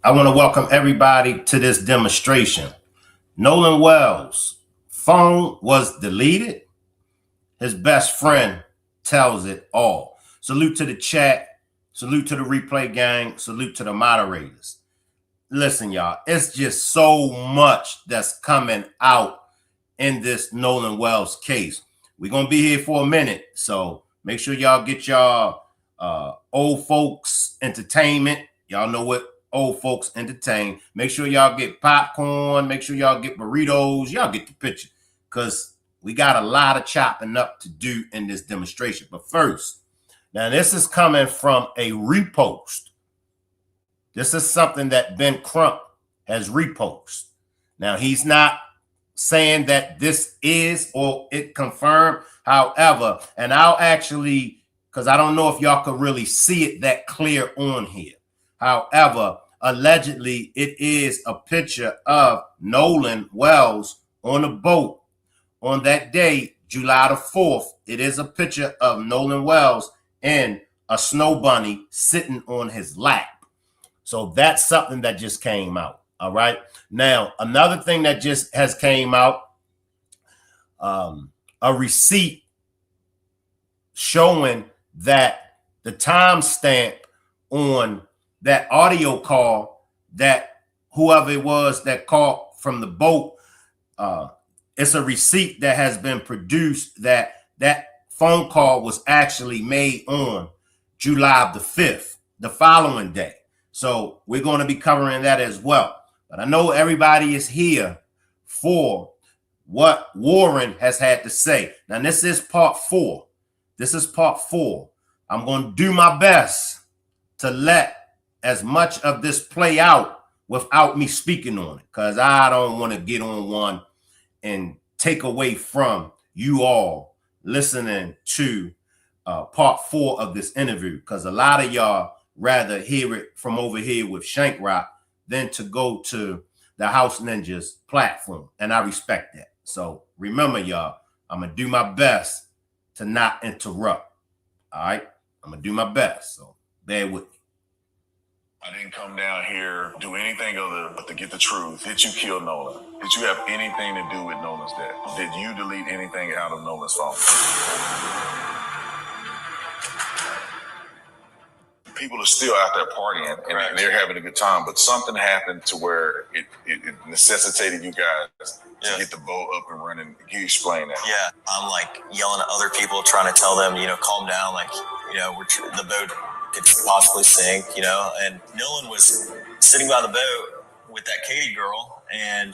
I want to welcome everybody to this demonstration. Nolan Wells' phone was deleted. His best friend tells it all. Salute to the chat. Salute to the replay gang. Salute to the moderators. Listen, y'all, it's just so much that's coming out in this Nolan Wells case. We're going to be here for a minute, so make sure y'all get y'all old folks entertainment. Y'all know what old folks entertain. Make sure y'all get popcorn. Make sure y'all get burritos. Y'all get the picture, because we got a lot of chopping up to do in this demonstration. But first, now this is coming from a repost. This is something that Ben Crump has reposted. Now, he's not saying that this is or it confirmed. However, and I'll actually, because I don't know if y'all could really see it that clear on here. However, allegedly, it is a picture of Nolan Wells on a boat on that day, July the 4th. It is a picture of Nolan Wells and a snow bunny sitting on his lap. So that's something that just came out. All right. Now, another thing that just has came out, a receipt showing that the timestamp on that audio call that whoever it was that called from the boat, it's a receipt that has been produced that phone call was actually made on July the 5th, the following day. So we're going to be covering that as well. But I know everybody is here for what Warren has had to say. Now, this is part 4. This is part 4. I'm going to do my best to let as much of this play out without me speaking on it, because I don't want to get on one and take away from you all listening to part 4 of this interview, because a lot of y'all rather hear it from over here with Shank Rock than to go to the House Ninjas platform. And I respect that. So remember, y'all, I'm going to do my best to not interrupt. All right? I'm going to do my best. So bear with me. I didn't come down here do anything other but to get the truth. Did you kill Nolan? Did you have anything to do with Nolan's death? Did you delete anything out of Nolan's phone? People are still out there partying and they're having a good time, but something happened to where it necessitated you guys to get the boat up and running. Can you explain that? Yeah, I'm like yelling at other people, trying to tell them, calm down. Like, the boat could possibly sink, and Nolan was sitting by the boat with that Katie girl, and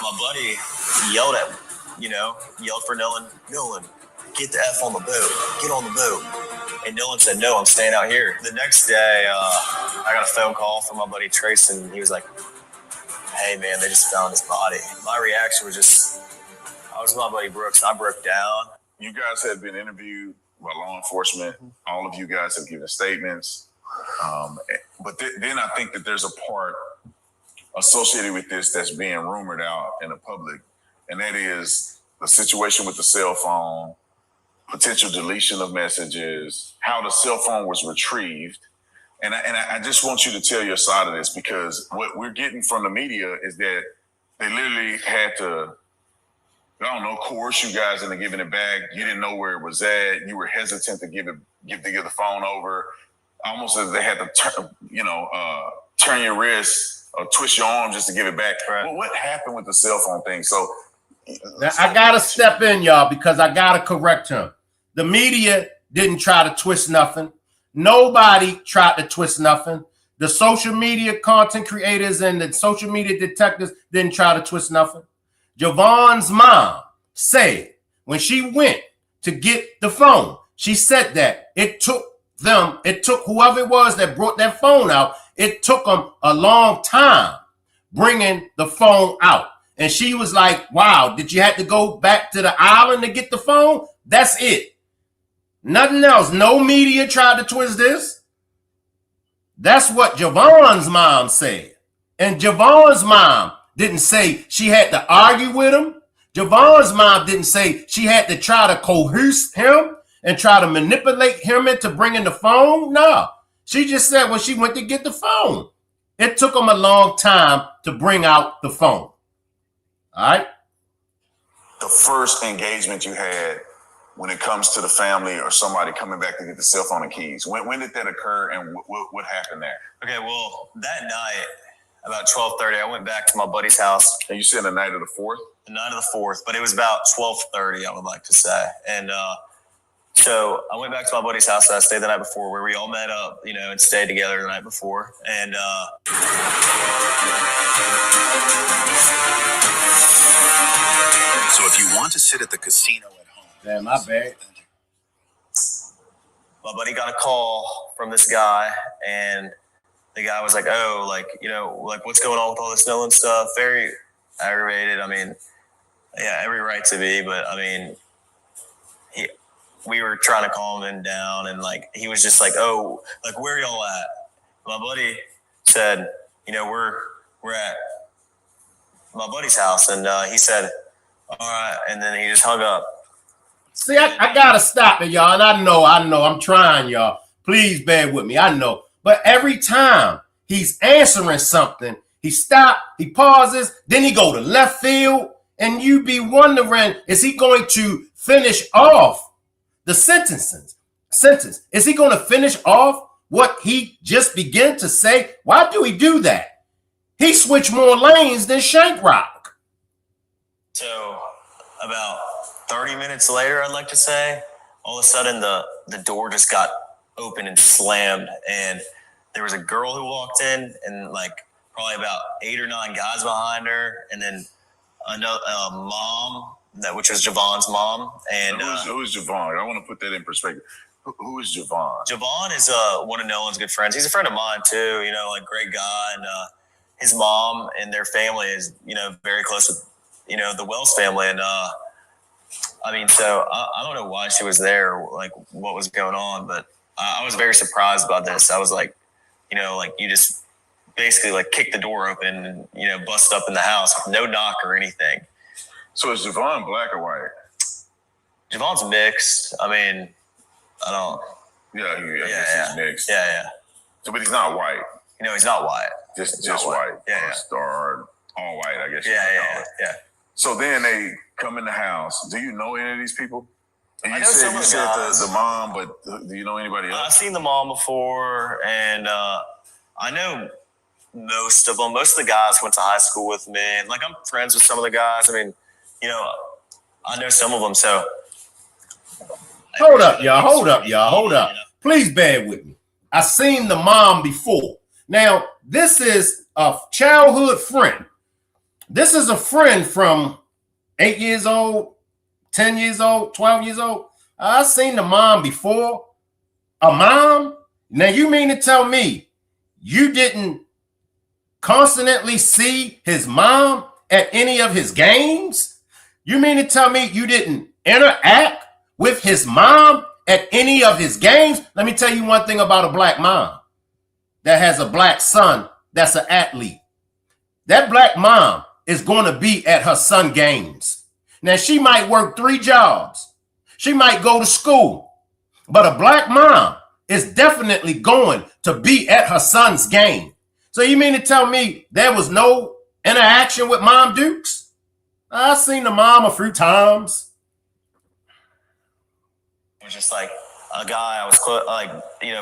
my buddy yelled at him, yelled for Nolan, get the F on the boat, get on the boat. And Nolan said, no, I'm staying out here. The next day, I got a phone call from my buddy Trace, and he was like, hey, man, they just found his body. My reaction was I was with my buddy Brooks, and I broke down. You guys had been interviewed by law enforcement. All of you guys have given statements. But then I think that there's a part associated with this that's being rumored out in the public, and that is the situation with the cell phone, potential deletion of messages, how the cell phone was retrieved. And I just want you to tell your side of this, because what we're getting from the media is that they literally had to, coerce you guys into giving it back. You didn't know where it was at. You were hesitant to give the phone over, almost as they had to turn your wrist or twist your arm just to give it back. Right. Well, what happened with the cell phone thing? So now, I got to step in, y'all, because I got to correct him. The media didn't try to twist nothing. Nobody tried to twist nothing. The social media content creators and the social media detectives didn't try to twist nothing. Javon's mom said when she went to get the phone, she said that it took whoever it was that brought that phone out, it took them a long time bringing the phone out. And she was like, wow, did you have to go back to the island to get the phone? That's it. Nothing else. No media tried to twist this. That's what Javon's mom said. And Javon's mom didn't say she had to argue with him. Javon's mom didn't say she had to try to coerce him and try to manipulate him into bringing the phone. No. She just said when she went to get the phone, it took them a long time to bring out the phone. All right. The first engagement you had when it comes to the family or somebody coming back to get the cell phone and keys, when did that occur, and what happened there? Okay, well, that night, about 12:30, I went back to my buddy's house. And you said the night of the 4th? The night of the 4th, but it was about 12:30, I would like to say. And so I went back to my buddy's house that I stayed the night before, where we all met up, you know, and stayed together the night before. And so if you want to sit at the casino at home. Damn, my bad. My buddy got a call from this guy, and the guy was like, oh, like, you know, like, what's going on with all this Nolan stuff? Very aggravated. I mean, yeah, every right to be, but I mean, we were trying to calm him down, and like, he was just like, oh, like, where are y'all at? My buddy said, you know, we're at my buddy's house, and he said, all right, and then he just hung up. See, I gotta stop it, y'all, and I know, I'm trying, y'all. Please bear with me, I know. But every time he's answering something, he stops, he pauses, then he go to left field, and you be wondering, is he going to finish off the sentence? Is he going to finish off what he just began to say? Why do he do that? He switched more lanes than Shank Rock. So about 30 minutes later, I'd like to say, all of a sudden the door just got open and slammed, and there was a girl who walked in, and like probably about 8 or 9 guys behind her, and then another mom, which was Javon's mom. And who is Javon? I want to put that in perspective. Who is Javon? Javon is one of Nolan's good friends. He's a friend of mine too. You know, like, great guy, and his mom and their family is, you know, very close with, you know, the Wells family, and I mean, so I don't know why she was there, or like what was going on, but I was very surprised about this. I was like, you know, like, you just basically like kick the door open and, you know, bust up in the house with no knock or anything. So is Javon black or white? Javon's mixed. I mean, I don't. Yeah, I guess he's mixed. Yeah. So, but he's not white. You know, he's not white. Just not white. Yeah. Or all white, I guess. Yeah. So then they come in the house. Do you know any of these people? And I you know some of the said guys. the mom, but do you know anybody else? I've seen the mom before, and I know most of them. Most of the guys went to high school with me, and like, I'm friends with some of the guys. I mean, you know, I know some of them. So Hold up, y'all. Please bear with me. I seen the mom before. Now, this is a childhood friend. This is a friend from 8 years old, 10 years old, 12 years old. I seen the mom before. A mom? Now, you mean to tell me you didn't constantly see his mom at any of his games? You mean to tell me you didn't interact with his mom at any of his games? Let me tell you one thing about a black mom that has a black son that's an athlete. That black mom is going to be at her son games. Now, she might work 3 jobs. She might go to school. But a black mom is definitely going to be at her son's game. So you mean to tell me there was no interaction with Mom Dukes? I've seen the mom a few times. it was just like a guy I was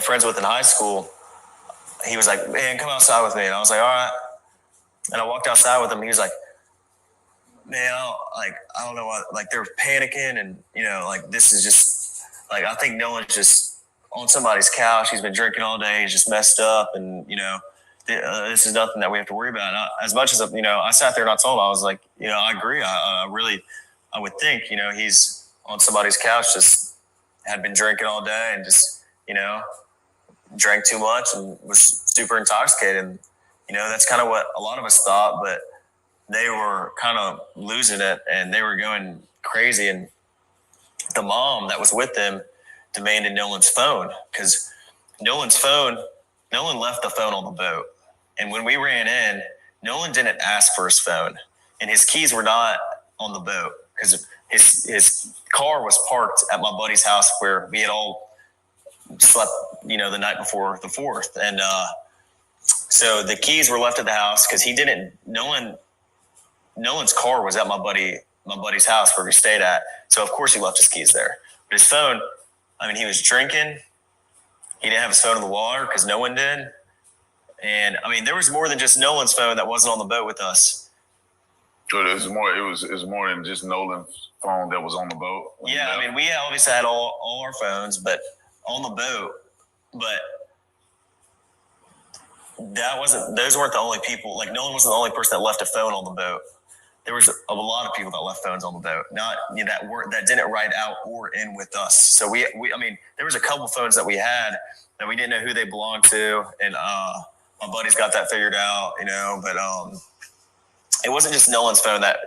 friends with in high school. He was like, man, come outside with me. And I was like, all right. And I walked outside with him. He was like, man, I don't know what, like, they're panicking, and, you know, like, this is just, like, I think Nolan's just on somebody's couch. He's been drinking all day. He's just messed up, and, you know, this is nothing that we have to worry about. And as much as, you know, I sat there and I told him, I was like, you know, I agree. I would think, you know, he's on somebody's couch, just had been drinking all day and just, you know, drank too much and was super intoxicated. And, you know, that's kind of what a lot of us thought, but they were kind of losing it and they were going crazy. And the mom that was with them demanded Nolan's phone, because Nolan left the phone on the boat. And when we ran in, Nolan didn't ask for his phone, and his keys were not on the boat because his car was parked at my buddy's house where we had all slept, you know, the night before the 4th. And So the keys were left at the house because he didn't. Nolan's car was at my buddy's house where we stayed at. So of course he left his keys there. But his phone, I mean, he was drinking. He didn't have his phone in the water because no one did. And I mean, there was more than just Nolan's phone that wasn't on the boat with us. So it was more than just Nolan's phone that was on the boat. Yeah, I mean, we obviously had all our phones, but on the boat. But those weren't the only people. Like, Nolan wasn't the only person that left a phone on the boat. There was a lot of people that left phones on the boat, not that didn't ride out or in with us. So we I mean, there was a couple phones that we had that we didn't know who they belonged to, and my buddy's got that figured out, But it wasn't just Nolan's phone that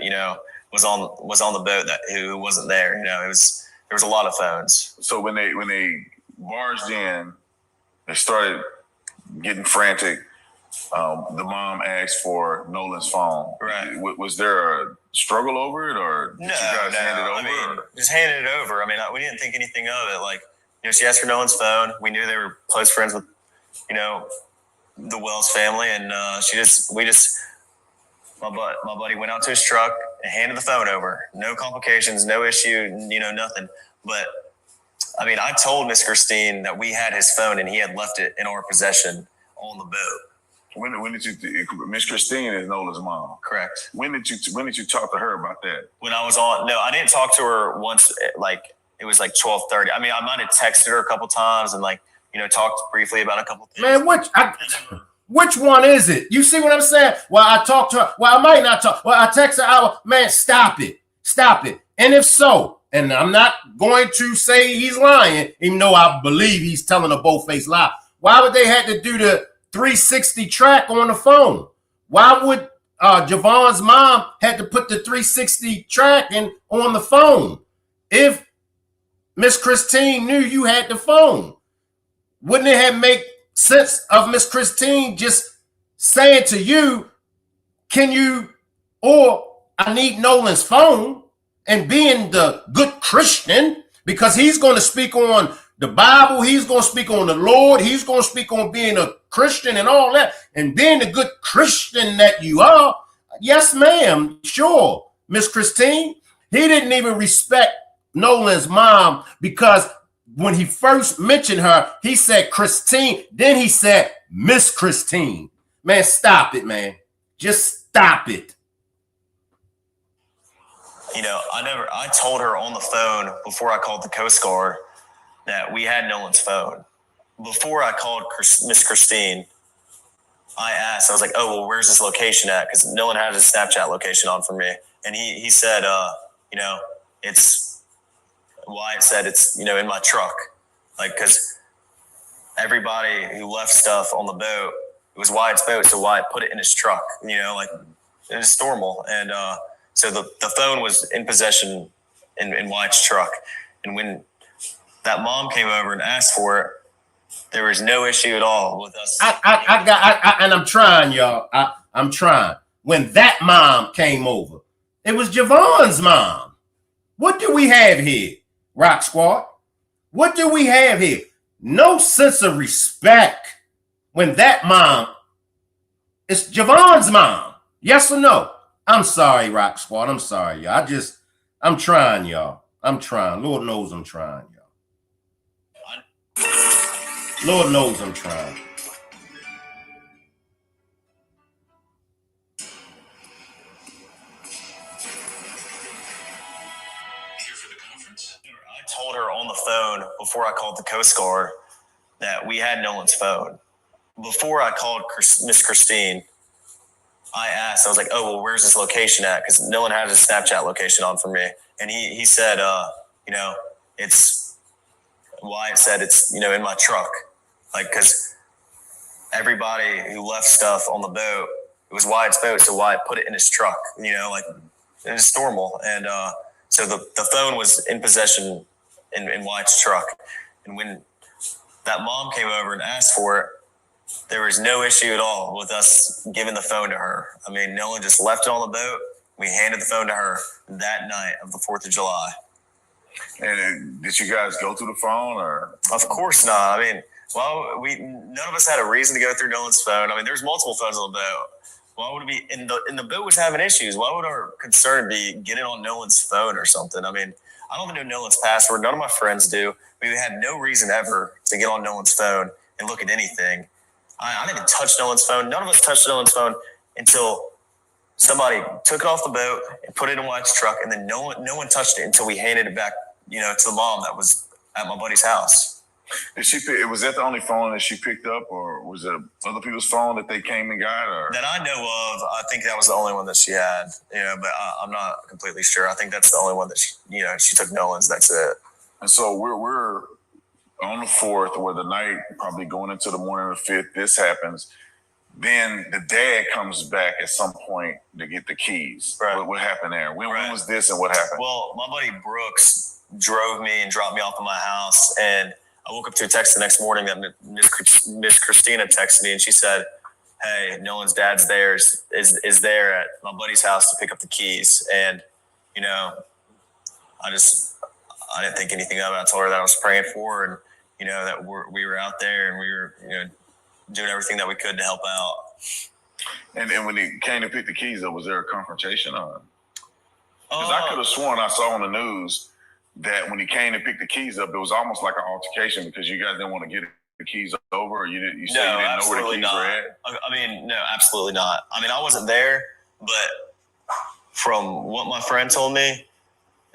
was on the boat that who wasn't there. There was a lot of phones. So when they barged in, they started getting frantic. The mom asked for Nolan's phone. Right. Was there a struggle over it, or did you guys hand it over? I mean, just handed it over. I mean, we didn't think anything of it. Like, she asked for Nolan's phone. We knew they were close friends with, the Wells family, and my buddy went out to his truck and handed the phone over. No complications, no issue, nothing. But I mean, I told Miss Christine that we had his phone and he had left it in our possession on the boat. When did you? Miss Christine is Nolan's mom. Correct. When did you talk to her about that? When I was on, no, I didn't talk to her once. Like, it was like 12:30. I mean, I might have texted her a couple times and talked briefly about a couple things. Man, which one is it? You see what I'm saying? Well, I talked to her. Well, I might not talk. Well, I text her. Man, stop it. And if so, and I'm not going to say he's lying, even though I believe he's telling a bold-faced lie. Why would they have to do the 360 track on the phone? Why would Javon's mom had to put the 360 tracking on the phone? If Miss Christine knew you had the phone, wouldn't it have made sense of Miss Christine just saying to you, I need Nolan's phone, and being the good Christian, because he's going to speak on the Bible, he's going to speak on the Lord, he's going to speak on being a Christian and all that, and being the good Christian that you are. Yes, ma'am, sure, Miss Christine. He didn't even respect Nolan's mom, because when he first mentioned her, he said Christine, then he said Miss Christine. Man, stop it, man. Just stop it. I told her on the phone before I called the Coast Guard that we had Nolan's phone. Before I called Miss Christine, I asked, I was like, oh, well, where's his location at? Because Nolan had his Snapchat location on for me. And he said, it's Wyatt said it's, in my truck. Like, because everybody who left stuff on the boat, it was Wyatt's boat, so Wyatt put it in his truck, like it was normal. And so the phone was in possession in Wyatt's truck. And when that mom came over and asked for it, there was no issue at all with us. And I'm trying, y'all. I'm trying. When that mom came over, it was Javon's mom. What do we have here, Rock Squad? What do we have here? No sense of respect when that mom, it's Javon's mom. Yes or no? I'm sorry, Rock Squad. I'm sorry, y'all. I'm trying, y'all. I'm trying. Lord knows I'm trying, y'all. Lord knows I'm trying. I told her on the phone before I called the Coast Guard that we had Nolan's phone. Before I called Miss Christine, I asked, I was like, oh, well, where's his location at? Because Nolan had his Snapchat location on for me. And he said, it's Wyatt said it's, in my truck. Like, because everybody who left stuff on the boat, it was Wyatt's boat, so Wyatt put it in his truck, like it was normal. And so the phone was in possession in Wyatt's truck. And when that mom came over and asked for it, there was no issue at all with us giving the phone to her. I mean, Nolan just left it on the boat. We handed the phone to her that night of the 4th of July. And did you guys go through the phone, or? Of course not. I mean, Well, none of us had a reason to go through Nolan's phone. I mean, there's multiple phones on the boat. Why would it be? And the boat was having issues. Why would our concern be getting on Nolan's phone or something? I mean, I don't even know Nolan's password. None of my friends do. We had no reason ever to get on Nolan's phone and look at anything. I didn't even touch Nolan's phone. None of us touched Nolan's phone until somebody took it off the boat and put it in White's truck, and then no one touched it until we handed it back, to the mom that was at my buddy's house. Was that the only phone that she picked up, or was it other people's phone that they came and got? Or that I know of, I think that was the only one that she had. But I'm not completely sure. I think that's the only one that she took Nolan's. That's it. And so we're on the 4th, or the night, probably going into the morning of the 5th. This happens. Then the dad comes back at some point to get the keys. Right. What happened there? When was this, and what happened? Well, my buddy Brooks drove me and dropped me off at my house, and I woke up to a text the next morning that Miss Christina texted me, and she said, "Hey, Nolan's dad's there is there at my buddy's house to pick up the keys." And I didn't think anything of it. I told her that I was praying for her, and that we were out there, and we were doing everything that we could to help out. And when he came to pick the keys up, was there a confrontation on him? Because I could have sworn I saw on the news that when he came to pick the keys up, it was almost like an altercation because you guys didn't want to get the keys over, or you said you didn't know where the keys were at? I mean, no, absolutely not. I mean, I wasn't there, but from what my friend told me,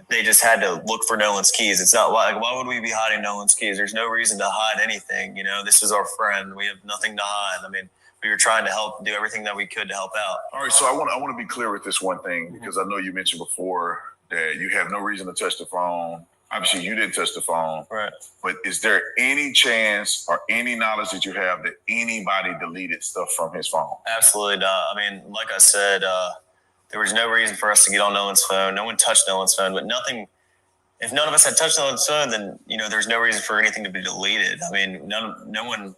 they just had to look for Nolan's keys. It's not like, why would we be hiding Nolan's keys? There's no reason to hide anything. This is our friend. We have nothing to hide. I mean, we were trying to do everything that we could to help out. All right, so I want to be clear with this one thing, because I know you mentioned before that you have no reason to touch the phone. Obviously, you didn't touch the phone. Right. But is there any chance or any knowledge that you have that anybody deleted stuff from his phone? Absolutely not. I mean, like I said, there was no reason for us to get on Nolan's phone. No one touched Nolan's phone, but nothing. If none of us had touched Nolan's phone, then there's no reason for anything to be deleted. I mean, no one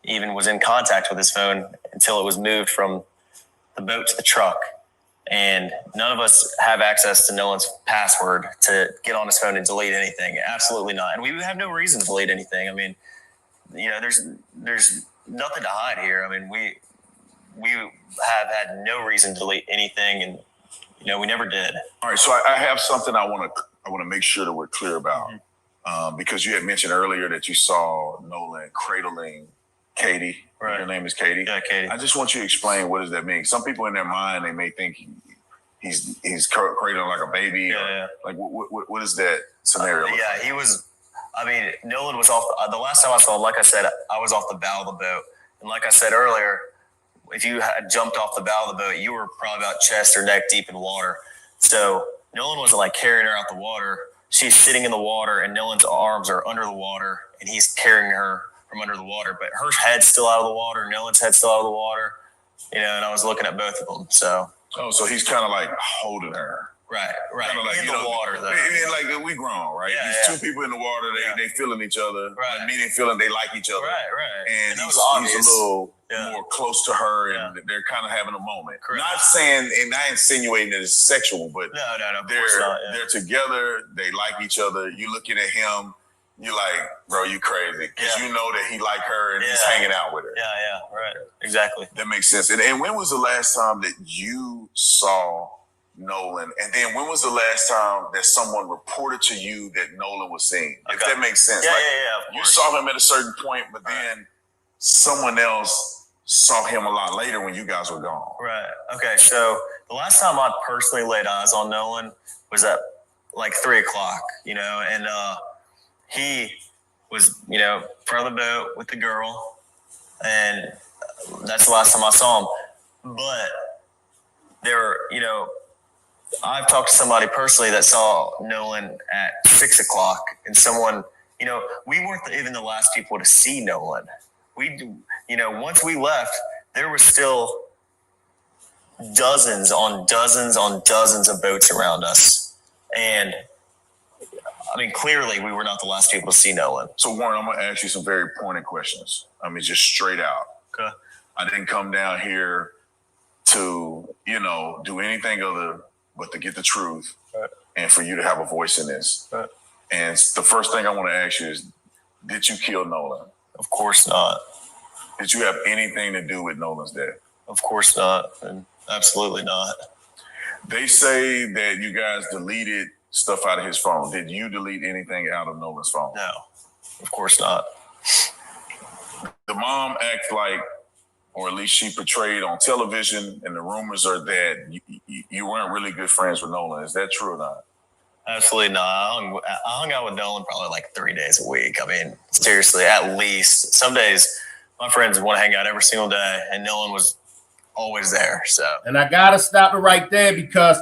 even was in contact with his phone until it was moved from the boat to the truck. And none of us have access to Nolan's password to get on his phone and delete anything. Absolutely not. And we have no reason to delete anything. I mean, there's nothing to hide here. I mean, we have had no reason to delete anything, and we never did. All right, so I have something I want to make sure that we're clear about, because you had mentioned earlier that you saw Nolan cradling Katie. Right. Her name is Katie. Yeah, Katie. I just want you to explain, what does that mean? Some people in their mind, they may think he's cradling like a baby. Yeah. Like what is that scenario? Yeah, he was. I mean, Nolan was off. The last time I saw him, like I said, I was off the bow of the boat, and like I said earlier, if you had jumped off the bow of the boat, you were probably about chest or neck deep in water. So Nolan wasn't like carrying her out the water. She's sitting in the water, and Nolan's arms are under the water, and he's carrying her from under the water. But her head's still out of the water, Nolan's head's still out of the water. And I was looking at both of them. So he's kind of like holding her. Right. Kind of like in the water, though. Like we grown, right? Yeah, There's two people in the water. They feeling each other. Right. Meaning feeling they like each other. Right. And that was obvious. He's a little more close to her, and they're kind of having a moment. Correct. Not saying and not insinuating that it's sexual, but no, of course not, they're together. They like each other. You looking at him, you like, bro, you crazy, because you know that he like her and he's hanging out with her. Yeah, right, exactly. That makes sense. And when was the last time that you saw Nolan? And then when was the last time that someone reported to you that Nolan was seen? Okay. If that makes sense. Yeah. You saw him at a certain point, but then someone else saw him a lot later when you guys were gone. Right. Okay. So the last time I personally laid eyes on Nolan was at like 3:00, and he was, front of the boat with the girl, and that's the last time I saw him. But there, I've talked to somebody personally that saw Nolan at 6:00, and someone, we weren't even the last people to see Nolan. Once we left, there was still dozens on dozens of boats around us. And I mean, clearly we were not the last people to see Nolan. So Warren, I'm going to ask you some very pointed questions. I mean, just straight out. Okay. I didn't come down here to, do anything other but to get the truth, right, and for you to have a voice in this. Right. And the first thing I want to ask you is, did you kill Nolan? Of course not. Did you have anything to do with Nolan's death? Of course not. And absolutely not. They say that you guys deleted stuff out of his phone. Did you delete anything out of Nolan's phone? No, of course not. The mom acts like, or at least she portrayed on television, and the rumors are that you weren't really good friends with Nolan. Is that true or not? Absolutely not. I hung out with Nolan probably like 3 days a week. I mean, seriously, at least. Some days my friends want to hang out every single day, and Nolan was always there. So, and I gotta stop it right there because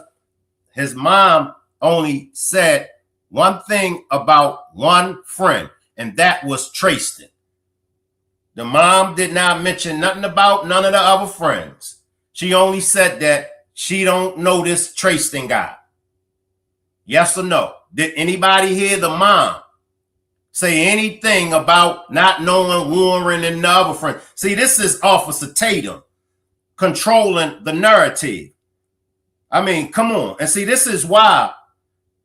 his mom only said one thing about one friend, and that was Tristan. The mom did not mention nothing about none of the other friends. She only said that she don't know this Tristan guy. Yes or no? Did anybody hear the mom say anything about not knowing Warren and the other friend? See, this is Officer Tatum controlling the narrative. I mean, come on. And see, this is why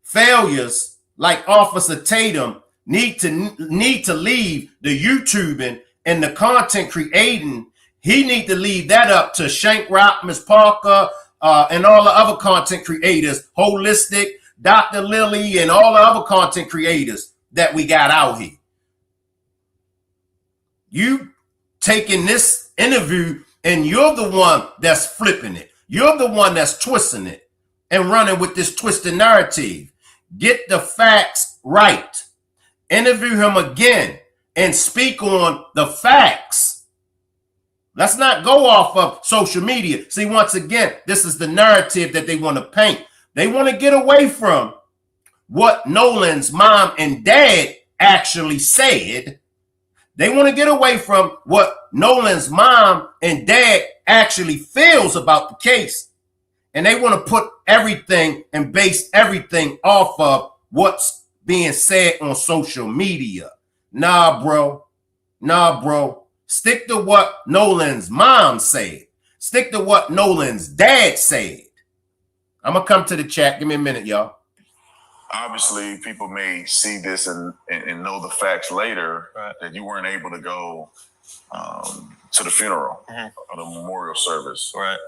failures like Officer Tatum need to leave the YouTubing and the content creating. He need to leave that up to Shank Rock, Miss Parker, and all the other content creators, Holistic, Dr. Lily, and all the other content creators that we got out here. You taking this interview and you're the one that's flipping it. You're the one that's twisting it and running with this twisted narrative. Get the facts right. Interview him again and speak on the facts. Let's not go off of social media. See, once again, this is the narrative that they want to paint. They want to get away from what Nolan's mom and dad actually said. They want to get away from what Nolan's mom and dad actually feels about the case. And they want to put everything and base everything off of what's being said on social media. Nah, bro. Nah, bro. Stick to what Nolan's mom said. Stick to what Nolan's dad said. I'm going to come to the chat. Give me a minute, y'all. Obviously, people may see this and know the facts later, right, that you weren't able to go to the funeral or the memorial service. Right.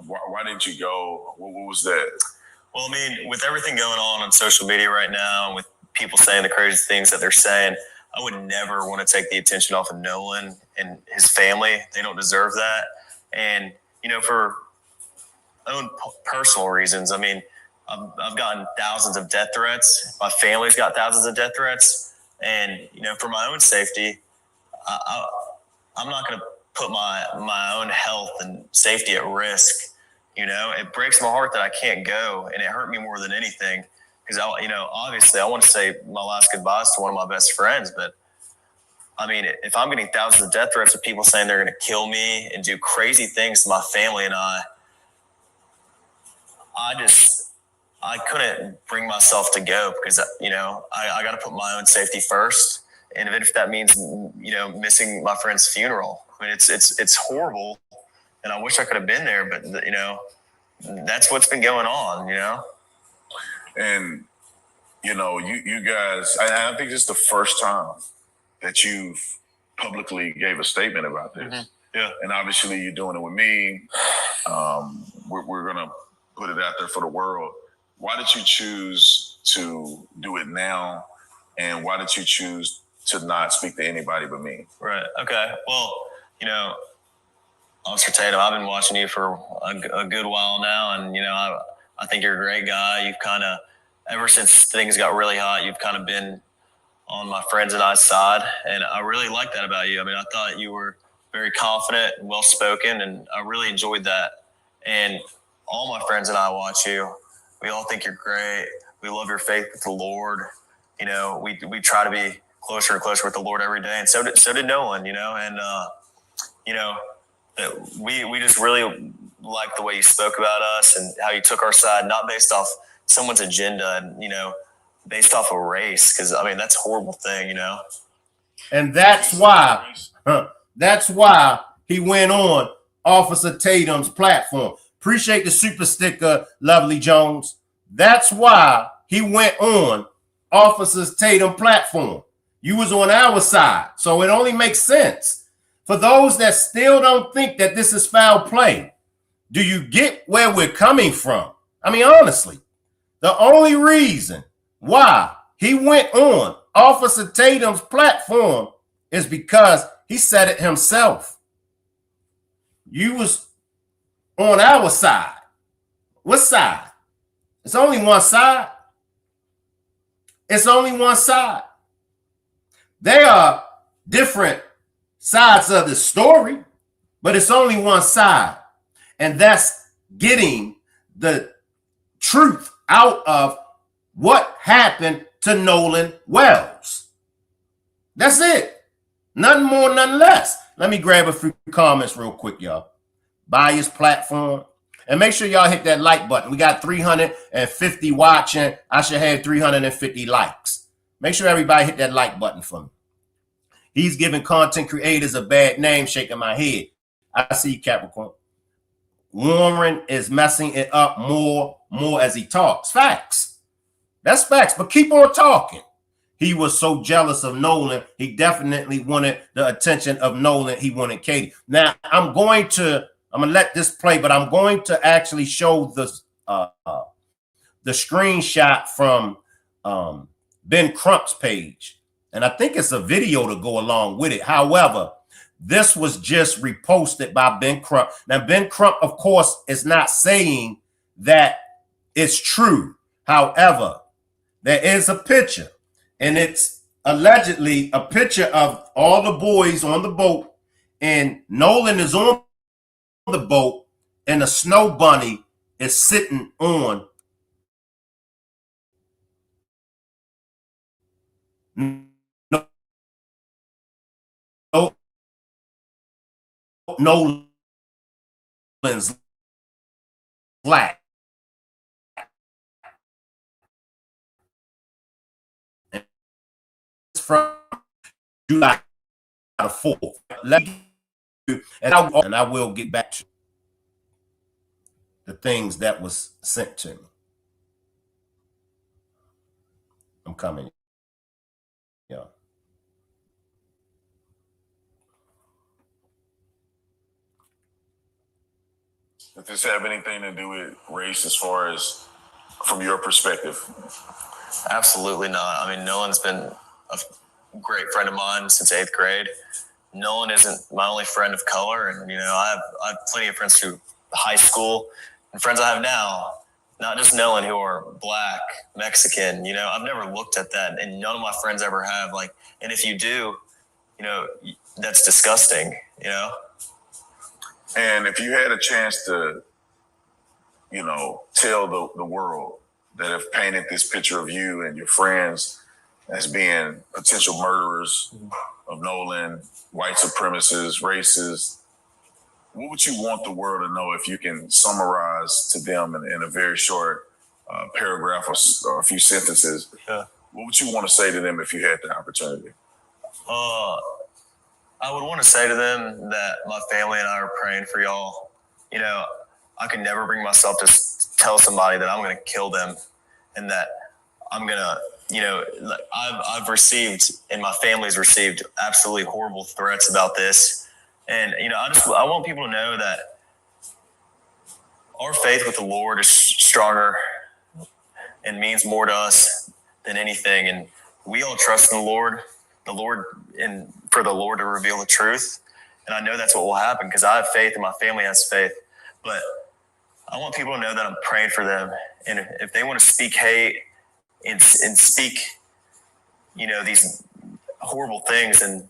Why didn't you go? What was that? Well, I mean, with everything going on social media right now, with people saying the crazy things that they're saying, I would never want to take the attention off of Nolan and his family. They don't deserve that. And, you know, for own personal reasons, I mean, I've gotten thousands of death threats. My family's got thousands of death threats. And, you know, for my own safety, I'm not going to put my own health and safety at risk. You know, it breaks my heart that I can't go, and it hurt me more than anything. Because, you know, obviously I want to say my last goodbyes to one of my best friends. But, I mean, if I'm getting thousands of death threats of people saying they're going to kill me and do crazy things to my family and I couldn't bring myself to go because, you know, I got to put my own safety first. And even if that means, you know, missing my friend's funeral, I mean, it's horrible. And I wish I could have been there, but, you know, that's what's been going on, you know? And, you know, you guys, I think this is the first time that you've publicly gave a statement about this. Mm-hmm. Yeah. And obviously you're doing it with me. We're going to put it out there for the world. Why did you choose to do it now? And why did you choose to not speak to anybody but me? Right. Okay. Well, you know, Officer Tatum, I've been watching you for a good while now. And, you know, I think you're a great guy. You've kind of, ever since things got really hot, you've kind of been on my friends and I's side. And I really like that about you. I mean, I thought you were very confident and well-spoken, and I really enjoyed that. And all my friends and I watch you. We all think you're great. We love your faith with the Lord. You know, we try to be closer and closer with the Lord every day. And so did Nolan, you know, and, you know, we just really like the way you spoke about us and how you took our side, not based off someone's agenda and, you know, based off a race. Cause I mean, that's a horrible thing, you know? And that's why he went on Officer Tatum's platform. Appreciate the super sticker, Lovely Jones. That's why he went on Officer Tatum platform. You was on our side. So it only makes sense. For those that still don't think that this is foul play, do you get where we're coming from? I mean, honestly, the only reason why he went on Officer Tatum's platform is because he said it himself. You was on our side. What side? It's only one side. It's only one side. There are different sides of the story, but it's only one side. And that's getting the truth out of what happened to Nolan Wells. That's it. Nothing more, nothing less. Let me grab a few comments real quick, y'all. Buy his platform. And make sure y'all hit that like button. We got 350 watching. I should have 350 likes. Make sure everybody hit that like button for me. He's giving content creators a bad name, shaking my head. I see you, Capricorn. Warren is messing it up more as he talks. Facts. That's facts. But keep on talking. He was so jealous of Nolan. He definitely wanted the attention of Nolan. He wanted Katie. Now, I'm going to let this play, but I'm going to actually show the screenshot from Ben Crump's page. And I think it's a video to go along with it. However, this was just reposted by Ben Crump. Now, Ben Crump, of course, is not saying that it's true. However, there is a picture, and it's allegedly a picture of all the boys on the boat, and Nolan is on the boat, and a snow bunny is sitting on Nolan's lap. It's from July the 4th. And I will get back to the things that was sent to me. I'm coming. Yeah. Does this have anything to do with race as far as from your perspective? Absolutely not. I mean, Nolan's been a great friend of mine since 8th grade. Nolan isn't my only friend of color, and I have plenty of friends through high school and friends I have now, not just Nolan, who are black, Mexican. I've never looked at that, and none of my friends ever have. And if you do, that's disgusting. And if you had a chance to, tell the world that have painted this picture of you and your friends as being potential murderers of Nolan, white supremacists, racists, what would you want the world to know if you can summarize to them in a very short paragraph or a few sentences? Yeah. What would you want to say to them if you had the opportunity? I would want to say to them that my family and I are praying for y'all. I could never bring myself to tell somebody that I'm going to kill them and that I'm going to, I've received and my family's received absolutely horrible threats about this. And, I want people to know that our faith with the Lord is stronger and means more to us than anything. And we all trust in the Lord, and for the Lord to reveal the truth. And I know that's what will happen because I have faith and my family has faith. But I want people to know that I'm praying for them. And if they want to speak hate and speak, these horrible things, and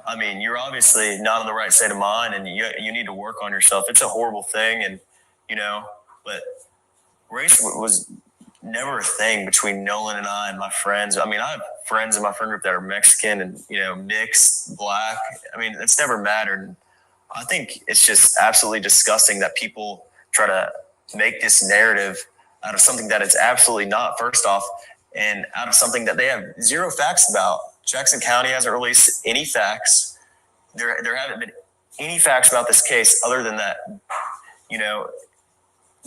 I mean, you're obviously not in the right state of mind, and you need to work on yourself. It's a horrible thing, and but race was never a thing between Nolan and I and my friends. I mean, I have friends in my friend group that are Mexican and mixed, black. I mean, it's never mattered. I think it's just absolutely disgusting that people try to make this narrative out of something that it's absolutely not, first off, and out of something that they have zero facts about. Jackson County hasn't released any facts. There haven't been any facts about this case other than that,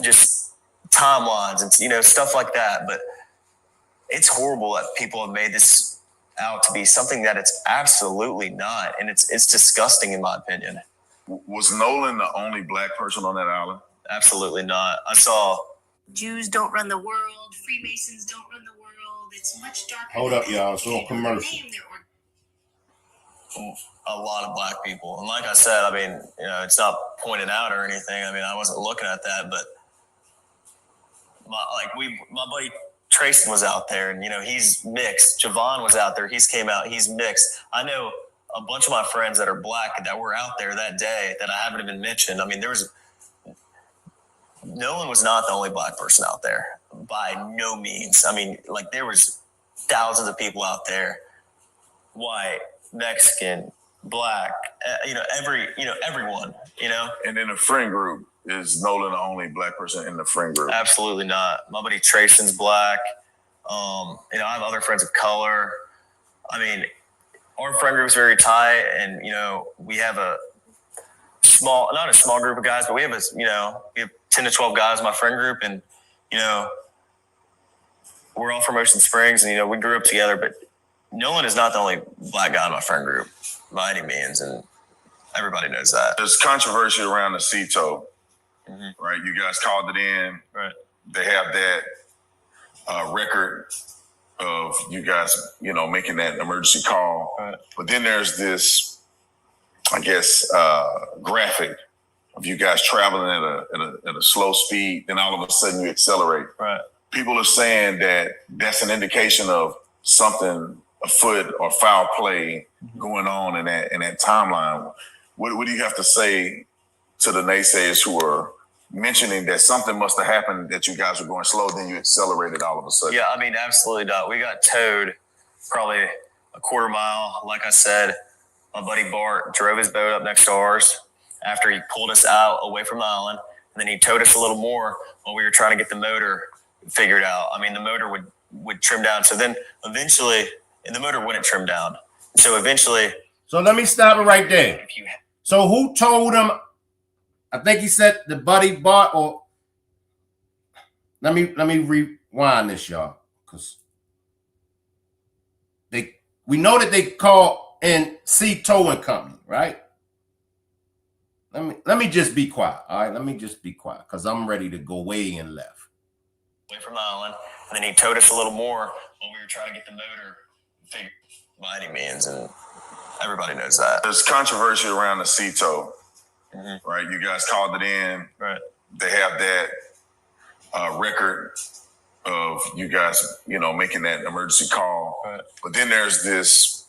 just timelines and, stuff like that. But it's horrible that people have made this out to be something that it's absolutely not, and it's disgusting in my opinion. Was Nolan the only black person on that island? Absolutely not. I saw Jews don't run the world, Freemasons don't run the world. It's much darker. Hold up, y'all. It's on commercial. a lot of black people, and like I said, I mean, you know, it's not pointed out or anything. I mean, I wasn't looking at that, but my buddy Trayson was out there, and you know, he's mixed. Javon was out there, he's came out, he's mixed. I know a bunch of my friends that are black that were out there that day that I haven't even mentioned. I mean, Nolan was not the only black person out there, by no means. I mean, like, there was thousands of people out there, white, Mexican, black, everyone, you know. And in the friend group, is Nolan the only black person in the friend group? Absolutely not. My buddy Trayson's black. I have other friends of color. I mean, our friend group is very tight, and you know, we have not a small group of guys, but we have 10 to 12 guys in my friend group, and you know, we're all from Ocean Springs, and you know, we grew up together. But Nolan is not the only black guy in my friend group by any means, and everybody knows that. There's controversy around the CETO, right? You guys called it in. Right. They have that record of you guys, you know, making that emergency call. Right. But then there's this, I guess, graphic of you guys traveling at a slow speed, then all of a sudden you accelerate. Right. People are saying that that's an indication of something afoot or foul play going on in that timeline. What do you have to say to the naysayers who are mentioning that something must have happened, that you guys were going slow, then you accelerated all of a sudden? Yeah, I mean, absolutely not. We got towed probably a quarter mile. Like I said, my buddy Bart drove his boat up next to ours after he pulled us out away from the island, and then he towed us a little more while we were trying to get the motor figured out. I mean, the motor would trim down. So then eventually, and the motor wouldn't trim down. So eventually. So let me stop it right there. So who told him? I think he said the buddy Bart, or let me rewind this, y'all, because we know that they call in C Towing Company, right? Let me just be quiet. All right, let me just be quiet because I'm ready to go way in left. Away from the island, and then he towed us a little more while we were trying to get the motor figured by any means, and everybody knows that. There's controversy around the CETO, right? You guys called it in. Right. They have that record of you guys, you know, making that emergency call. Right. But then there's this,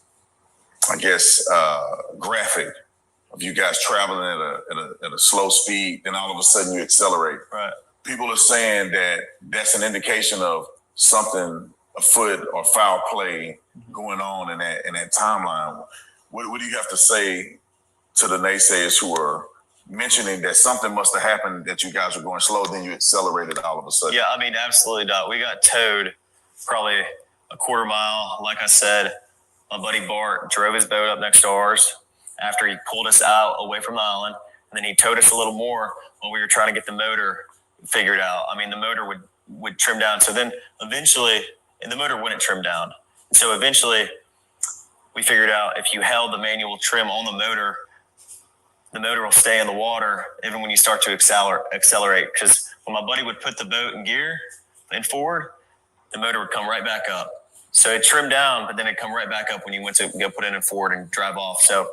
I guess, graphic of you guys traveling at a slow speed, then all of a sudden you accelerate. Right. People are saying that that's an indication of something afoot or foul play going on in that timeline. What do you have to say to the naysayers who are mentioning that something must have happened, that you guys were going slow, then you accelerated all of a sudden? Yeah, I mean, absolutely not. We got towed probably a quarter mile. Like I said, my buddy Bart drove his boat up next to ours after he pulled us out away from the island, and then he towed us a little more while we were trying to get the motor figured out. I mean, the motor would trim down. So then eventually, and the motor wouldn't trim down. So eventually we figured out if you held the manual trim on the motor will stay in the water even when you start to accelerate. Because when my buddy would put the boat in gear and forward, the motor would come right back up. So it trimmed down, but then it'd come right back up when you went to go put it in forward and drive off. So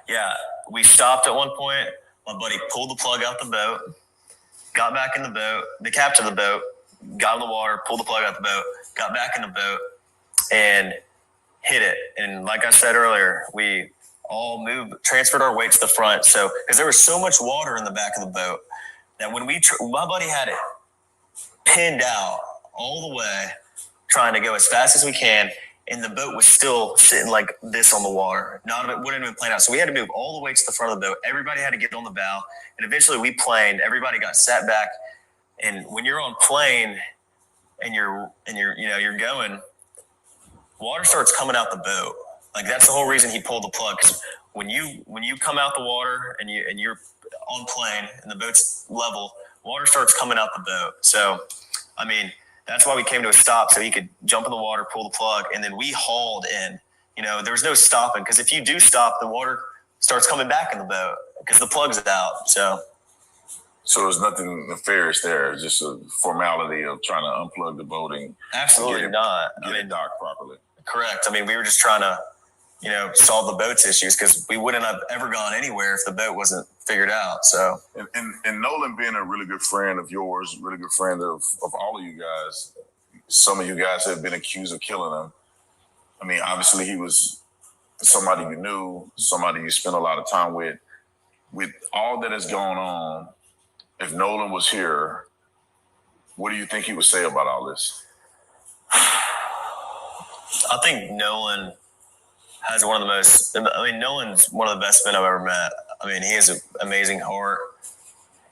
yeah, we stopped at one point. My buddy pulled the plug out the boat, got back in the boat, the captain of the boat, got in the water, pulled the plug out the boat, got back in the boat, and hit it. And like I said earlier, we all transferred our weight to the front. So, because there was so much water in the back of the boat that when my buddy had it pinned out all the way, trying to go as fast as we can, and the boat was still sitting like this on the water. None of it wouldn't have been planed out. So we had to move all the way to the front of the boat. Everybody had to get on the bow, and eventually we planed. Everybody got sat back. And when you're on plane and you're going, water starts coming out the boat. Like, that's the whole reason he pulled the plug. Because when you come out the water and you're on plane and the boat's level, water starts coming out the boat. So, I mean, That's why we came to a stop, so he could jump in the water, pull the plug, and then we hauled in. There was no stopping, because if you do stop, the water starts coming back in the boat because the plug's out. So there's nothing nefarious there. It's just a formality of trying to unplug the boat and absolutely not. Get it docked properly. Correct. We were just trying to, solve the boat's issues, because we wouldn't have ever gone anywhere if the boat wasn't figured out. So, and Nolan being a really good friend of yours, really good friend of all of you guys. Some of you guys have been accused of killing him. Obviously he was somebody you knew, somebody you spent a lot of time with. With all that has gone on, if Nolan was here, what do you think he would say about all this? I think Nolan has one of the most, Nolan's one of the best men I've ever met. He has an amazing heart.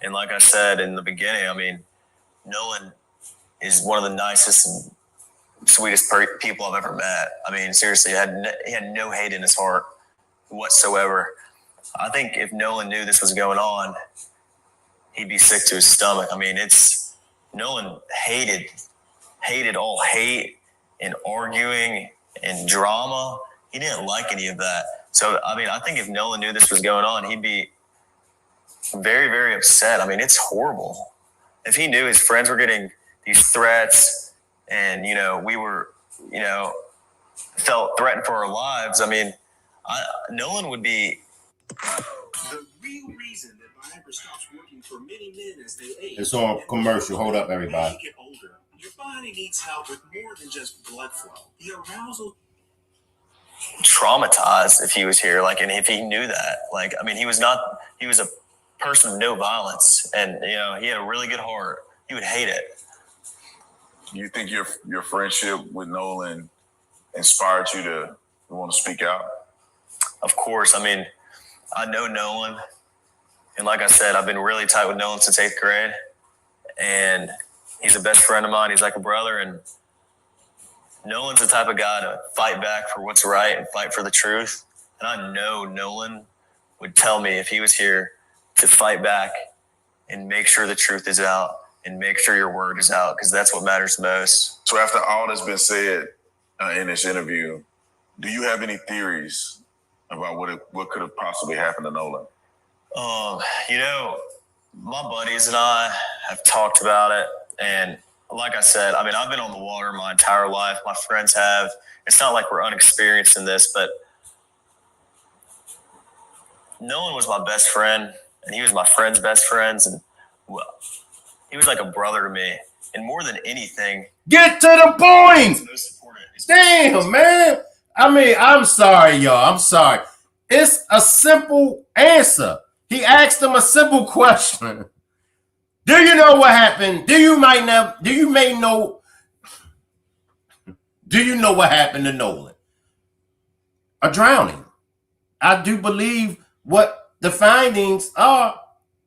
And like I said in the beginning, Nolan is one of the nicest and sweetest people I've ever met. Seriously, he had no hate in his heart whatsoever. I think if Nolan knew this was going on, he'd be sick to his stomach. Nolan hated all hate and arguing and drama. He didn't like any of that. So, I think if Nolan knew this was going on, he'd be very, very upset. It's horrible. If he knew his friends were getting these threats and, we were, felt threatened for our lives, Nolan would be. The real reason that Viagra stops working for many men as they age. It's on commercial. Hold up, everybody. As you get older, your body needs help with more than just blood flow. The arousal. Traumatized if he was here, and if he knew that, he was a person of no violence, and he had a really good heart. He would hate it. You think your friendship with Nolan inspired you to want to speak out? Of course. I know Nolan, and like I said, I've been really tight with Nolan since 8th grade, and he's the best friend of mine. He's like a brother, and Nolan's the type of guy to fight back for what's right and fight for the truth. And I know Nolan would tell me if he was here to fight back and make sure the truth is out and make sure your word is out, because that's what matters most. So after all that's been said in this interview, do you have any theories about what could have possibly happened to Nolan? My buddies and I have talked about it, and like I said, I've been on the water my entire life. My friends have. It's not like we're unexperienced in this, but Nolan was my best friend, and he was my friend's best friends, and he was like a brother to me. And more than anything, get to the point. Damn, man. I'm sorry, y'all. I'm sorry. It's a simple answer. He asked him a simple question. Do you know what happened? Do you know what happened to Nolan? A drowning. I do believe what the findings are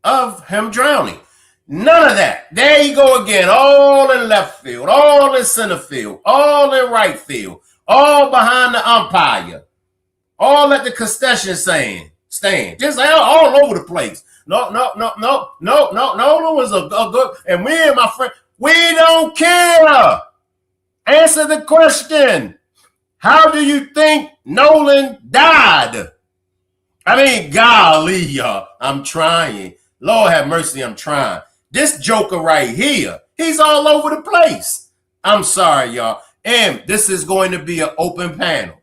of him drowning. None of that. There you go again. All in left field, all in center field, all in right field, all behind the umpire, all at the concession stand. Just all over the place. No. Nolan was a good, and me and my friend, we don't care. Answer the question. How do you think Nolan died? Golly, y'all. I'm trying. Lord have mercy, I'm trying. This joker right here, he's all over the place. I'm sorry, y'all. And this is going to be an open panel.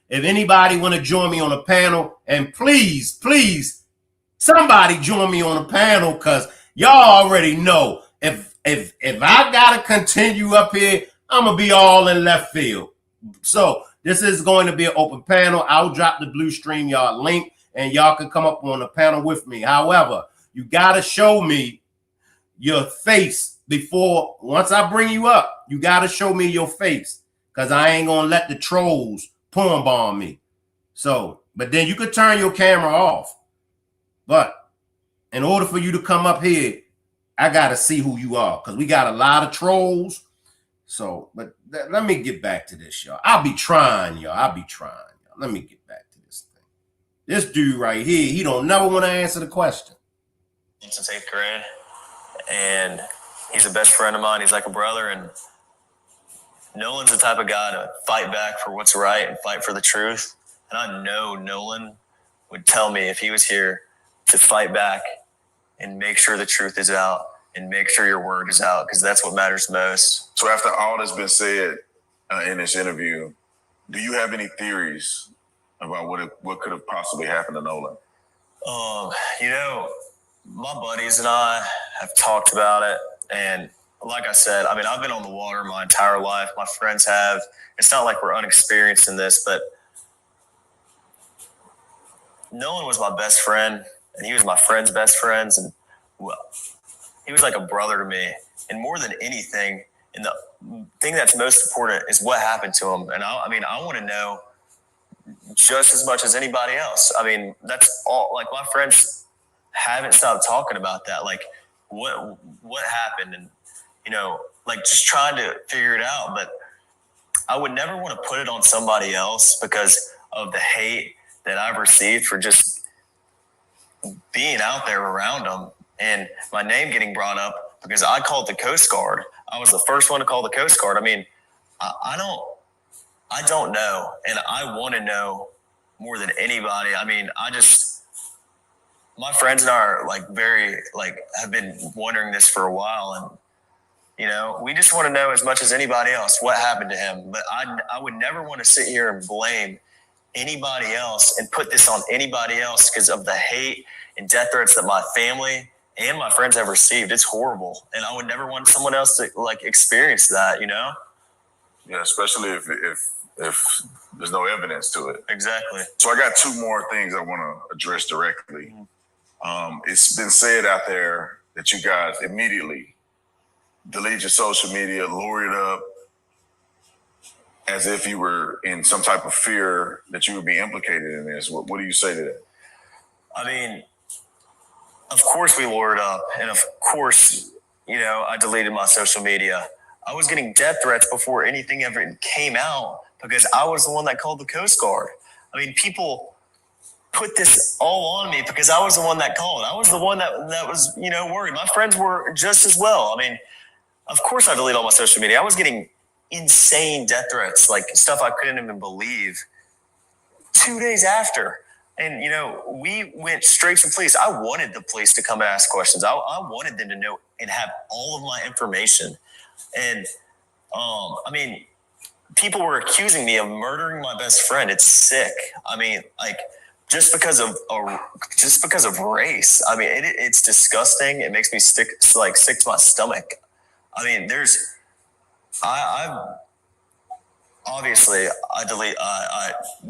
If anybody want to join me on a panel, and please, somebody join me on a panel, because y'all already know if I gotta continue up here, I'm gonna be all in left field. So this is going to be an open panel. I'll drop the Blue Stream y'all link, and y'all can come up on the panel with me. However, you gotta show me your face before. Once I bring you up, you gotta show me your face, because I ain't gonna let the trolls porn bomb me. So, but then you could turn your camera off. But in order for you to come up here, I got to see who you are, because we got a lot of trolls. So, but let me get back to this, y'all. I'll be trying, y'all. Let me get back to this thing. This dude right here, he don't never want to answer the question. Since 8th grade, and He's a best friend of mine. He's like a brother, and Nolan's the type of guy to fight back for what's right and fight for the truth. And I know Nolan would tell me if he was here to fight back and make sure the truth is out and make sure your word is out, because that's what matters most. So after all that's been said in this interview, do you have any theories about what could have possibly happened to Nolan? My buddies and I have talked about it, and like I said, I mean, I've been on the water my entire life. My friends have. It's not like we're unexperienced in this, but Nolan was my best friend, and he was my friend's best friends, and well, he was like a brother to me. And more than anything, and the thing that's most important is what happened to him. And I want to know just as much as anybody else. I mean, that's all. Like, my friends haven't stopped talking about that. Like, what happened, and like, just trying to figure it out. But I would never want to put it on somebody else because of the hate that I've received for just being out there around them, and my name getting brought up because I called the Coast Guard. I was the first one to call the Coast Guard. I mean, I don't know, and I want to know more than anybody. I mean, my friends and I are have been wondering this for a while, and we just want to know as much as anybody else what happened to him. But I would never want to sit here and blame anybody else and put this on anybody else because of the hate and death threats that my family and my friends have received. It's horrible, and I would never want someone else to experience that. Yeah, especially if there's no evidence to it. Exactly. So I got two more things I want to address directly. It's been said out there that you guys immediately deleted your social media, lawyered up, as if you were in some type of fear that you would be implicated in this. What do you say to that? I mean, of course we lawyered up, and of course, I deleted my social media. I was getting death threats before anything ever came out because I was the one that called the Coast Guard. I mean, people put this all on me because I was the one that called. I was the one that was, worried. My friends were just as well. I mean, of course I deleted all my social media. I was getting insane death threats, like stuff I couldn't even believe 2 days after. And, we went straight to the police. I wanted the police to come and ask questions. I wanted them to know and have all of my information. And, I mean, people were accusing me of murdering my best friend. It's sick. I mean, just because of race. I mean, it's disgusting. It makes me sick to my stomach. I mean, I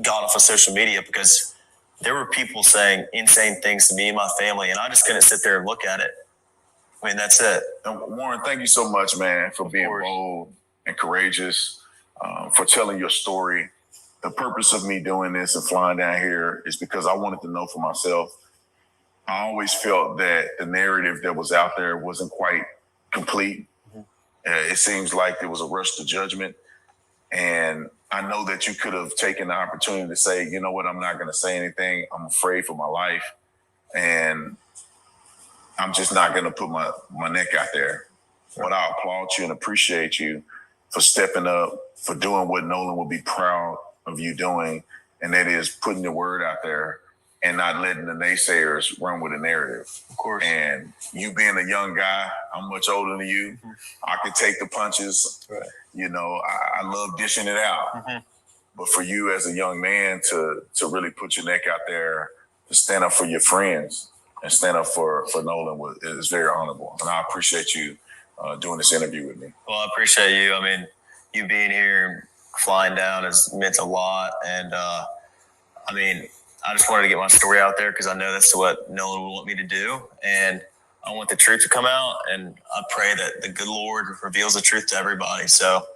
got off of social media because there were people saying insane things to me and my family, and I just couldn't sit there and look at it. I mean, that's it. And Warren, thank you so much, man, for being bold and courageous, for telling your story. The purpose of me doing this and flying down here is because I wanted to know for myself. I always felt that the narrative that was out there wasn't quite complete. It seems like there was a rush to judgment. And I know that you could have taken the opportunity to say, you know what, I'm not going to say anything. I'm afraid for my life. And I'm just not going to put my neck out there. But I applaud you and appreciate you for stepping up, for doing what Nolan would be proud of you doing. And that is putting your word out there and not letting the naysayers run with the narrative. Of course. And you being a young guy, I'm much older than you. Mm-hmm. I can take the punches. Right. I love dishing it out. Mm-hmm. But for you as a young man to really put your neck out there, to stand up for your friends and stand up for Nolan is very honorable. And I appreciate you doing this interview with me. Well, I appreciate you. I mean, you being here and flying down has meant a lot. And I just wanted to get my story out there because I know that's what Nolan would want me to do. And I want the truth to come out. And I pray that the good Lord reveals the truth to everybody. So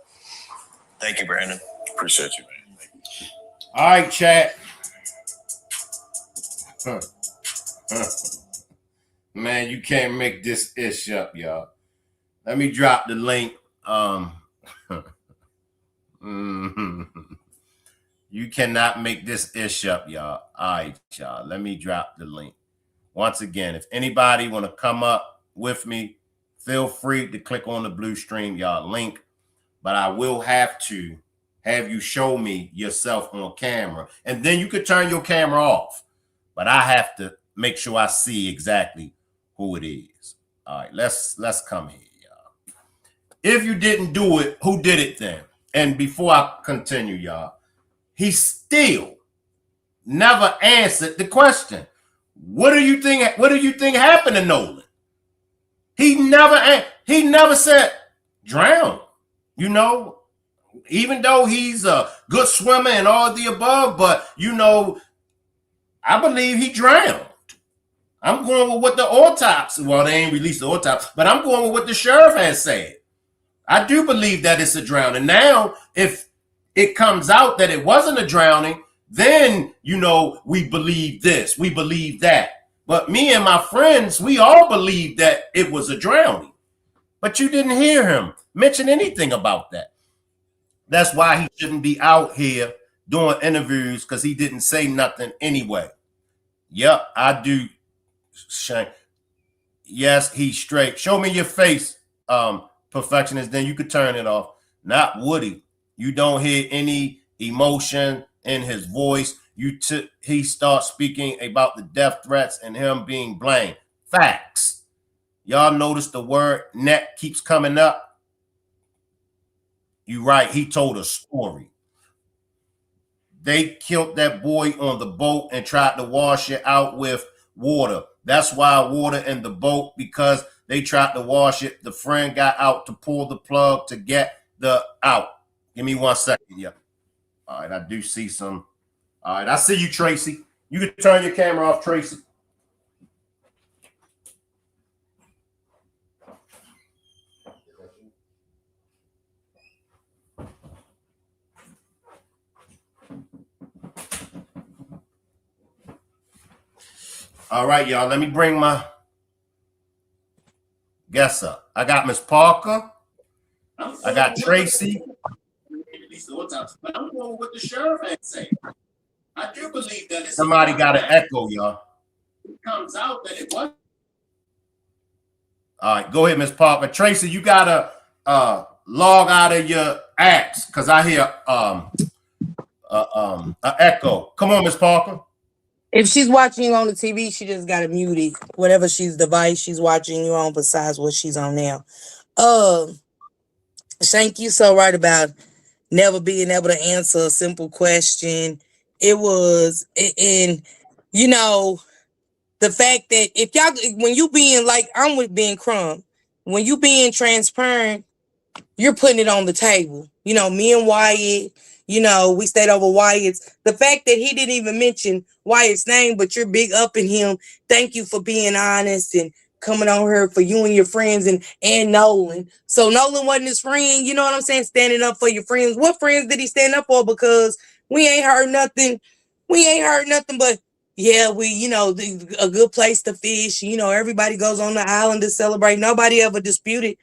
thank you, Brandon. Appreciate you, man. Thank you. All right, chat. Man, you can't make this ish up, y'all. Let me drop the link. You cannot make this ish up, y'all. All right, y'all. Let me drop the link. Once again, if anybody want to come up with me, feel free to click on the blue stream y'all link, but I will have to have you show me yourself on camera, and then you could turn your camera off, but I have to make sure I see exactly who it is. All right, let's come here, y'all. If you didn't do it, who did it then? And before I continue, y'all, he still never answered the question. What do you think happened to Nolan? He never said drown. You know, even though he's a good swimmer and all of the above, but you know, I believe he drowned. I'm going with what the autopsy. Well, they ain't released the autopsy, but I'm going with what the sheriff has said. I do believe that it's a drowning. Now, if it comes out that it wasn't a drowning, then, you know, we believe this, we believe that. But me and my friends, we all believe that it was a drowning. But you didn't hear him mention anything about that. That's why he shouldn't be out here doing interviews, because he didn't say nothing anyway. Yep, I do. Shane. Yes, he's straight. Show me your face, perfectionist, then you could turn it off. Not Woody. You don't hear any emotion in his voice. He starts speaking about the death threats and him being blamed. Facts. Y'all notice the word net keeps coming up? You right, he told a story. They killed that boy on the boat and tried to wash it out with water. That's why water in the boat, because they tried to wash it. The friend got out to pull the plug to get the out. Give me 1 second. Yep. All right, I do see some. All right, I see you, Tracy. You can turn your camera off, Tracy. All right, y'all. Let me bring my guests up. I got Miss Parker. I got Tracy. But I'm going with what the sheriff had said. I do believe that somebody got an echo, y'all. It comes out that it was. All right, go ahead, Miss Parker. Tracy, you gotta log out of your apps because I hear an echo. Come on, Miss Parker. If she's watching you on the TV, she just got to mute it. Whatever device she's watching you on, besides what she's on now. Shank, you so right about never being able to answer a simple question. It was, and you know, the fact that if y'all, when you being like, I'm with Ben Crumb, when you being transparent, you're putting it on the table. You know, me and Wyatt, you know, we stayed over Wyatt's. The fact that he didn't even mention Wyatt's name, but you're big up in him. Thank you for being honest and coming on here for you and your friends and Nolan. So Nolan wasn't his friend, you know what I'm saying? Standing up for your friends. What friends did he stand up for? Because we ain't heard nothing. We ain't heard nothing but, yeah, you know, a good place to fish. You know, everybody goes on the island to celebrate. Nobody ever disputed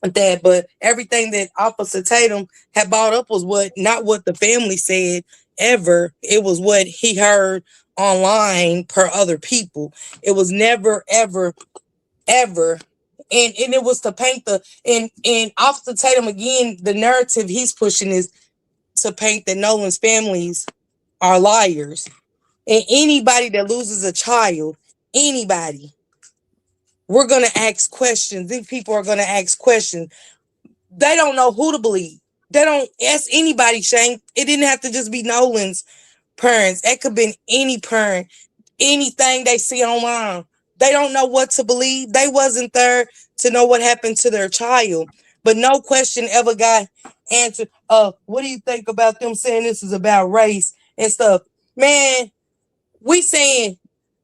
that, but everything that Officer Tatum had brought up was not what the family said ever. It was what he heard online per other people. It was never, ever, ever. And it was to paint and Officer Tatum, again, the narrative he's pushing is to paint that Nolan's families are liars. And anybody that loses a child, anybody, we're going to ask questions. These people are going to ask questions. They don't know who to believe. They don't ask anybody, Shane. It didn't have to just be Nolan's parents. It could have been any parent, anything they see online. They don't know what to believe. They wasn't there to know what happened to their child. But no question ever got answered. What do you think about them saying this is about race and stuff? Man, we saying,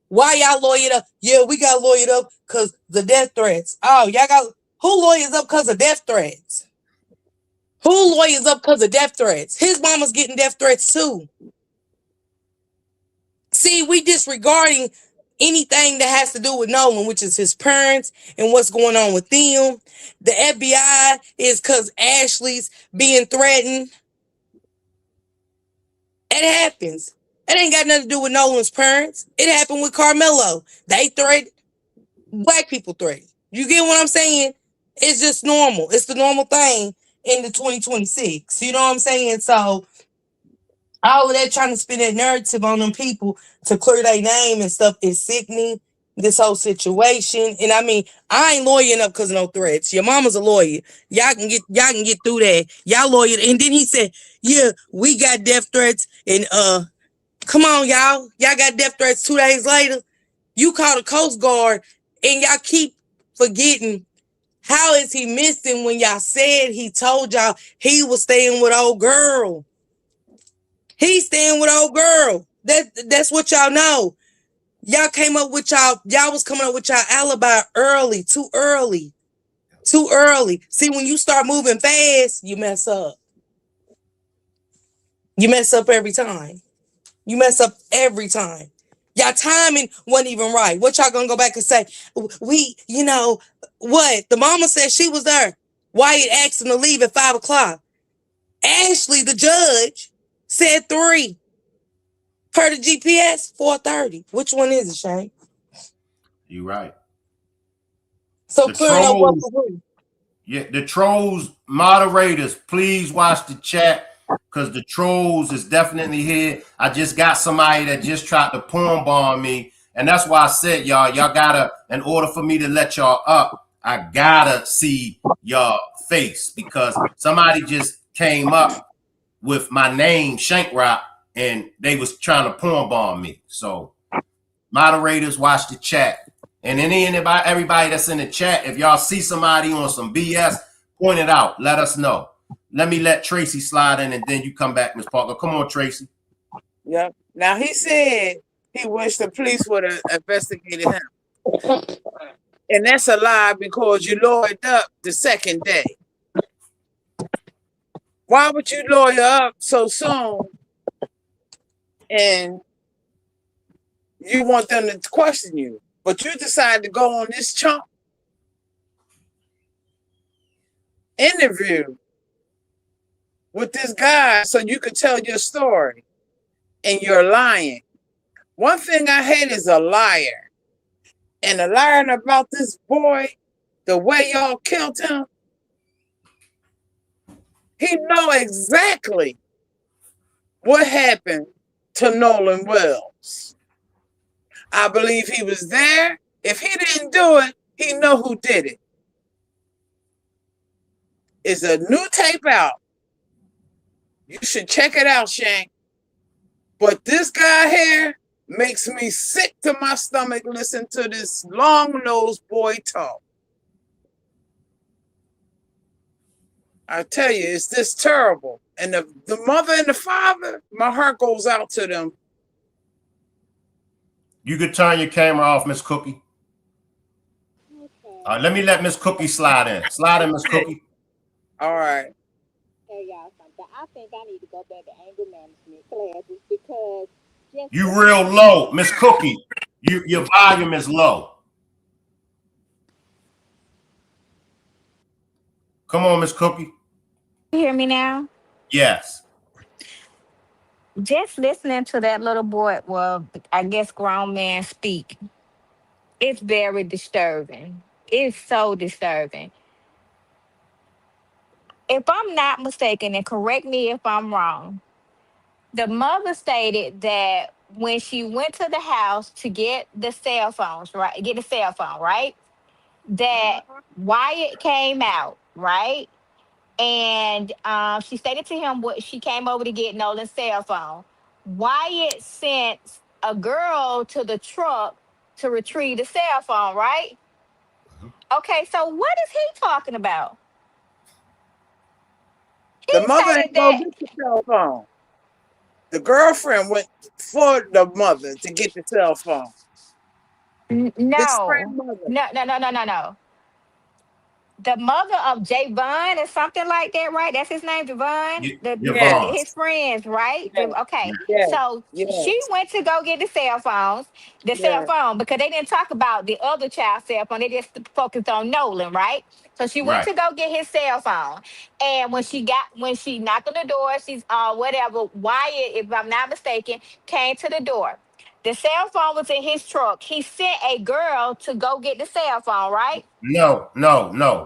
why y'all lawyered up? Yeah, we got lawyered up because the death threats. Oh, y'all got, who lawyers up because of death threats? Who lawyers up because of death threats? His mama's getting death threats too. See, we disregarding anything that has to do with Nolan, which is his parents and what's going on with them. The FBI is because Ashley's being threatened. It happens. It ain't got nothing to do with Nolan's parents. It happened with Carmelo. They threatened. Black people threatened. You get what I'm saying? It's just normal. It's the normal thing in the 2026. You know what I'm saying? So all of that trying to spin that narrative on them people to clear their name and stuff is sickening. This whole situation, and I mean, I ain't lawyering up because of no threats. Your mama's a lawyer. Y'all can get through that. Y'all lawyer. And then he said, "Yeah, we got death threats." And come on, y'all got death threats 2 days later. You call the Coast Guard, and y'all keep forgetting. How is he missing when y'all said he told y'all he was staying with old girl? He's staying with old girl. That's what y'all know. Y'all came up with y'all was coming up with y'all alibi early, too early. Too early. See, when you start moving fast, you mess up. You mess up every time. You mess up every time. Y'all timing wasn't even right. What y'all gonna go back and say? What? The mama said she was there. Wyatt asked him to leave at 5 o'clock. Ashley, the judge, said 3. Per the GPS, 4:30. Which one is it, Shane? You're right. So The clearing up what trolls, to do. yeah, the trolls moderators, please watch the chat because the trolls is definitely here. I just got somebody that just tried to porn bomb me, and that's why I said y'all gotta, in order for me to let y'all up, I gotta see y'all face because somebody just came up with my name Shank Rock and they was trying to porn bomb me. So moderators, watch the chat. And everybody that's in the chat, if y'all see somebody on some BS, point it out. Let us know. Let me let Tracy slide in and then you come back, Miss Parker. Come on, Tracy. Yep. Now he said he wished the police would have investigated him. And that's a lie because you lawyered up the second day. Why would you lawyer up so soon and you want them to question you? But you decide to go on this chunk interview with this guy so you could tell your story, and you're lying. One thing I hate is a liar. And the lying about this boy, the way y'all killed him, he know exactly what happened to Nolan Wells. I believe he was there. If he didn't do it, he know who did it. It's a new tape out. You should check it out, Shank. But this guy here makes me sick to my stomach listen to this long-nosed boy talk. I tell you, it's this terrible. And the mother and the father, my heart goes out to them. You could turn your camera off, Miss Cookie. Okay. Let me let Miss Cookie slide in. Slide in, Miss Cookie. All right. Tell y'all something. I think I need to go back to anger management classes because just You real low, Miss Cookie. Your volume is low. Come on, Miss Cookie. you hear me now? Yes. Just listening to that little boy, well, I guess grown man speak, it's very disturbing. It's so disturbing. If I'm not mistaken, and correct me if I'm wrong, the mother stated that when she went to the house to get the cell phones, right? Get the cell phone, right? That Wyatt came out, right? And she stated to him what she came over to get Nolan's cell phone. Wyatt sent a girl to the truck to retrieve the cell phone, right? Okay, so what is he talking about? He The mother stated ain't go that get the cell phone. The girlfriend went for the mother to get the cell phone. His friend no, mother. no. The mother of Javon or something like that, right? That's his name, Javon. Yes, Yvonne. His friends, right? yes, Okay, yes, so she yes, went to go get the cell yes, phone because they didn't talk about the other child's cell phone. They just focused on Nolan, right? So she went Right. to go get his cell phone, and when she knocked on the door, she's whatever. Wyatt, if I'm not mistaken, came to the door. The cell phone was in his truck. He sent a girl to go get the cell phone, right? No.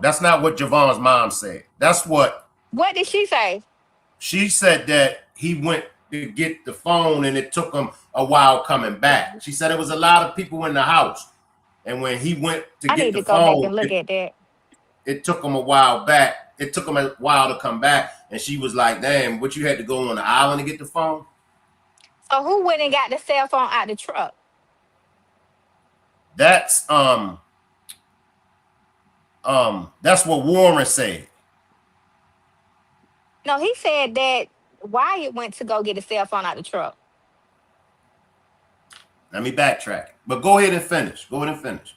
That's not what Javon's mom said. That's what What did she say? she said, that he went to get the phone and it took him a while coming back. She said it was a lot of people in the house. And when he went to I get need the to go back phone, and look at that. it took him a while back. It took him a while to come back. And she was like, damn, what, you had to go on the island to get the phone? So who went and got the cell phone out the truck? That's that's what Warren said. No, he said that Wyatt went to go get the cell phone out the truck. Let me backtrack. But go ahead and finish. Go ahead and finish.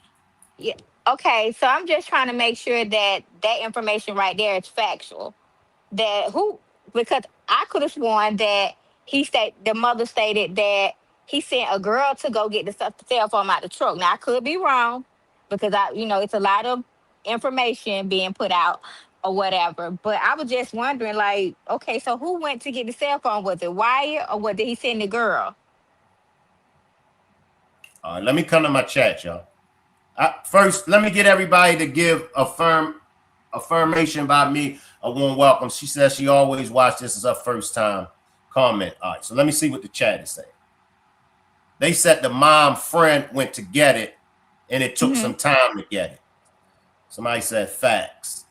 Yeah. Okay, so I'm just trying to make sure that that information right there is factual. That who, because I could have sworn that the mother stated that he sent a girl to go get the cell phone out the truck. Now I could be wrong because it's a lot of information being put out or whatever. But I was just wondering, like, okay, so who went to get the cell phone? Was it Wyatt or what, did he send the girl? All right, let me come to my chat, y'all. First, let me get everybody to give affirmation by me a warm welcome. She says she always watched this as her first time comment. All right, so let me see what the chat is saying. They said the mom friend went to get it and it took some time to get it. Somebody said facts.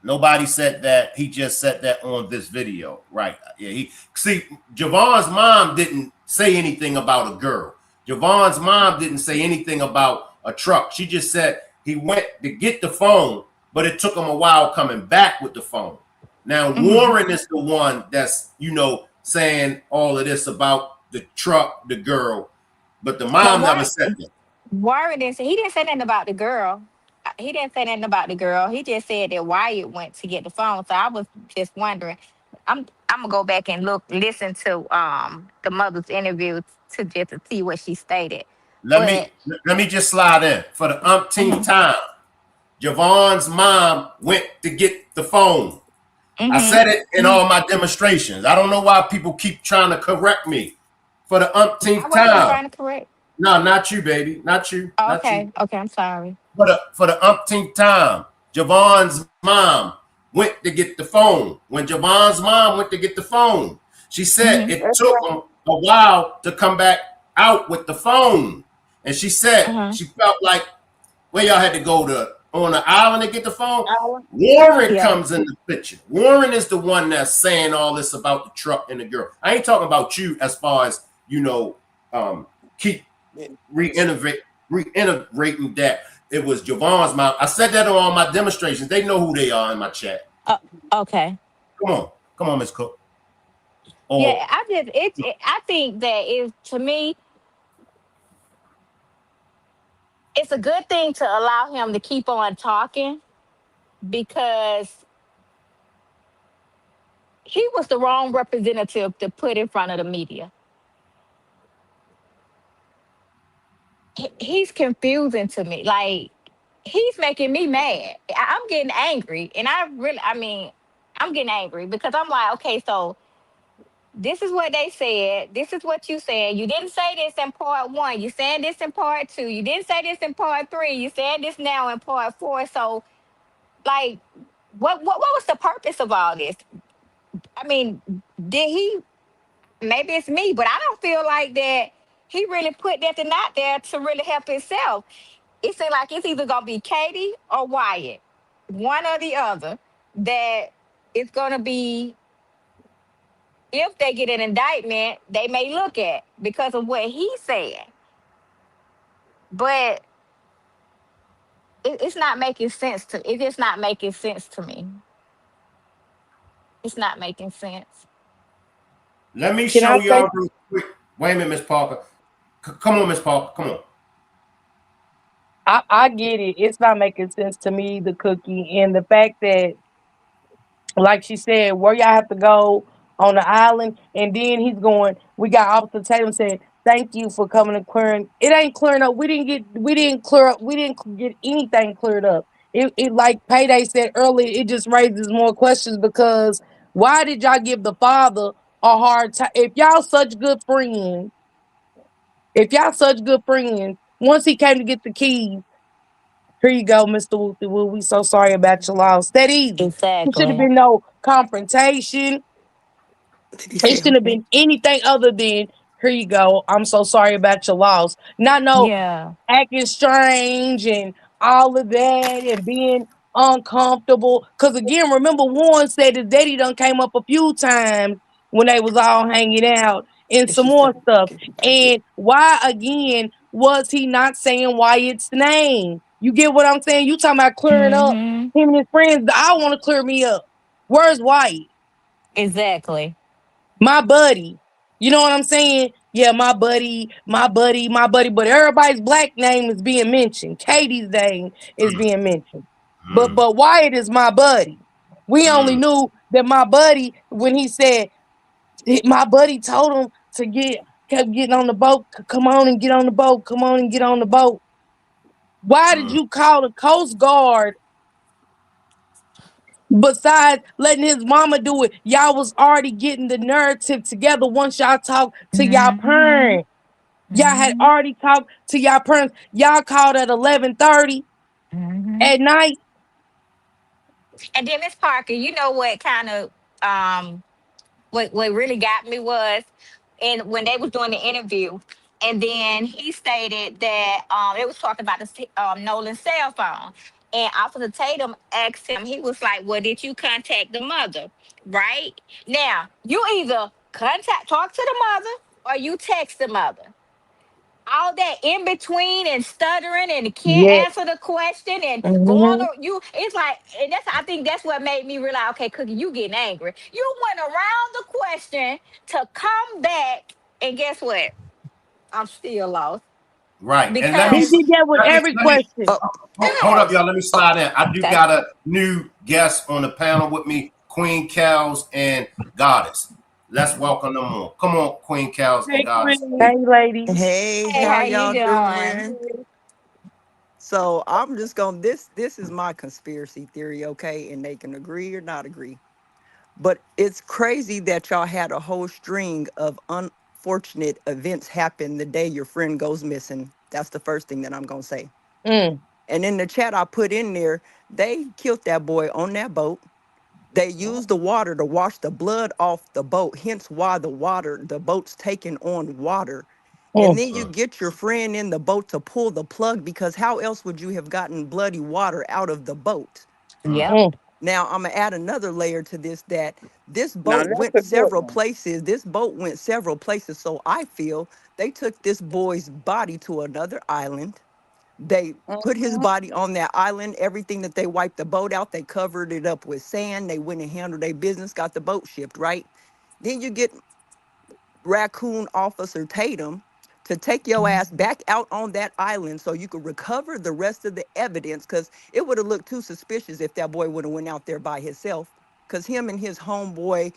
Nobody said that. He just said that on this video. Right. Yeah. Javon's mom didn't say anything about a girl. Javon's mom didn't say anything about a truck. She just said he went to get the phone, but it took him a while coming back with the phone. Now, Warren is the one that's, saying all of this about the truck, the girl, but the mom never said that. Warren didn't say, he didn't say nothing about the girl. He didn't say nothing about the girl. He just said that Wyatt went to get the phone. So I was just wondering. I'm gonna go back and listen to the mother's interview to see what she stated. Let me just slide in for the umpteenth time. Javon's mom went to get the phone. I said it in all my demonstrations. I don't know why people keep trying to correct me for the umpteenth I wasn't time. trying to correct. No, not you, baby. Not you. Oh, not okay. you. Okay, I'm sorry. For the umpteenth time, Javon's mom went to get the phone. When Javon's mom went to get the phone, she said it took him a while to come back out with the phone. And she said she felt like, where y'all had to go to on the island to get the phone. Warren comes in the picture. Warren is the one that's saying all this about the truck and the girl. I ain't talking about you as far as, keep reiterating that it was Javon's mom. I said that on all my demonstrations. They know who they are in my chat. Okay. Come on, Miss Cook. Yeah, I think that to me, it's a good thing to allow him to keep on talking because he was the wrong representative to put in front of the media. He's confusing to me. Like, he's making me mad. I'm getting angry. And I'm getting angry because I'm like, okay, so this is what they said. This is what you said. You didn't say this in part one. You saying this in part two. You didn't say this in part three. You saying this now in part four. So, like, what was the purpose of all this? I mean, did he? Maybe it's me, but I don't feel like that he really put nothing out there to really help himself. It seems like it's either gonna be Katie or Wyatt, one or the other. That it's gonna be, if they get an indictment, they may look at because of what he said. But it's not making sense to. It's just not making sense to me. It's not making sense. Let me show y'all real quick. Wait a minute, Miss Parker. Come on, Miss Parker. Come on. I get it. It's not making sense to me, the Cookie, and the fact that, like she said, where y'all have to go on the island, and then he's going. We got Officer Tatum saying, "Thank you for coming and clearing." It ain't clearing up. We didn't clear up. We didn't get anything cleared up. It like Payday said earlier. It just raises more questions because why did y'all give the father a hard time? If y'all such good friends, If y'all such good friends, once he came to get the keys, here you go, Mr. Wooty Woo. We so sorry about your loss. That easy. It should have Exactly. been no confrontation. Did he It say shouldn't have okay? been anything other than here you go. I'm so sorry about your loss. Not no Yeah. acting strange and all of that and being uncomfortable. Cause again, remember Warren said his daddy done came up a few times when they was all hanging out and And some she said, more stuff. "Get back it." And why again was he not saying Wyatt's name? You get what I'm saying? You talking about clearing up Mm-hmm. him and his friends. I want to clear me up. Where's Wyatt? Exactly. My buddy. You know what I'm saying? Yeah, my buddy, my buddy, my buddy. But everybody's black name is being mentioned. Katie's name is being mentioned. Mm, But Wyatt is my buddy. We only mm, knew that my buddy, when he said my buddy told him to kept getting on the boat. Come on and get on the boat. Come on and get on the boat. Why did mm, you call the Coast Guard besides letting his mama do it? Y'all was already getting the narrative together once y'all talked to y'all Mm-hmm. parents. Y'all had Mm-hmm. already talked to y'all parents. Y'all called at 11:30 Mm-hmm. at night. And then Miss Parker, you know what kind of um what really got me was, and when they was doing the interview, and then he stated that it was talking about the Nolan's cell phone, and Officer Tatum asked him, he was like, "Well, did you contact the mother?" Right now, you either talk to the mother or you text the mother. All that in between and stuttering and can't Yeah. answer the question and going Hmm. or you, it's like, and that's, I think that's what made me realize, okay, Cookie, you getting angry. You went around the question to come back, and guess what? I'm still lost right. And let me He because did that with let me every let me question. Oh, hold up, y'all. Let me slide in. I do okay. got a new guest on the panel with me, Queen Cows and Goddess. Let's welcome them on. Come on, Queen Cows and Hey, Goddess. Queen. Hey, lady. hey, Hey, how how you y'all doing? doing? So I'm just gonna this is my conspiracy theory, okay? And they can agree or not agree. But it's crazy that y'all had a whole string of unfortunate events happen the day your friend goes missing. That's the first thing that I'm gonna say. Mm, And in the chat I put in there, they killed that boy on that boat. They used the water to wash the blood off the boat, hence why the boat's taking on water. And mm, then you Mm, get your friend in the boat to pull the plug because how else would you have gotten bloody water out of the boat? mm, Yep. mm, Now I'm gonna add another layer to this that this Now boat that's went a good several one. places. This boat went several places. So I feel they took this boy's body to another island. They put his Mhm. body on that island. Everything that they wiped the boat out, they covered it up with sand. They went and handled their business, got the boat shipped, right? Then you get raccoon officer Tatum to take your ass back out on that island so you could recover the rest of the evidence because it would have looked too suspicious if that boy would have went out there by himself because him and his homeboy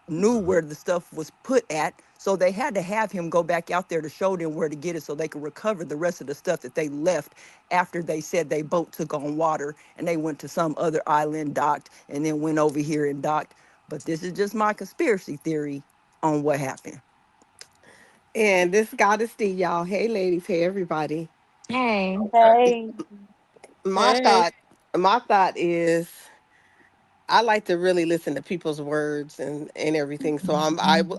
knew where the stuff was put at. So they had to have him go back out there to show them where to get it so they could recover the rest of the stuff that they left after they said they boat took on water and they went to some other island, docked, and then went over here and docked. But this is just my conspiracy theory on what happened. And this goddess D, y'all. Hey, ladies. Hey, everybody. Hey. hey. My Hey. thought, my thought is, I like to really listen to people's words and everything. So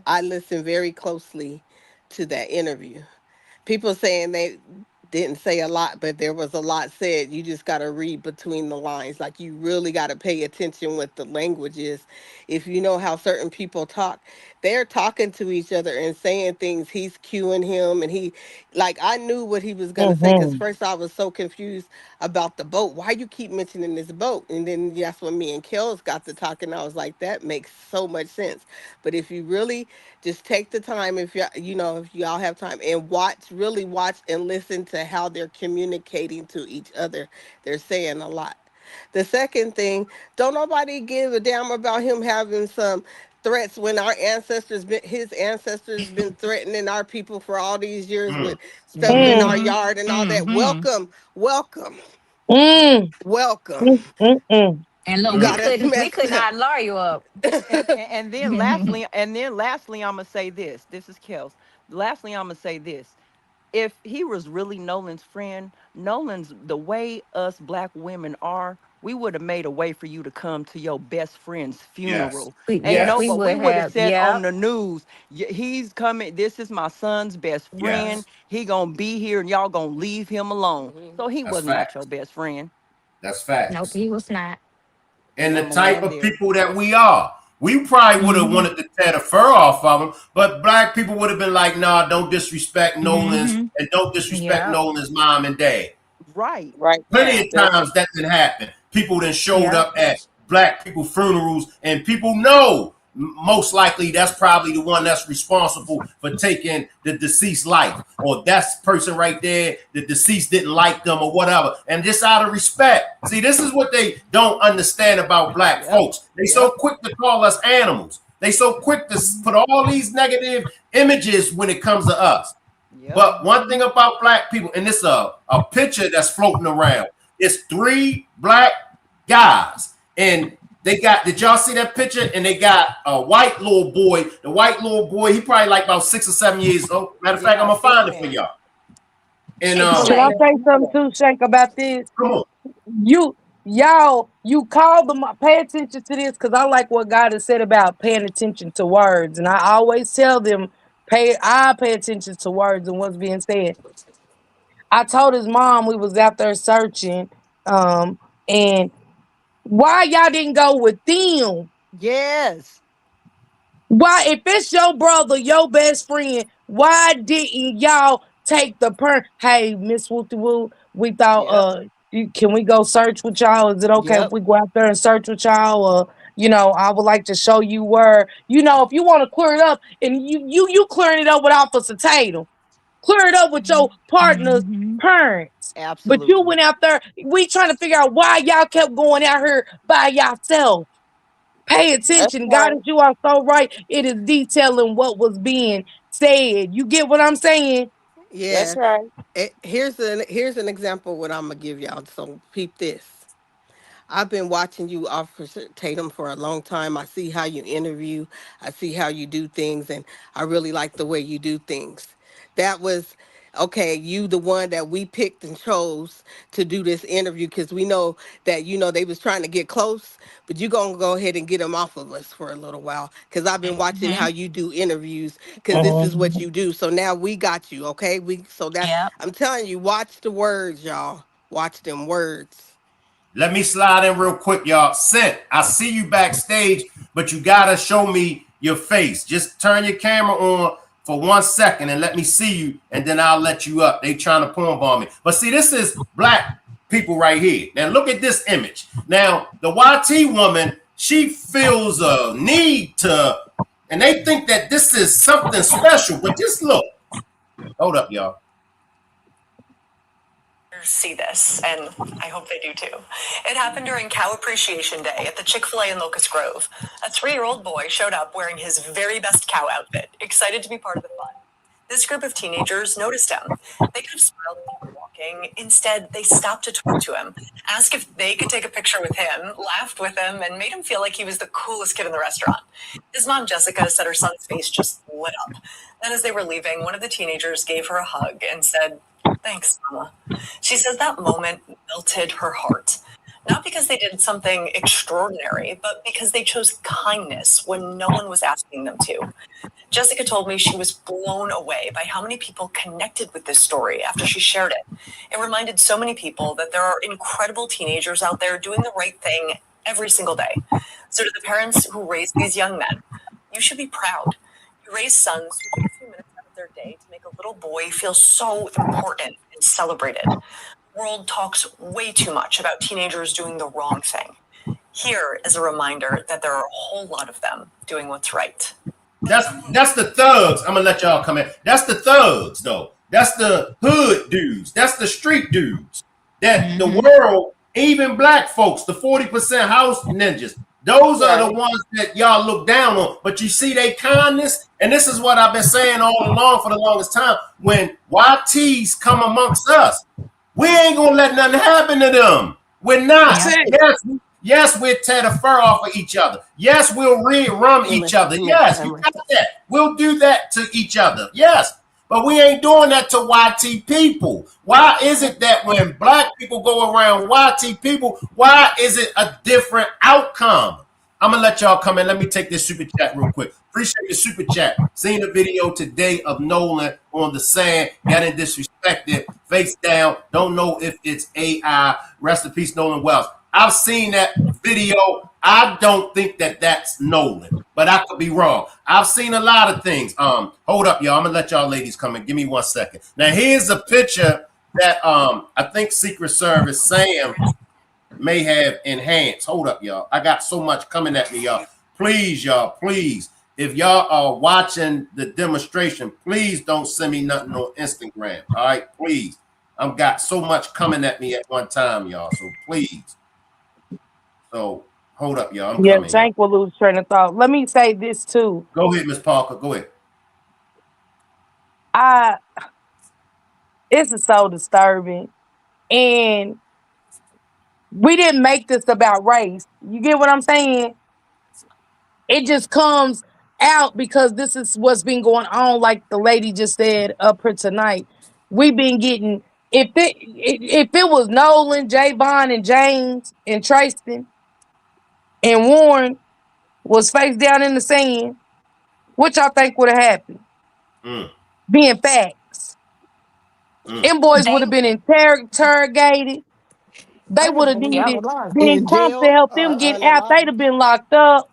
I listen very closely to that interview. People saying they didn't say a lot, but there was a lot said. You just got to read between the lines. Like you really got to pay attention what the language is. If you know how certain people talk, they're talking to each other and saying things. He's cueing him, and like I knew what he was gonna say because Mm-hmm. first I was so confused about the boat. Why you keep mentioning this boat? And then that's when me and Kels got to talking. I was like, that makes so much sense. But if you really just take the time, if if y'all have time and really watch and listen to how they're communicating to each other. They're saying a lot. The second thing, don't nobody give a damn about him having some threats when his ancestors been threatening our people for all these years mm, with stuff in Mm, our Mm-hmm. yard and all that. Mm-hmm. Welcome, mm, welcome. mm, mm, mm. And look, You mm, got us we messed could up. not lure you up. And then lastly, I'm gonna say this. This is Kels. Lastly, I'm gonna say this. if he was really Nolan's friend, Nolan's the way us black women are, we would have made a way for you to come to your best friend's Yes. funeral. Ain't no, We Yes. but we would would have have. said on Yep. the news, he's coming. This is my son's best friend. Yes. He gonna be here, and y'all gonna leave him alone. Mhm. So he That's was not your facts. best friend. That's Nope, facts. he was not. And And the I'm gonna type land of there. people that we are. We probably would have Mm-hmm. wanted to tear the fur off of them, but black people would have been like, nah, don't disrespect Nolan's Mm-hmm. and don't disrespect Yep. Nolan's mom and dad. Right. Right Plenty now. of That's times that didn't happen. People then showed Yep. up at black people funerals, and people know most likely that's probably the one that's responsible for taking the deceased life, or that's person right there, the deceased didn't like them or whatever, and just out of respect. See, this is what they don't understand about black Yep. folks. They so Yep. quick to call us animals. They so quick to put all these negative images when it comes to us. Yep. But one thing about black people, and this a picture that's floating around, it's 3 black guys, and they got. Did y'all see that picture? And they got a white little boy. The white little boy, he probably like about 6 or 7 years old. Matter of fact, Yeah, I'm I gonna seen find it for that. y'all. And Chick fil Can I A. say something too, Shank, about this? come on, You you call them, pay attention to this, because I like what God has said about paying attention to words. And I always tell them, pay attention to words and what's being said. I told his mom we was out there searching, and why y'all didn't go with them? Yes. Why, if it's your brother, your best friend, why didn't y'all take the Hey, Miss Wooty Woo, we thought, Yep. can we go search with y'all? Is it okay if Yep. we go out there and search with y'all? I would like to show you where, if you want to clear it up, and you clearing it up with Officer Tatum, clear it up with your partner's Mm-hmm. parents. But you Absolutely. went out there. We trying to figure out why y'all kept going out here by yourself. Pay that's attention. God, right. as you are so right. It is detailing what was being said. You get what I'm saying? That's Yeah. right. Here's an example of what I'm gonna give y'all. So peep this. I've been watching you, Officer Tatum, for a long time. I see how you interview. I see how you do things, and I really like the way you do things. That was okay. You the one that we picked and chose to do this interview because we know that they was trying to get close, but you gonna go ahead and get them off of us for a little while because I've been watching how Mm-hmm. you do interviews because this is what Mhm. you do. So now we got you. Okay, that's Yep. I'm telling you. Watch the words, y'all. Watch them words. let me slide in real quick, y'all. Sent, I see you backstage, but you gotta show me your face. Just turn your camera on for 1 second and let me see you, and then I'll let you up. They trying to porn bomb me. But see, this is black people right here. Now look at this image. Now the YT woman, she feels a need to, and they think that this is something special. But just look. Hold up, y'all. See this, and I hope they do too. It happened during Cow Appreciation Day at the Chick-fil-A in Locust Grove. A 3-year-old boy showed up wearing his very best cow outfit, excited to be part of the fun. This group of teenagers noticed him. They could have smiled and kept walking. Instead, they stopped to talk to him, asked if they could take a picture with him, laughed with him, and made him feel like he was the coolest kid in the restaurant. His mom, Jessica, said her son's face just lit up. Then as they were leaving, one of the teenagers gave her a hug and said, "Thanks, Mama." She says that moment melted her heart. Not because they did something extraordinary, but because they chose kindness when no one was asking them to. Jessica told me she was blown away by how many people connected with this story after she shared it. It reminded so many people that there are incredible teenagers out there doing the right thing every single day. So to the parents who raised these young men, you should be proud. You raised sons who took a few minutes out of their day to make a little boy feel so important and celebrated. The world talks way too much about teenagers doing the wrong thing. Here is a reminder that there are a whole lot of them doing what's right. That's the thugs. I'm gonna let y'all come in. That's the thugs, though. That's the hood dudes. That's the street dudes. That the Mm-hmm. world, even black folks, the 40% house ninjas. Those are the Right. ones that y'all look down on. But you see their kindness, and this is what I've been saying all along for the longest time. When YTs come amongst us, we ain't gonna let nothing happen to them. We're That's not. Yep. it. Yes, we'll tear the fur off of each other. Yes, we'll rum each other. Amen. Yes, you Amen. got that. We'll do that to each other. Yes. But we ain't doing that to YT people. Why is it that when black people go around YT people, why is it a different outcome? I'm gonna let y'all come in. Let me take this super chat real quick. Appreciate the super chat. Seen the video today of Nolan on the sand, getting disrespected, face down. Don't know if it's AI. Rest in peace, Nolan Wells. I've seen that video. I don't think that that's Nolan, but I could be wrong. I've seen a lot of things. Hold up, y'all. I'm gonna let y'all ladies come in. Give me 1 second. Now here's a picture that I think Secret Service Sam may have enhanced. Hold up, y'all. I got so much coming at me, y'all. Please, y'all, please. If y'all are watching the demonstration, please don't send me nothing on Instagram. All right, please. I've got so much coming at me at one time, y'all. So please. So hold up, y'all. I'm Yeah, coming, y'all. Tank will lose train of thought. Let me say this too. Go ahead, Miss Parker. Go ahead. I It's so disturbing. And we didn't make this about race. You get what I'm saying? It just comes out because this is what's been going on, like the lady just said up here tonight. We've been getting if it was Nolan, J Bond, and James and Tristan and Warren was face down in the sand, what y'all think would have happened? Mm, Being facts. mm. Them boys would They have been interrogated. They I would ain't have gonna even yep. needed lie. then In Trump to jail, help them get On a out. They'd line. have been locked up.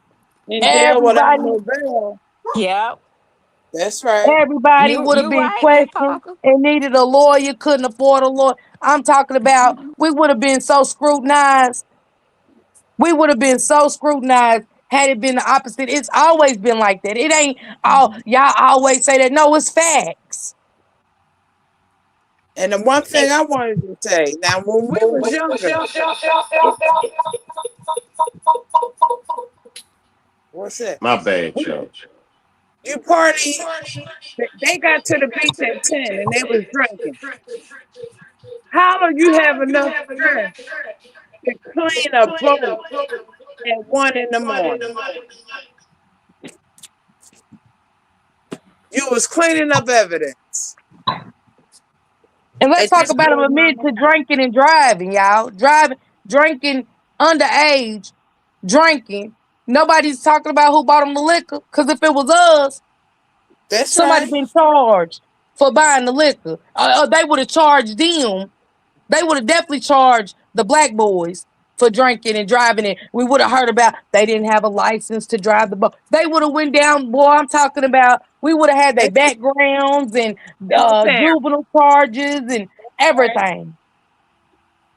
In jail without Everybody, no bail. Yep. That's right. everybody would have You been right, Miss questioned Parker. and needed a lawyer, couldn't afford a lawyer. I'm talking about we would have been so scrutinized. We would have been so scrutinized had it been the opposite. It's always been like that. It ain't all y'all always say that. No, it's facts. And the one It, thing I wanted to say, now when we was younger, it, it, what's that? My bad, y'all. You party, they got to the beach at 10 and they was drinking. How do you have enough strength to clean a boat at 1 in the morning? You was cleaning up evidence. and let's It talk just about them blows my admitting to mind. drinking and driving, y'all. Driving, drinking underage, drinking. Nobody's talking about who bought them the liquor. Because if it was us, That's somebody right. been charged for buying the liquor. They would have charged them. They would have definitely charged the black boys for drinking and driving it. We would have heard about they didn't have a license to drive the boat. They would have went down, boy, I'm talking about we would have had They their backgrounds and co-parent, juvenile charges and right? everything.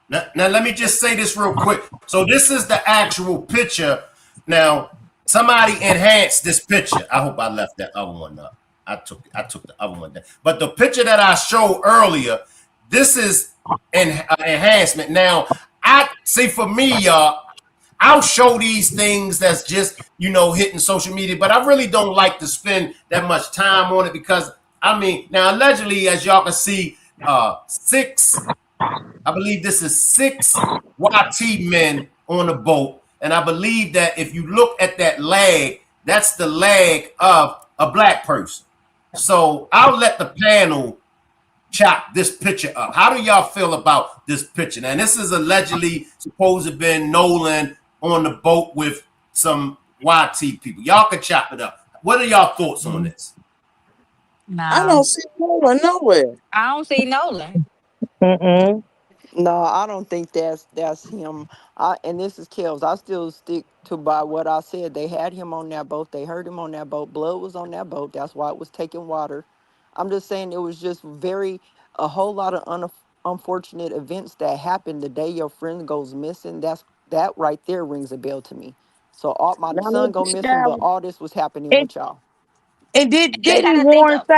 Now, let me just say this real quick. So this is the actual picture. Now, somebody enhanced this picture. I hope I left that other one up. I took the other one down. But the picture that I showed earlier, this is an enhancement. Now, I see for me, y'all, I'll show these things that's just, hitting social media, but I really don't like to spend that much time on it because I mean, now allegedly, as y'all can see, six I believe this is six YT men on the boat. And I believe that if you look at that leg, that's the leg of a black person. So I'll let the panel chop this picture up. How do y'all feel about this picture? Now, this is allegedly supposed to have been Nolan on the boat with some YT people. Y'all can chop it up. What are y'all thoughts on this? I No, don't see no one nowhere. I don't see Nolan. Mm-mm. No, I don't think that's him. And this is Kels. I still stick to by what I said. They had him on that boat. They heard him on that boat. Blood was on that boat. That's why it was taking water. I'm just saying it was just a whole lot of unfortunate events that happened the day your friend goes missing. That right there rings a bell to me. So all my Now son let go this missing, guy, but all this was happening And with y'all. and And then you got didn't to think Warren of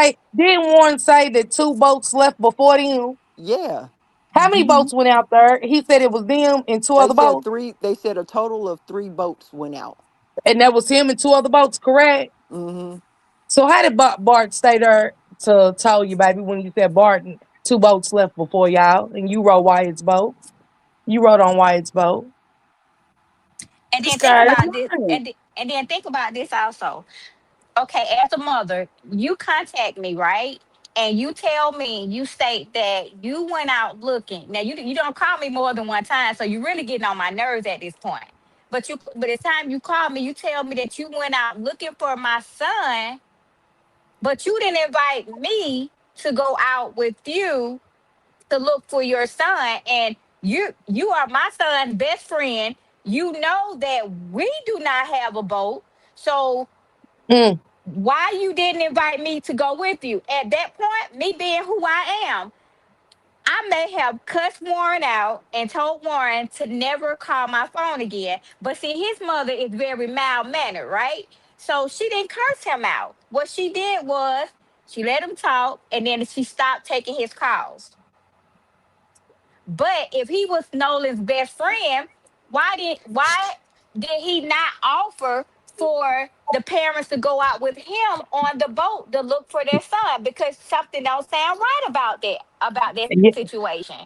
say that two boats left before them? Yeah. How many boats went out there? He said it was them and two They other said boats. three. They said a total of 3 boats went out. And that was him and two other boats, correct? Hmm. So how did Bart stay there to tell you, baby, when you said Bart and two boats left before y'all and you rode Wyatt's boat? You rode on Wyatt's boat. and this then think guy is about this lying. and then think about this also. Okay, as a mother, you contact me, right? and you tell me, you state that you went out looking. Now you don't call me more than one time, so you're really getting on my nerves at this point. But the time you call me, you tell me that you went out looking for my son, but you didn't invite me to go out with you to look for your son. And you are my son's best friend. You know that we do not have a boat. So Mm. why you didn't invite me to go with you? At that point, me being who I am, I may have cussed Warren out and told Warren to never call my phone again. But see, his mother is very mild mannered, right? So she didn't curse him out. What she did was she let him talk, and then she stopped taking his calls. But if he was Nolan's best friend, why did he not offer for the parents to go out with him on the boat to look for their son? Because something don't sound right about that situation.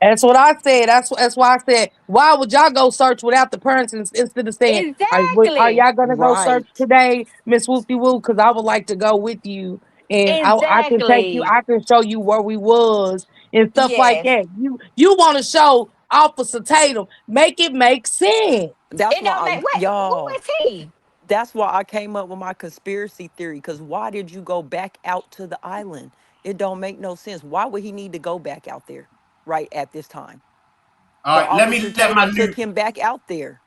That's what I said. That's why I said, why would y'all go search without the parents instead of saying, are Exactly. y'all gonna go search Right. today, Miss Whoopty Woo? Because I would like to go with you, and I can take you. Exactly. I can show you where we was and stuff like Yes. that. You want to show Officer Tatum? Make it make sense. That's It why don't make wait, who y'all. is he? That's why I came up with my conspiracy theory. Because why did you go back out to the island? It don't make no sense. Why would he need to go back out there right at this time? All But right, let me Officer let my Tatum new took him back out there.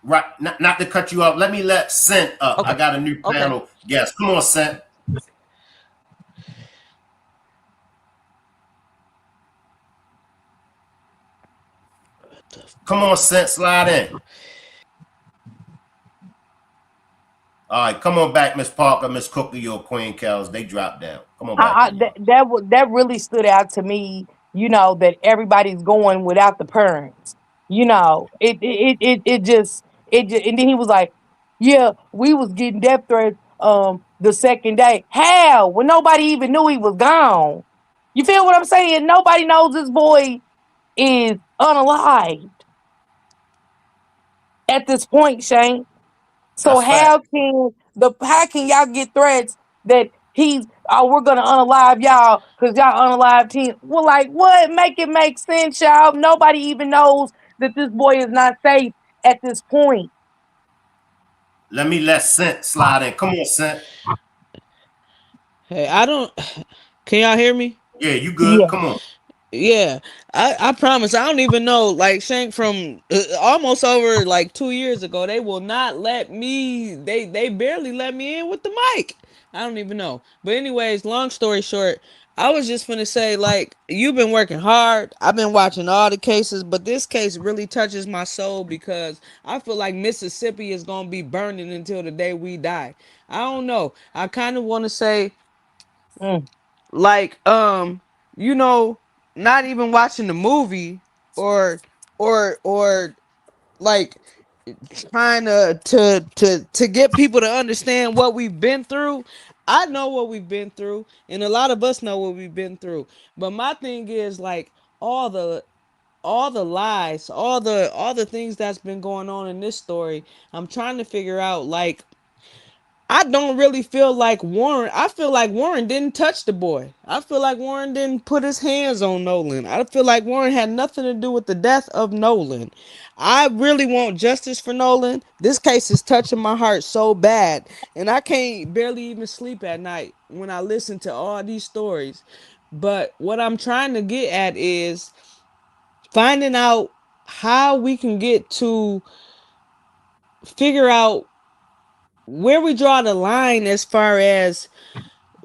right. Not to cut you off. Let me let Scent up. I Okay. got a new Okay. panel guest. Come on, Scent. Come on, Scent. Slide in. All right, come on back, Miss Parker, Miss Cookie, or Queen Kells. They dropped down. Come on back in, y'all. That really stood out to me. That everybody's going without the parents. It just and then he was like, yeah, we was getting death threats the second day. How? When nobody even knew he was gone. You feel what I'm saying? Nobody knows this boy is unalive at this point, Shane. So That's fact. how can y'all get threats that we're gonna unalive y'all because y'all unalive team? Well, like what? Make it make sense, y'all. Nobody even knows that this boy is not safe at this point. Let me let Scent slide in. Come on, Scent. Hey, I don't. Can y'all hear me? Yeah, you good. Yeah. Come on. Yeah, I promise. I don't even know. Like Shank from almost over like 2 years ago, they will not let me. They barely let me in with the mic. I don't even know. But anyways, long story short, I was just gonna say like you've been working hard. I've been watching all the cases, but this case really touches my soul because I feel like Mississippi is gonna be burning until the day we die. I don't know. I kind of want to say Mm. like you know not even watching the movie or or like trying to get people to understand what we've been through. I know what we've been through and a lot of us know what we've been through, but my thing is like all the lies, all the things that's been going on in this story. I'm trying to figure out like I don't really feel like Warren. I feel like Warren didn't touch the boy. I feel like Warren didn't put his hands on Nolan. I feel like Warren had nothing to do with the death of Nolan. I really want justice for Nolan. This case is touching my heart so bad, and I can't barely even sleep at night when I listen to all these stories. But what I'm trying to get at is finding out how we can get to figure out where we draw the line as far as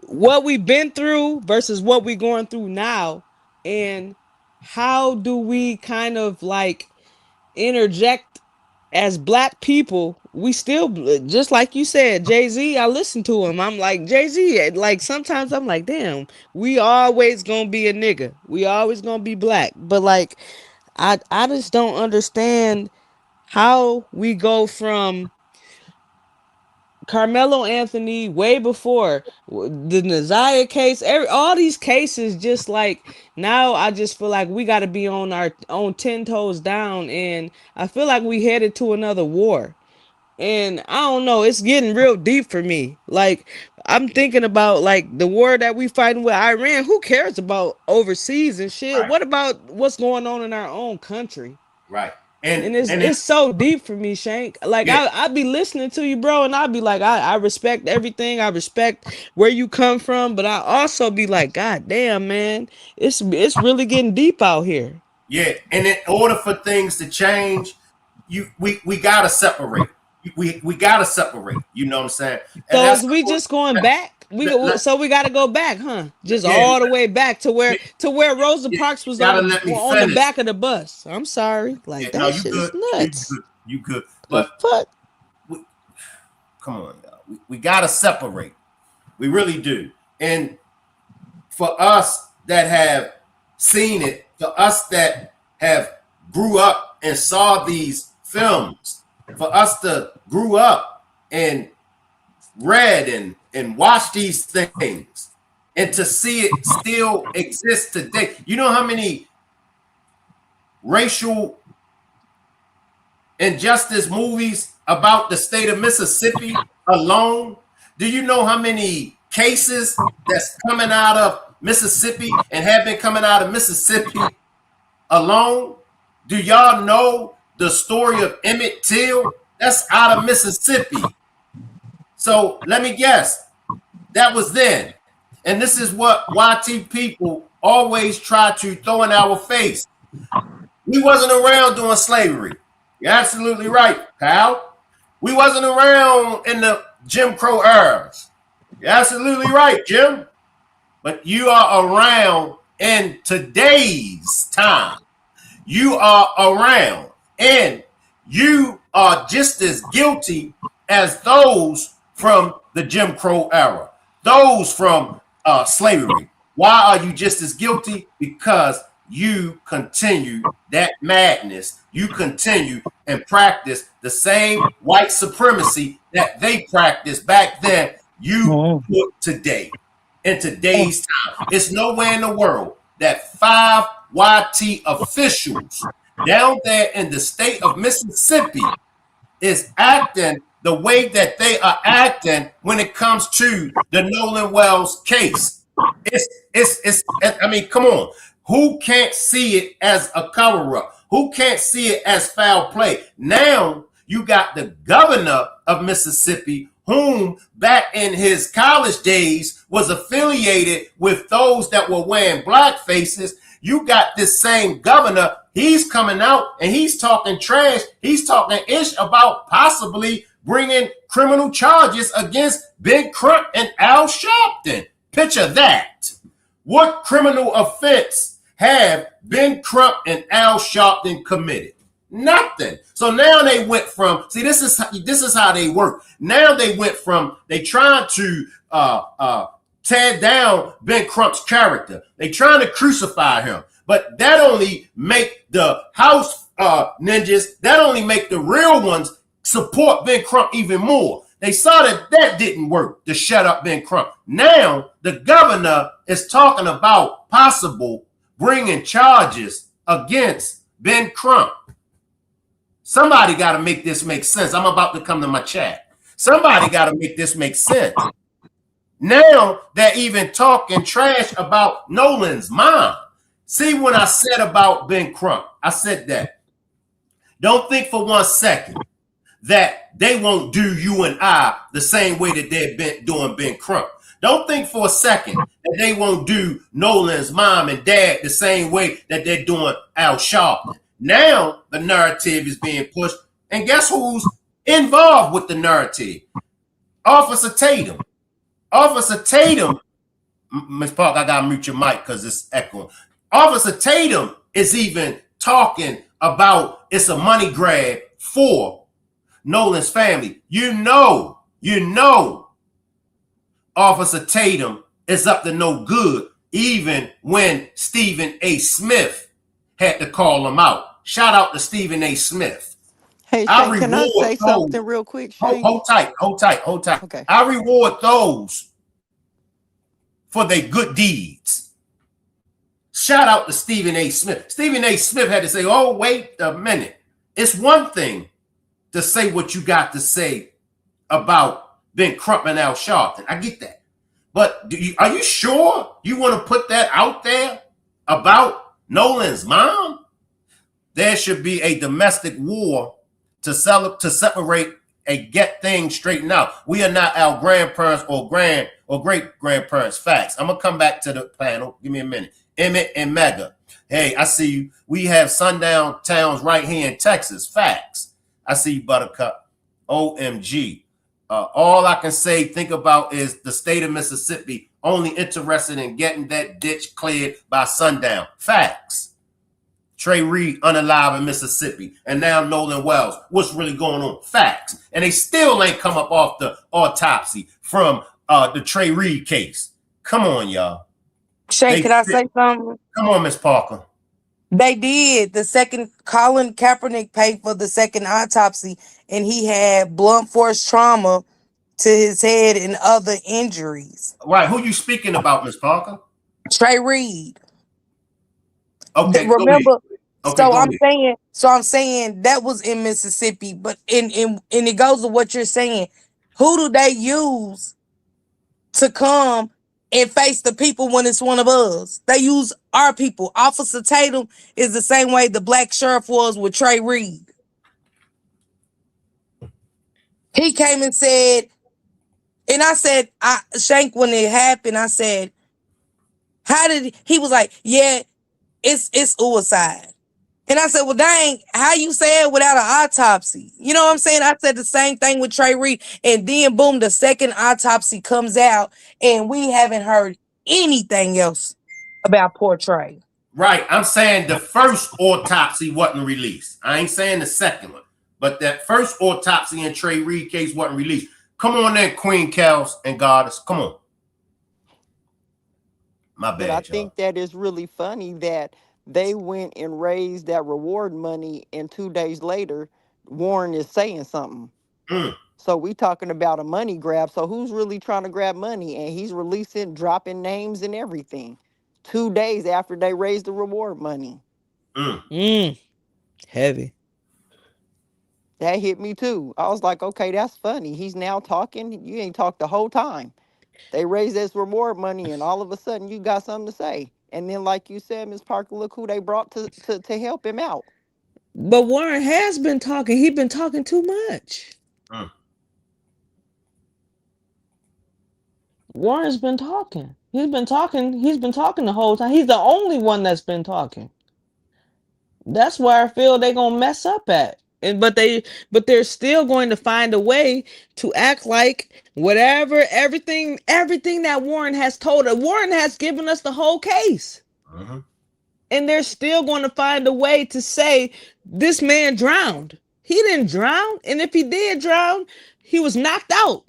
what we've been through versus what we're going through now, and how do we kind of like interject as black people. We still, just like you said, Jay-Z, I listen to him, I'm like, Jay-Z, like sometimes I'm like, damn, we always gonna be a nigga, we always gonna be black, but like I just don't understand how we go from Carmelo Anthony way before the Naziah case, all these cases, just like now, I just feel like we got to be on our own 10 toes down, and I feel like we headed to another war. And I don't know, it's getting real deep for me. Like, I'm thinking about like the war that we fighting with Iran. Who cares about overseas and shit? Right, What about what's going on in our own country? right. And And it's so deep for me, Shank. Like yeah, I be listening to you, bro, and I be like, I respect everything. I respect where you come from, but I also be like, God damn, man, it's really getting deep out here. yeah. And in order for things to change, we gotta separate. We gotta separate. You know what I'm saying? And So that's is we just going back? So we got to go back, huh? Just yeah, all the way back to yeah, where Rosa yeah. Parks You was gotta let me on the finish. back of the bus. I'm sorry, Yeah, like no, that you shit is good. You nuts. good. You good. The But fuck? we, come on, y'all. We gotta separate. We really do. And for us that have seen it, for us that have grew up and saw these films, for us to grew up and read and watched these things, and to see it still exist today. You know how many racial injustice movies about the state of Mississippi alone? Do you know how many cases that's coming out of Mississippi and have been coming out of Mississippi alone? Do y'all know the story of Emmett Till? That's out of Mississippi. So let me guess, that was then. And this is what YT people always try to throw in our face. We wasn't around during slavery. You're absolutely right, pal. We wasn't around in the Jim Crow eras. You're absolutely right, Jim. But you are around in today's time. You are around and you are just as guilty as those from the Jim Crow era, those from slavery. Why are you just as guilty? Because you continue that madness. You continue and practice the same white supremacy that they practiced back then. You put today, in today's time. It's nowhere in the world that 5 YT officials down there in the state of Mississippi is acting the way that they are acting when it comes to the Nolan Wells case. I mean, come on. Who can't see it as a cover up? Who can't see it as foul play? Now you got the governor of Mississippi, whom back in his college days was affiliated with those that were wearing black faces. You got this same governor, he's coming out and he's talking trash. He's talking ish about possibly bringing criminal charges against Ben Crump and Al Sharpton. Picture that. What criminal offense have Ben Crump and Al Sharpton committed? Nothing. So now they went from, see, this is how they work. Now they went from, they trying to tear down Ben Crump's character. They trying to crucify him. But that only make the house ninjas, that only make the real ones support Ben Crump even more. They saw that didn't work to shut up Ben Crump. Now the governor is talking about possible bringing charges against Ben Crump. Somebody got to make this make sense. I'm about to come to my chat. Somebody got to make this make sense. Now they're even talking trash about Nolan's mom. See, when I said about Ben Crump, I said that. Don't think for 1 second that they won't do you and I the same way that they've been doing Ben Crump. Don't think for a second that they won't do Nolan's mom and dad the same way that they're doing Al Sharpton. Now the narrative is being pushed, and guess who's involved with the narrative? Officer Tatum. Officer Tatum, Ms. Park, I gotta mute your mic because it's echoing. Officer Tatum is even talking about it's a money grab for Nolan's family. You know, Officer Tatum is up to no good, even when Stephen A. Smith had to call him out. Shout out to Stephen A. Smith. Hey, I Shank, can I reward say those. something real quick, Shank? Hold tight. Okay. I reward those for their good deeds. Shout out to Stephen A. Smith. Stephen A. Smith had to say, oh, wait a minute. It's one thing to say what you got to say about Ben Crump and Al Sharpton. I get that. But are you sure you want to put that out there about Nolan's mom? There should be a domestic war to separate and get things straightened out. We are not our grandparents or great grandparents. Facts. I'm gonna come back to the panel. Give me a minute. Emmett and Mega. Hey, I see you. We have sundown towns right here in Texas. Facts. I see you, Buttercup. OMG. All I can say, think about is the state of Mississippi only interested in getting that ditch cleared by sundown. Facts. Trey Reed unalive in Mississippi, and now Nolan Wells. What's really going on? Facts. And they still ain't come up off the autopsy from the Trey Reed case. Come on, y'all. Shay, can I say something? Come on, Miss Parker. They did. The second, Colin Kaepernick paid for the second autopsy, and he had blunt force trauma to his head and other injuries. Right. Who you speaking about, Miss Parker? Trey Reed. Okay. Remember. Okay, so I'm saying that was in Mississippi, but and it goes to what you're saying. Who do they use to come and face the people when it's one of us? They use our people. Officer Tatum is the same way the black sheriff was with Trey Reed. He came and said, and I said, Shank, when it happened, I said, how did he was like, yeah, it's suicide. And I said, well, dang, how you say it without an autopsy? You know what I'm saying? I said the same thing with Trey Reed. And then, boom, the second autopsy comes out, and we haven't heard anything else about poor Trey. Right. I'm saying the first autopsy wasn't released. I ain't saying the second one. But that first autopsy in Trey Reed case wasn't released. Come on in, Queen Kels and Goddess. Come on. My bad, but I think that is really funny that they went and raised that reward money, and 2 days later, Warren is saying something. So we talking about a money grab. So who's really trying to grab money? And he's releasing, dropping names and everything 2 days after they raised the reward money. Heavy. That hit me too. I was like, okay, that's funny. He's now talking. You ain't talked the whole time. They raised this reward money, and all of a sudden you got something to say. And then, like you said, Ms. Parker, look who they brought to help him out. But Warren has been talking. He's been talking too much. Warren's been talking. He's been talking. He's been talking the whole time. He's the only one that's been talking. That's where I feel they're gonna mess up at. But they're still going to find a way to act like whatever, everything that Warren has told us. Warren has given us the whole case. And they're still going to find a way to say this man drowned. He didn't drown. And if he did drown, he was knocked out.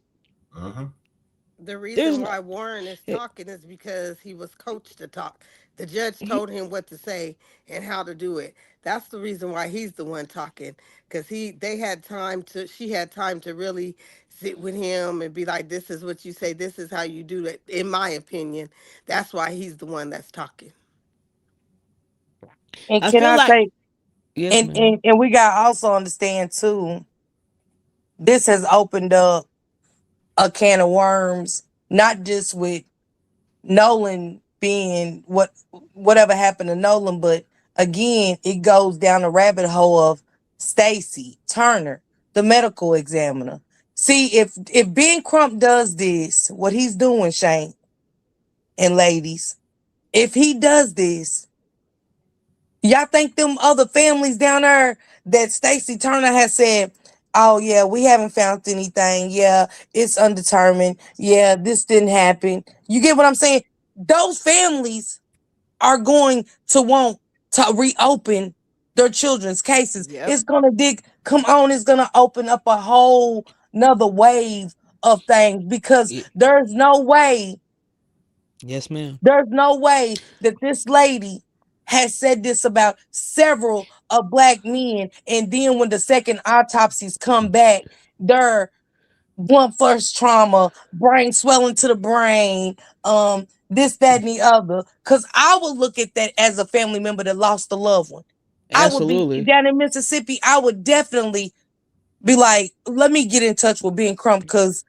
The reason why Warren is talking is because he was coached to talk. The judge told him what to say and how to do it. That's the reason why he's the one talking, because she had time to really sit with him and be like, this is what you say, this is how you do it. In my opinion, that's why he's the one that's talking. And can I say, yes, and we got to also understand too, this has opened up a can of worms, not just with Nolan being whatever happened to Nolan, but again, it goes down the rabbit hole of Stacy Turner, the medical examiner. See, if Ben Crump does this, what he's doing, Shane and ladies, if he does this, y'all think them other families down there that Stacy Turner has said, oh yeah, we haven't found anything. Yeah, it's undetermined. Yeah, this didn't happen. You get what I'm saying? Those families are going to want to reopen their children's cases. Yep. It's gonna it's gonna open up a whole nother wave of things, because there's no way. Yes, ma'am. There's no way that this lady has said this about several of black men, and then when the second autopsies come back, they're blunt force trauma, brain swelling to the brain, this, that, and the other. Because I would look at that as a family member that lost a loved one. Absolutely. I would be down in Mississippi. I would definitely be like, let me get in touch with Ben Crump because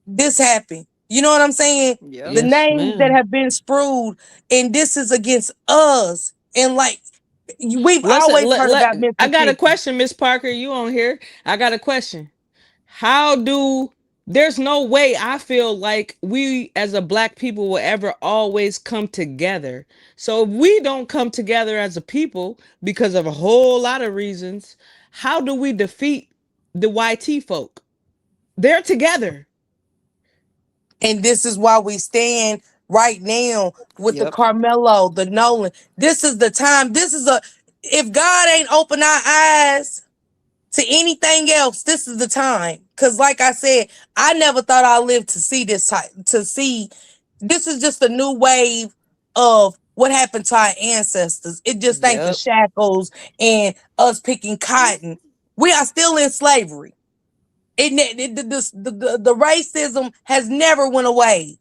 this happened. You know what I'm saying? Yep. The Yes, names that ma'am. have been sprued, and this is against us. And like we've Listen, always heard about I got a Mississippi. question, Miss Parker. You on here? I got a question. How do there's no way I feel like we as a black people will ever always come together. So if we don't come together as a people because of a whole lot of reasons, how do we defeat the YT folk? They're together. And this is why we stand right now with the Yep. Carmelo, the Nolan. This is the time. This is a if God ain't open our eyes to anything else, this is the time. Cause like I said, I never thought I'd live to see this type to see this is just a new wave of what happened to our ancestors. It just ain't the Yep. shackles and us picking cotton. We are still in slavery. The racism has never went away.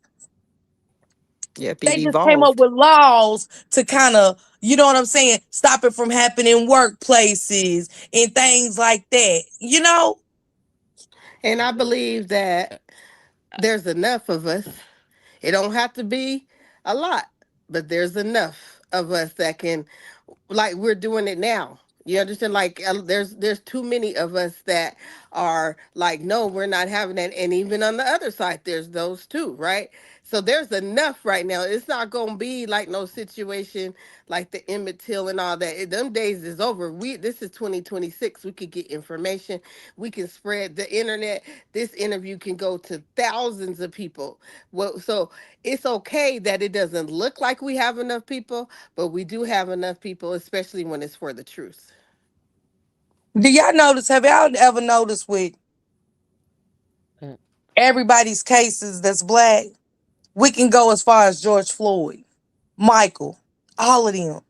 Yep. It They just came up evolved. with laws to kind of, you know what I'm saying, stop it from happening in workplaces and things like that. You know, And I believe that there's enough of us. It don't have to be a lot, but there's enough of us that can, like we're doing it now. You understand? Like there's too many of us that are like, no, we're not having that. And even on the other side, there's those too, right? So there's enough right now. It's not gonna be like no situation like the Emmett Till and all that. Them days is over. This is 2026. We could get information. We can spread the internet. This interview can go to thousands of people. Well, so it's okay that it doesn't look like we have enough people, but we do have enough people, especially when it's for the truth. do y'all notice? Have y'all ever noticed with everybody's cases that's black? We can go as far as George Floyd, Michael, all of them,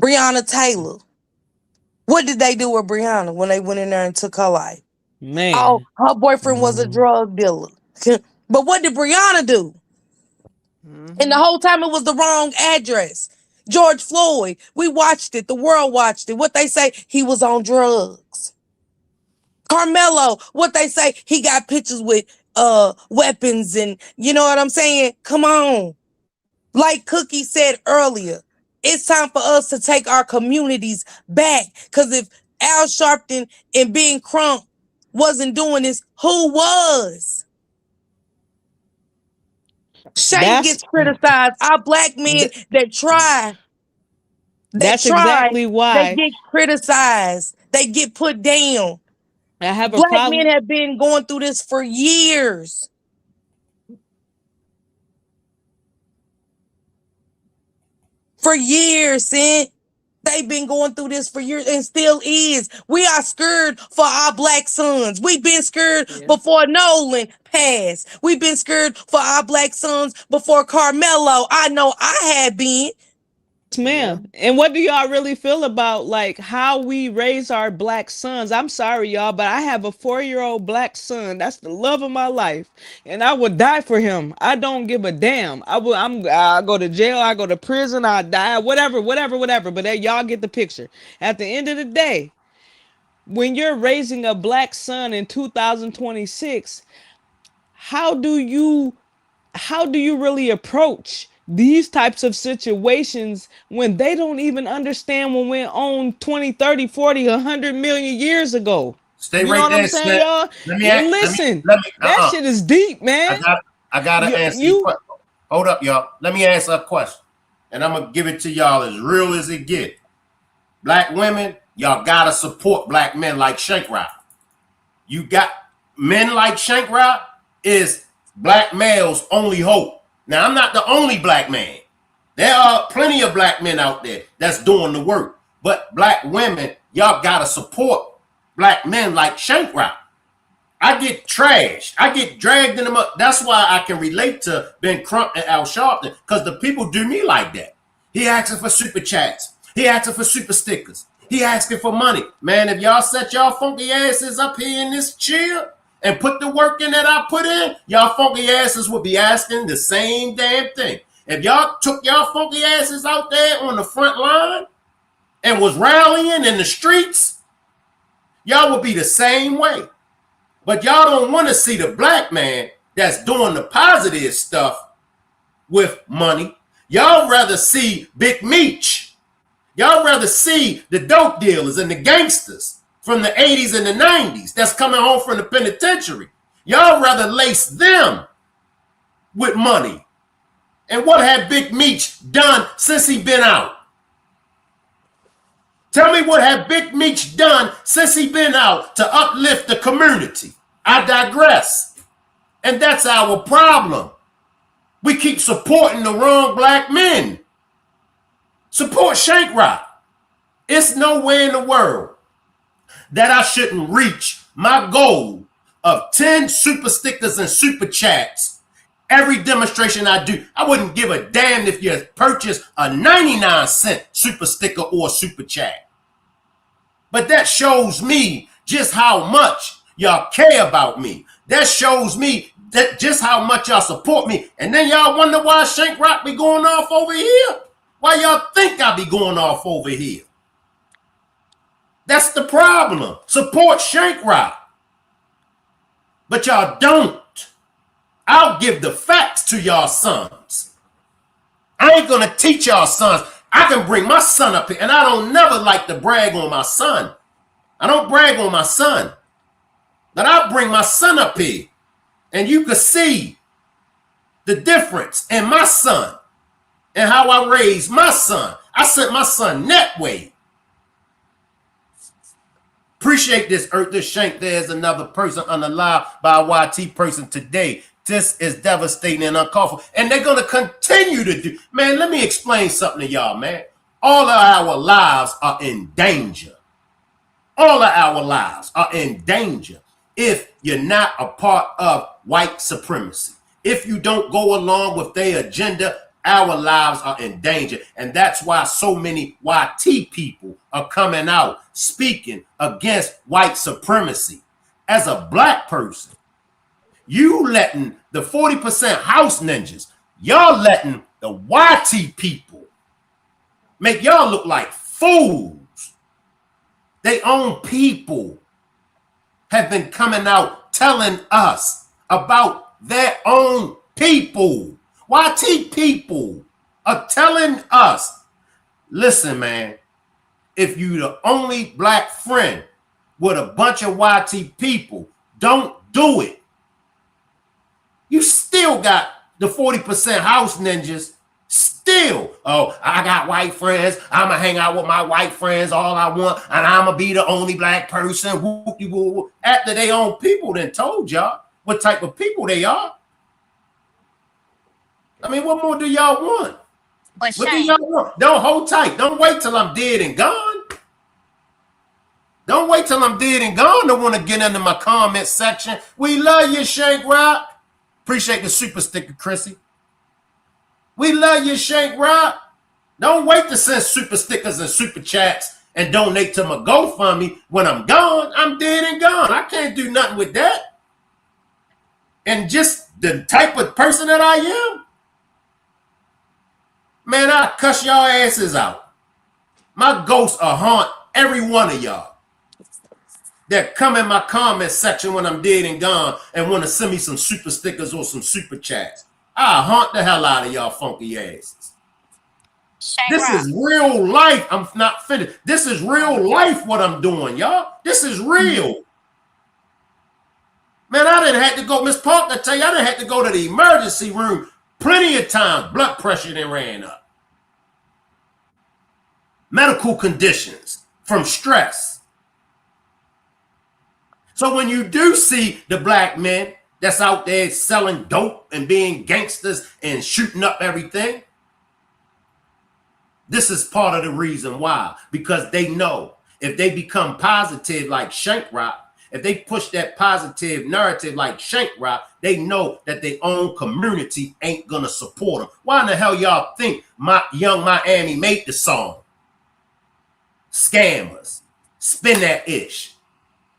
Breonna Taylor. What did they do with Breonna when they went in there and took her life? Oh, Man. her boyfriend was a drug dealer. But what did Breonna do? And the Mm-hmm. whole time it was the wrong address. George Floyd, we watched it. The world watched it. What they say, he was on drugs. Carmelo, what they say, he got pictures with weapons and you know what I'm saying? Come on. Like Cookie said earlier, it's time for us to take our communities back. Because if Al Sharpton and Ben Crump wasn't doing this, who was? Shank That's gets criticized. Our black men th- that that's try, exactly they why get criticized. They get put down. I have a Black problem. men have been going through this for years. For years, Sin. They've been going through this for years and still is. We are scared for our black sons. We've been scared Yeah. before Nolan passed. We've been scared for our black sons before Carmelo. I know I had been. Yeah. Ma'am. And what do y'all really feel about like how we raise our black sons? I'm sorry, y'all, but I have a 4-year-old black son. That's the love of my life, and I would die for him. I don't give a damn. I go to jail. I go to prison. I die. Whatever, whatever, whatever. But y'all get the picture. At the end of the day, when you're raising a black son in 2026, how do you how do you really approach these types of situations when they don't even understand when we're on 20, 30, 40, 100 million years ago? Stay You know right what I'm there, saying, Snap. y'all? Let me, And let me, listen, let me. that shit is deep, I man. got, I gotta answer your You question. Hold up, y'all. Let me answer a question, and I'm gonna give it to y'all as real as it get. Black women, y'all gotta support black men like Shank Rock. You got men like Shank Rock is black males' only hope. Now, I'm not the only black man. There are plenty of black men out there that's doing the work. But black women, y'all gotta support black men like Shank Rock. I get trashed. I get dragged in the mud. That's why I can relate to Ben Crump and Al Sharpton, because the people do me like that. He asking for super chats. He asking for super stickers. He asking for money. Man, if y'all set y'all funky asses up here in this chair and put the work in that I put in, y'all funky asses would be asking the same damn thing. If y'all took y'all funky asses out there on the front line and was rallying in the streets, y'all will be the same way. But y'all don't want to see the black man that's doing the positive stuff with money. Y'all rather see Big Meech. Y'all rather see the dope dealers and the gangsters from the 80s and the 90s that's coming home from the penitentiary. Y'all rather lace them with money. And what had Big Meech done since he been out? Tell me what have Big Meech done since he been out to uplift the community? I digress. And that's our problem. We keep supporting the wrong black men. Support Shank Rock. It's nowhere in the world that I shouldn't reach my goal of 10 super stickers and super chats every demonstration I do. I wouldn't give a damn if you purchase a 99-cent super sticker or super chat. But that shows me just how much y'all care about me. That shows me that just how much y'all support me. And then y'all wonder why Shank Rock be going off over here? Why y'all think I be going off over here? That's the problem. Support Shank Rock. But y'all don't. I'll give the facts to y'all sons. I ain't gonna teach y'all sons. I can bring my son up here, and I don't never like to brag on my son. I don't brag on my son. But I'll bring my son up here, and you can see the difference in my son and how I raised my son. I sent my son that way. Appreciate this, Earth. This Shank. There's another person unalive by a YT person today. This is devastating and uncalled for. And they're going to continue to do. Man, let me explain something to y'all, man. All of our lives are in danger. All of our lives are in danger if you're not a part of white supremacy. If you don't go along with their agenda, our lives are in danger. And that's why so many YT people are coming out speaking against white supremacy. As a black person, you letting the 40% house ninjas, y'all letting the YT people make y'all look like fools. They own people have been coming out telling us about their own people. YT people are telling us, listen, man, if you the only black friend with a bunch of YT people, don't do it. You still got the 40% house ninjas. Still, oh, I got white friends. I'm going to hang out with my white friends all I want, and I'm going to be the only black person. Whoop-de-whoop. After they own people then told y'all what type of people they are. I mean, what more do y'all want? But What do Shane, y'all want? Don't hold tight. Don't wait till I'm dead and gone. Don't wait till I'm dead and gone to want to get into my comment section. We love you, Shank Rock. Appreciate the super sticker, Chrissy. We love you, Shank Rock. Don't wait to send super stickers and super chats and donate to my GoFundMe when I'm gone. I'm dead and gone. I can't do nothing with that. And just the type of person that I am, man, I cuss y'all asses out. My ghosts will haunt every one of y'all that come in my comment section when I'm dead and gone and want to send me some super stickers or some super chats. I'll haunt the hell out of y'all funky asses. Shane This Rock. is real life. I'm not finished. This is real life what I'm doing, y'all. This is real. Man, I didn't have to go, Miss Parker, tell you, I didn't have to go to the emergency room plenty of times. Blood pressure then ran up. Medical conditions from stress. So when you do see the black men that's out there selling dope and being gangsters and shooting up everything, this is part of the reason why. Because they know if they become positive like Shank Rock, if they push that positive narrative like Shank Rock, they know that their own community ain't gonna support them. Why in the hell y'all think Young Miami made the song? Scammers, spin that ish.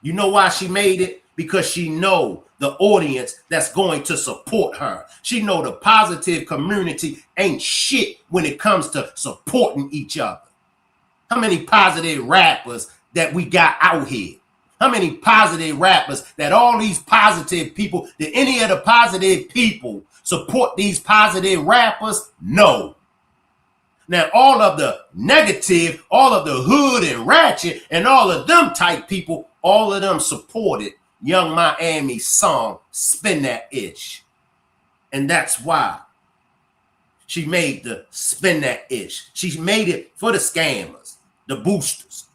You know why she made it? Because she know the audience that's going to support her. She know the positive community ain't shit when it comes to supporting each other. How many positive rappers that we got out here? How many positive rappers that all these positive people, did any of the positive people support these positive rappers? No. Now, all of the negative, all of the hood and ratchet and all of them type people, all of them supported Young Miami's song, Spin That Itch. And that's why she made the Spin That Itch. She made it for the scammers, the boosters.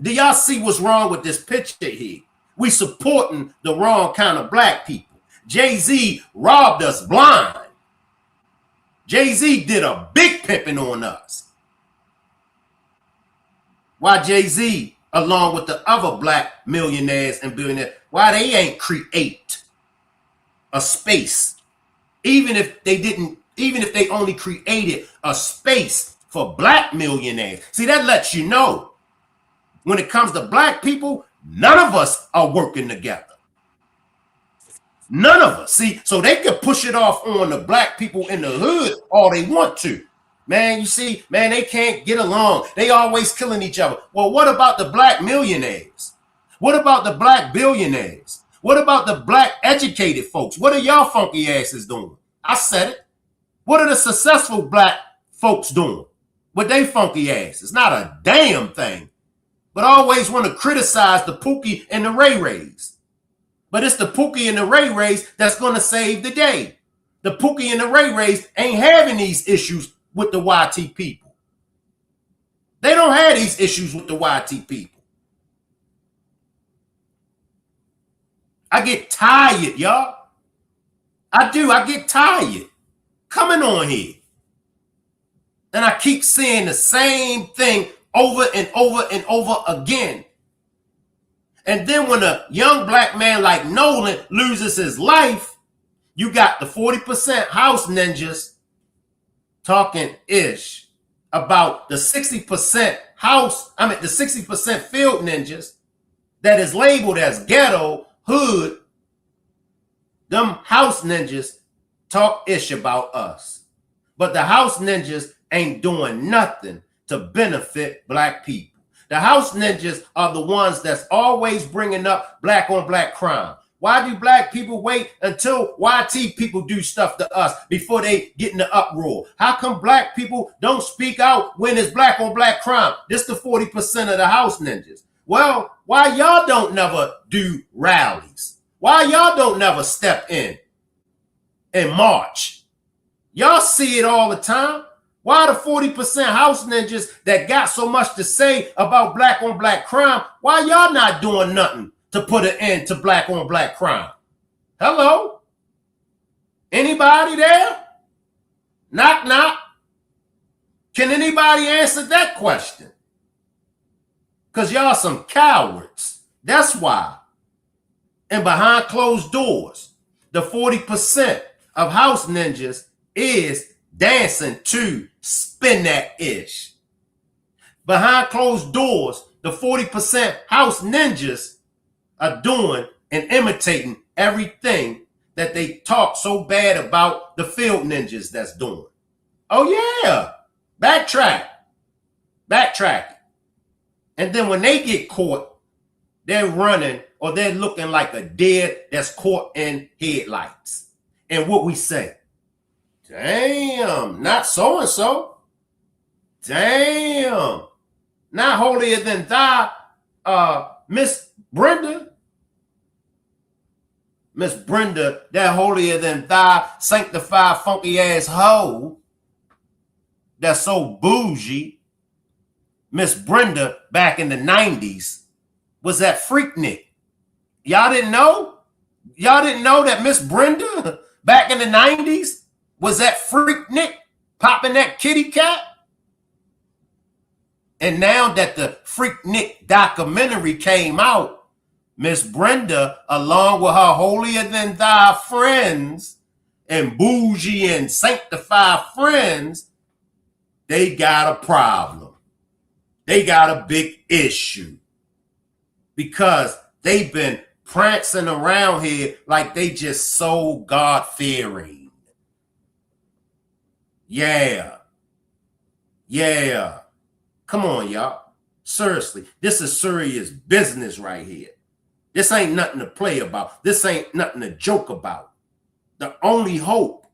Do y'all see what's wrong with this picture here? We supporting the wrong kind of black people. Jay-Z robbed us blind. Jay-Z did a big pimping on us. Why Jay-Z, along with the other black millionaires and billionaires, why they ain't create a space, even if they only created a space for black millionaires. See, that lets you know when it comes to black people, none of us are working together. None of us. See, so they can push it off on the black people in the hood all they want to. Man, you see, man, they can't get along. They always killing each other. Well, what about the black millionaires? What about the black billionaires? What about the black educated folks? What are y'all funky asses doing? I said it. What are the successful black folks doing with they funky ass? It's not a damn thing. But I always want to criticize the Pookie and the Ray Rays. But it's the Pookie and the Ray Rays that's going to save the day. The Pookie and the Ray Rays ain't having these issues with the YT people. They don't have these issues with the YT people. I get tired, y'all. I do. I get tired coming on here. And I keep seeing the same thing over and over and over again. And then when a young black man like Nolan loses his life, you got the 40% house ninjas talking ish about the 60% the 60% field ninjas that is labeled as ghetto, hood. Them house ninjas talk ish about us. But the house ninjas ain't doing nothing to benefit black people. The house ninjas are the ones that's always bringing up black on black crime. Why do black people wait until YT people do stuff to us before they get in the uproar? How come black people don't speak out when it's black on black crime? This the 40% of the house ninjas. Well, why y'all don't never do rallies? Why y'all don't never step in and march? Y'all see it all the time. Why the 40% house ninjas that got so much to say about black on black crime, why y'all not doing nothing to put an end to black on black crime? Hello? Anybody there? Knock, knock. Can anybody answer that question? Because y'all some cowards. That's why. And behind closed doors, the 40% of house ninjas is dancing to Spin That Ish. Behind closed doors, the 40% house ninjas are doing and imitating everything that they talk so bad about the field ninjas that's doing. Oh yeah, backtrack. And then when they get caught, they're running or they're looking like a deer that's caught in headlights. And what we say, damn, not so-and-so. Damn, not holier than thou, Miss Brenda. Miss Brenda, that holier than thou, sanctified, funky ass hoe that's so bougie. Miss Brenda back in the 90s was that Freaknik. Y'all didn't know? Y'all didn't know that Miss Brenda back in the 90s was that Freaknik popping that kitty cat? And now that the Freaknik documentary came out, Miss Brenda, along with her holier than thou friends and bougie and sanctified friends, they got a problem. They got a big issue because they've been prancing around here like they just so God-fearing. Yeah. Come on, y'all. Seriously, this is serious business right here. This ain't nothing to play about. This ain't nothing to joke about. The only hope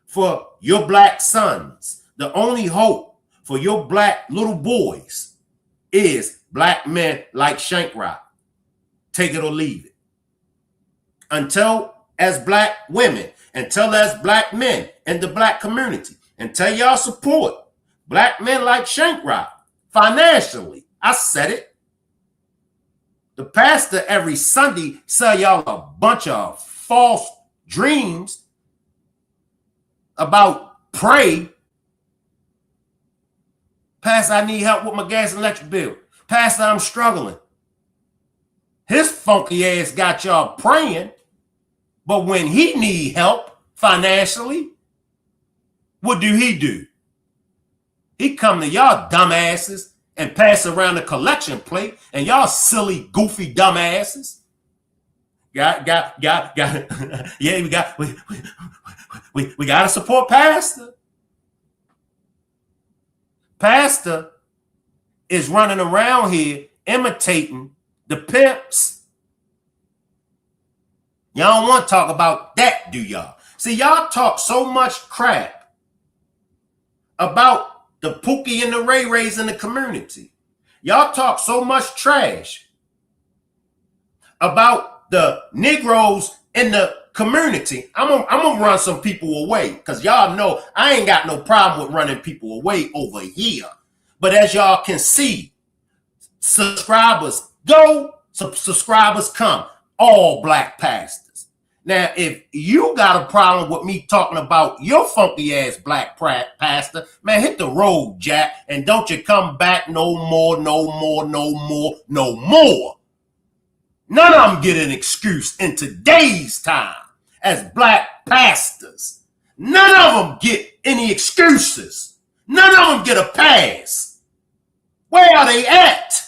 for your black sons, the only hope for your black little boys is black men like Shankrod. Take it or leave it. Until as black women, until as black men in the black community, until y'all support black men like Shankrod financially. I said it. The pastor every Sunday sell y'all a bunch of false dreams about pray. Pastor, I need help with my gas and electric bill. Pastor, I'm struggling. His funky ass got y'all praying, but when he need help financially, what do? He come to y'all dumbasses and pass around the collection plate, and y'all silly, goofy dumbasses. Got. Yeah, we got to support Pastor. Pastor is running around here imitating the pimps. Y'all don't want to talk about that, do y'all? See, y'all talk so much crap about the Pookie and the Ray Rays in the community. Y'all talk so much trash about the Negroes in the community. I'm gonna run some people away because y'all know I ain't got no problem with running people away over here. But as y'all can see, subscribers go, subscribers come. All black pastors. Now, if you got a problem with me talking about your funky ass black pastor, man, hit the road, Jack, and don't you come back no more. None of them get an excuse in today's time as black pastors. None of them get any excuses. None of them get a pass. Where are they at?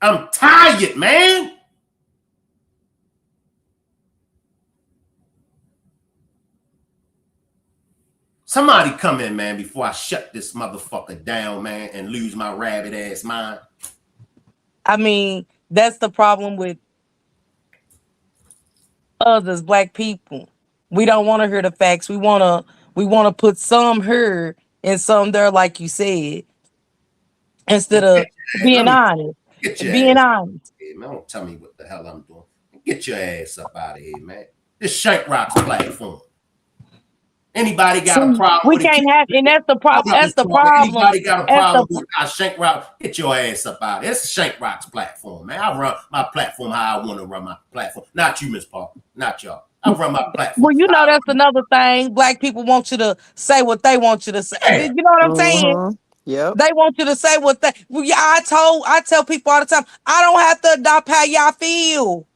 I'm tired, man. Somebody come in, man, before I shut this motherfucker down, man, and lose my rabbit ass mind. I mean, that's the problem with us as black people. We don't want to hear the facts. We wanna put some here and some there, like you said, instead of being honest. Get your Being ass honest. here, man. Don't tell me what the hell I'm doing. Get your ass up out of here, man. This Shank Rock's platform. Anybody got a See, problem we with it? can't have, and that's the problem. Hold up, That's Mr. the Walker. problem. Anybody got a That's the problem with our Shank Rock? Get your ass up out of here. It's Shank Rock's platform, man. I run my platform how I want to run my platform. Not you, Miss Parker. Not y'all. I run my platform. well, you know, that's another thing. Black people want you to say what they want you to say. Yeah. You know what I'm saying? Mm-hmm. Yep. They want you to say what they. Well, yeah, I tell people all the time. I don't have to adopt how y'all feel.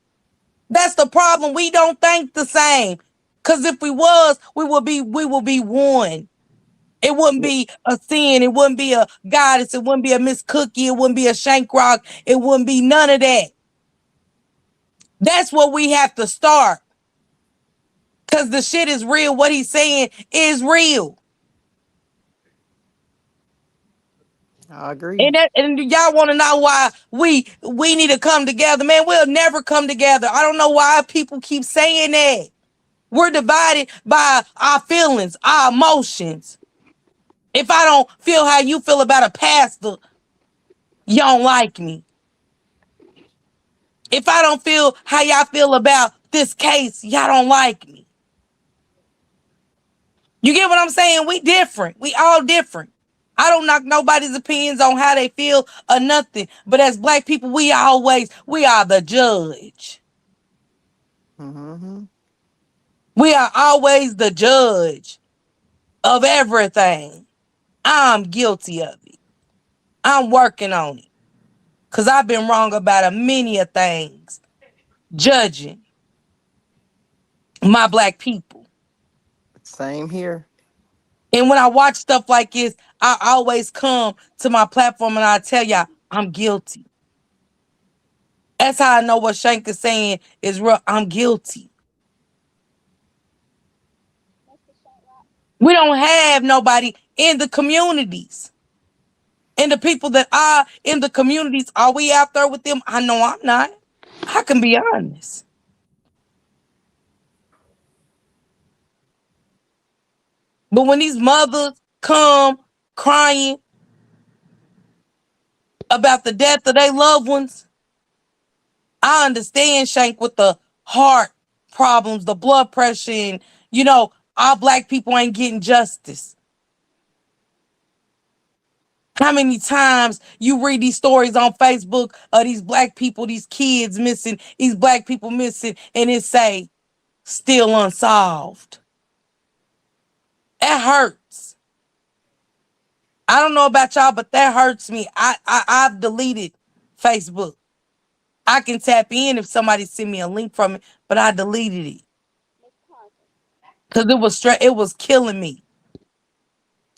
That's the problem. We don't think the same. Cause if we was, we will be one. It wouldn't be a sin. It wouldn't be a goddess. It wouldn't be a Miss Cookie. It wouldn't be a Shank Rock. It wouldn't be none of that. That's what we have to start. Cause the shit is real. What he's saying is real. I agree. And y'all want to know why we need to come together, man. We'll never come together. I don't know why people keep saying that. We're divided by our feelings, our emotions. If I don't feel how you feel about a pastor, you don't like me. If I don't feel how y'all feel about this case, y'all don't like me. You get what I'm saying? We different. We all different. I don't knock nobody's opinions on how they feel or nothing. But as black people, we are the judge. Mm-hmm. We are always the judge of everything. I'm guilty of it. I'm working on it. Because I've been wrong about a many of things. Judging my black people. Same here. And when I watch stuff like this, I always come to my platform and I tell y'all, I'm guilty. That's how I know what Shank is saying is real. I'm guilty. We don't have nobody in the communities. And the people that are in the communities, are we out there with them? I know I'm not. I can be honest. But when these mothers come crying about the death of their loved ones, I understand Shank with the heart problems, the blood pressure, and our black people ain't getting justice. How many times you read these stories on Facebook of these black people, these kids missing, these black people missing, and it say still unsolved. That hurts. I don't know about y'all, but that hurts me. I've deleted Facebook. I can tap in if somebody send me a link from it, but I deleted it because it was killing me.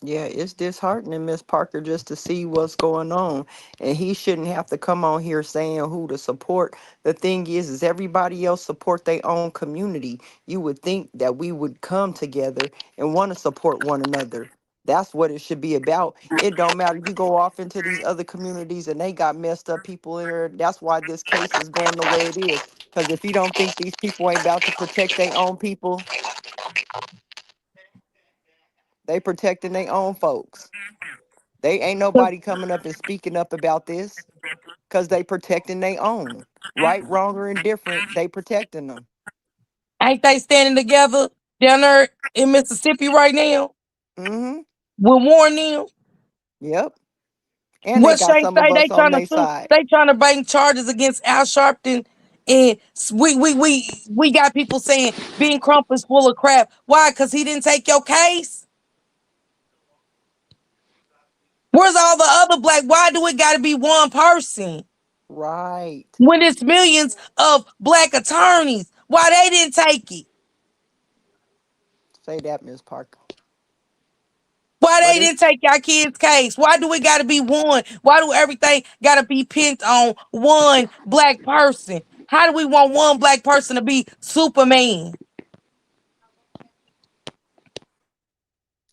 Yeah, it's disheartening, Miss Parker, just to see what's going on. And he shouldn't have to come on here saying who to support. The thing is everybody else support their own community. You would think that we would come together and want to support one another. That's what it should be about. It don't matter. You go off into these other communities and they got messed up people in there. That's why this case is going the way it is. Because if you don't think these people ain't about to protect their own people, they protecting their own folks. They ain't nobody coming up and speaking up about this because they protecting their own. Right, wrong, or indifferent, they protecting them. Ain't they standing together down there in Mississippi right now Mm-hmm. with Warren them? Yep. And they What got Shank some of say? us on their side. They trying to bring charges against Al Sharpton, and we got people saying Ben Crump is full of crap. Why? Because he didn't take your case. Where's all the other black? Why do it got to be one person Right. when it's millions of black attorneys? Why they didn't take it? Say that, Miss Parker. Why But they it's didn't take your kid's case? Why do it got to be one? Why do everything got to be pinned on one black person? How do we want one black person to be Superman?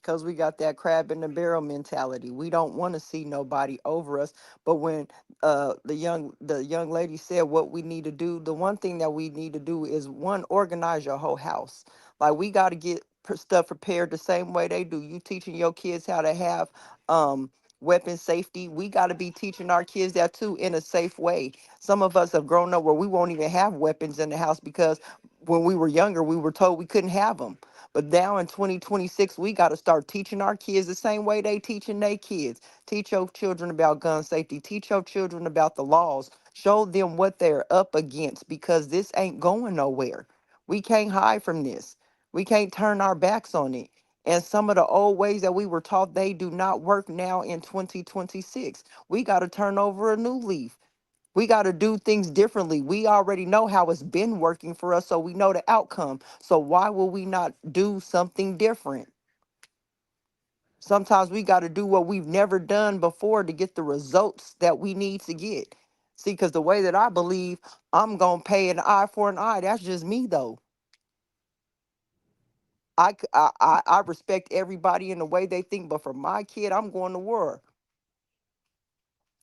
because we got that crab in the barrel mentality. We don't want to see nobody over us. But when the young lady said what we need to do, the one thing that we need to do is one, organize your whole house. Like we got to get stuff prepared the same way they do. You teaching your kids how to have weapon safety. We got to be teaching our kids that too in a safe way. Some of us have grown up where we won't even have weapons in the house because when we were younger, we were told we couldn't have them. But now in 2026, we got to start teaching our kids the same way they teaching their kids. Teach your children about gun safety. Teach your children about the laws. Show them what they're up against because this ain't going nowhere. We can't hide from this. We can't turn our backs on it. And some of the old ways that we were taught, they do not work now in 2026. We got to turn over a new leaf. We got to do things differently. We already know how it's been working for us, so we know the outcome. So why will we not do something different? Sometimes we got to do what we've never done before to get the results that we need to get. See, because the way that I believe, I'm going to pay an eye for an eye. That's just me, though. I respect everybody in the way they think, but for my kid, I'm going to war.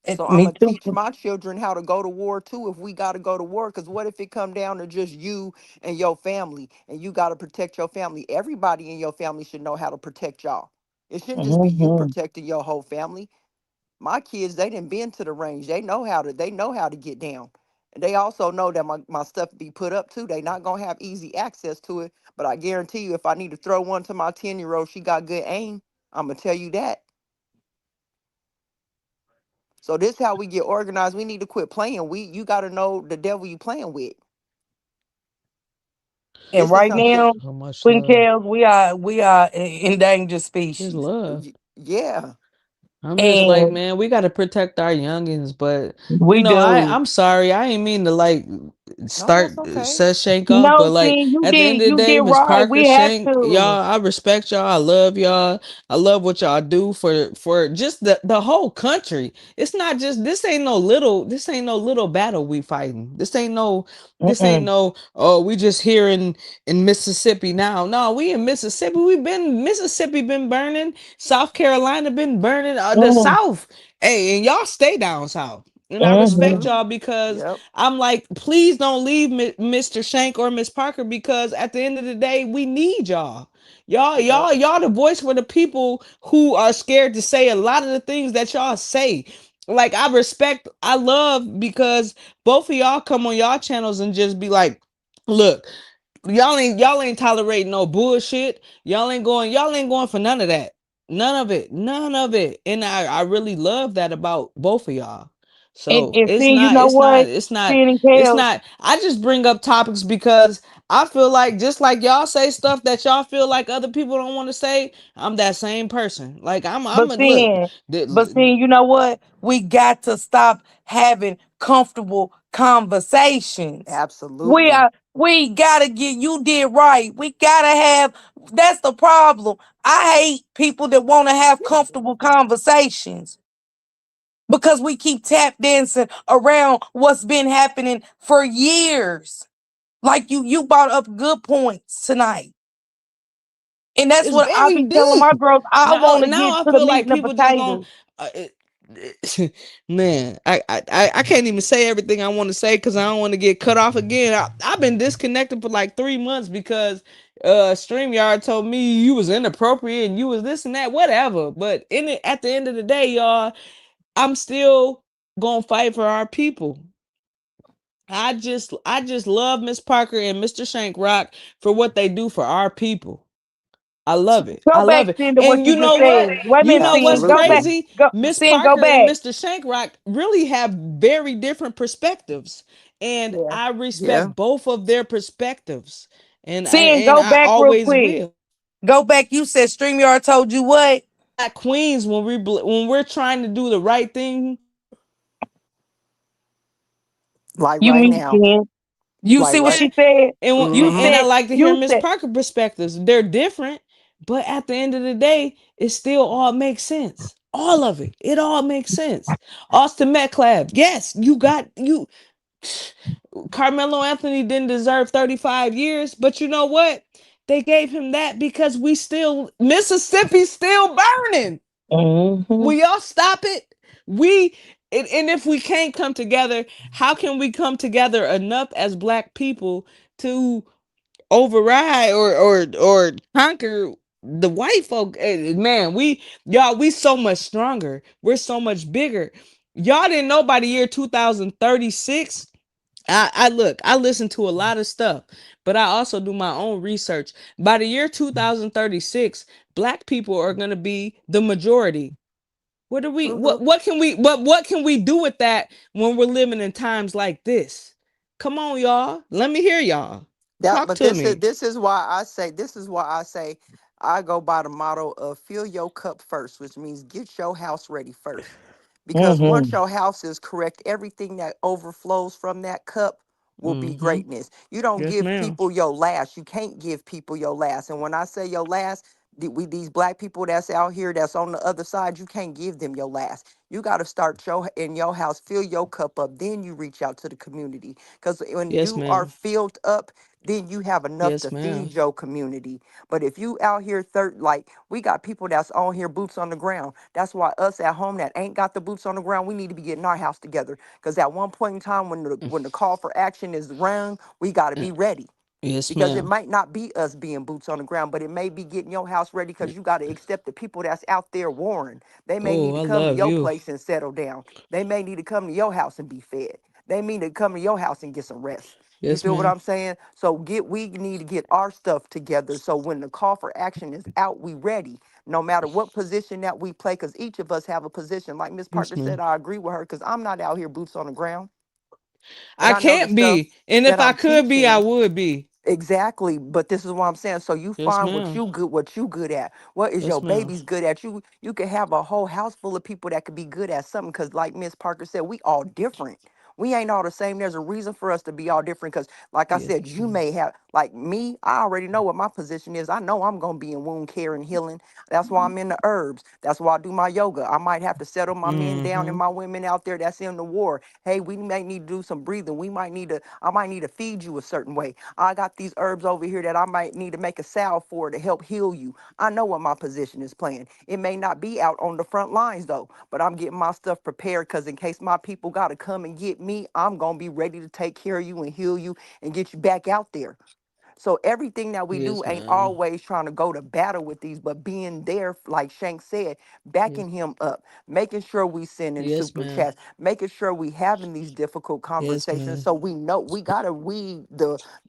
So I'm Me gonna too. teach my children how to go to war too if we gotta go to war. Because what if it come down to just you and your family and you gotta protect your family? Everybody in your family should know how to protect y'all. It shouldn't just be you Hmm. protecting your whole family. My kids, they didn't been to the range. They know how to get down. And they also know that my stuff be put up too. They not gonna have easy access to it. But I guarantee you if I need to throw one to my 10-year-old, she got good aim. I'm gonna tell you that. So this how we get organized. We need to quit playing. You got to know the devil you playing with. And This is right something. now, So much Queen love. Kels, we are endangered It's species, love. Yeah, I'm just like, and man, we got to protect our youngins, but we I do. I'm sorry. I ain't mean to like No, start that's okay. set Shank off, but No, like see, at the end of the you did day, Miss right. Parker, We had Shank, to. y'all, I respect y'all. I love y'all. I love what y'all do for just the whole country. It's not just this ain't no little battle we fighting. This ain't Mm-mm. no oh we just here in Mississippi now. No, we in Mississippi. Mississippi been burning. South Carolina been burning. The Mm, South. Hey, and y'all stay down south. And I respect mm-hmm. Mm-hmm. y'all because Yep. I'm like, please don't leave Mr. Shank or Miss Parker because at the end of the day, we need y'all. Yep. Y'all the voice for the people who are scared to say a lot of the things that y'all say. Like I love because both of y'all come on y'all channels and just be like, look, y'all ain't tolerating no bullshit. Y'all ain't going for none of that. None of it. None of it. And I really love that about both of y'all. So And see, you know what? Seeing and it's Kels, not I just bring up topics because I feel like just like y'all say stuff that y'all feel like other people don't want to say, I'm that same person. Like but I'm a look. seeing, you know what? We got to stop having comfortable conversations. Absolutely. We gotta get, you did right. We gotta have, that's the problem. I hate people that want to have comfortable conversations because we keep tap dancing around what's been happening for years. Like you brought up good points tonight. And that's it's what I very be telling my deep. girls. I want to Now get I to the feel meat like and the people just gonna potatoes. uh, man, I can't even say everything I want to say because I don't want to get cut off again. I've been disconnected for like 3 months because StreamYard told me you was inappropriate and you was this and that, whatever. But at the end of the day, y'all, I'm still gonna fight for our people. I just love Miss Parker and Mr. Shankrock for what they do for our people. I love it. Go I back love it. into what And you you just know said. what? Wait a You minute, know what's Sin. Go back. Absolutely. crazy? Go, Miss Sin. Go Parker and back. Mr. Shankrock really have very different perspectives. And Yeah. I Yeah. respect both of their perspectives. Sin. And Go I back real always quick. will. Go back. You said StreamYard told you what? Black queens when we're trying to do the right thing. Like You right mean now. Sin? You Like see what right. she said? You And I Mm-hmm. said. like to hear You Miss said. Parker perspectives. They're different, but at the end of the day, it still all makes sense. All of it. It all makes sense. Austin Metcalf. Yes, you Carmelo Anthony didn't deserve 35 years, but you know what? They gave him that because we still Mississippi still burning. Mm-hmm. Will y'all stop it? We and if we can't come together, how can we come together enough as black people to override or conquer the white folk? Man, we so much stronger. We're so much bigger. Y'all didn't know by the year 2036. I look, I listen to a lot of stuff, but I also do my own research. By the year 2036, black people are going to be the majority. Mm-hmm. What can we do with that when we're living in times like this? Come on, y'all. Let me hear y'all. That, Talk but to me. this is why I say I go by the motto of fill your cup first, which means get your house ready first. Because once Mm-hmm. your house is correct, everything that overflows from that cup will be Mm-hmm. greatness. You don't Yes, give ma'am. people your last. You can't give people your last. And when I say your last, these black people that's out here that's on the other side, you can't give them your last. You got to start in your house, fill your cup up, then you reach out to the community. Because when Yes, you are ma'am. filled up, then you have enough to Yes, feed ma'am. your community. But if you out here like we got people that's on here boots on the ground. That's why us at home that ain't got the boots on the ground, we need to be getting our house together. Because at one point in time when the call for action is rung, we got to be ready, Yes, because it ma'am. might not be us being boots on the ground, but it may be getting your house ready, because you got to accept the people that's out there warring. They may Oh, need I to come to love your you. place and settle down. They may need to come to your house and be fed. They need to come to your house and get some rest. You Yes, feel what ma'am. I'm saying? So we need to get our stuff together, so when the call for action is out, we ready. No matter what position that we play, because each of us have a position. Like Miss Yes, Parker said, ma'am. I agree with her, because I'm not out here boots on the ground, but I I know the can't stuff be. And that if I I'm could be, I teaching. would be. Exactly, but this is what I'm saying. So you Yes, find ma'am. what you good at. What is your Yes, ma'am. baby's good at? You can have a whole house full of people that could be good at something. Cause like Miss Parker said, we all different. We ain't all the same. There's a reason for us to be all different. Because, like I Yes, said, you ma'am. may have, like me, I already know what my position is. I know I'm going to be in wound care and healing. That's why I'm in the herbs. That's why I do my yoga. I might have to settle my men down and Mm-hmm. my women out there that's in the war. Hey, we may need to do some breathing. I might need to feed you a certain way. I got these herbs over here that I might need to make a salve for to help heal you. I know what my position is playing. It may not be out on the front lines though, but I'm getting my stuff prepared because in case my people got to come and get me, I'm going to be ready to take care of you and heal you and get you back out there. So everything that we do Yes, ain't ma'am. always trying to go to battle with these, but being there, like Shank said, Yes, backing him up, making sure we sending yes, super ma'am. chats, making sure we having these difficult Yes, conversations, ma'am. so we know we gotta weed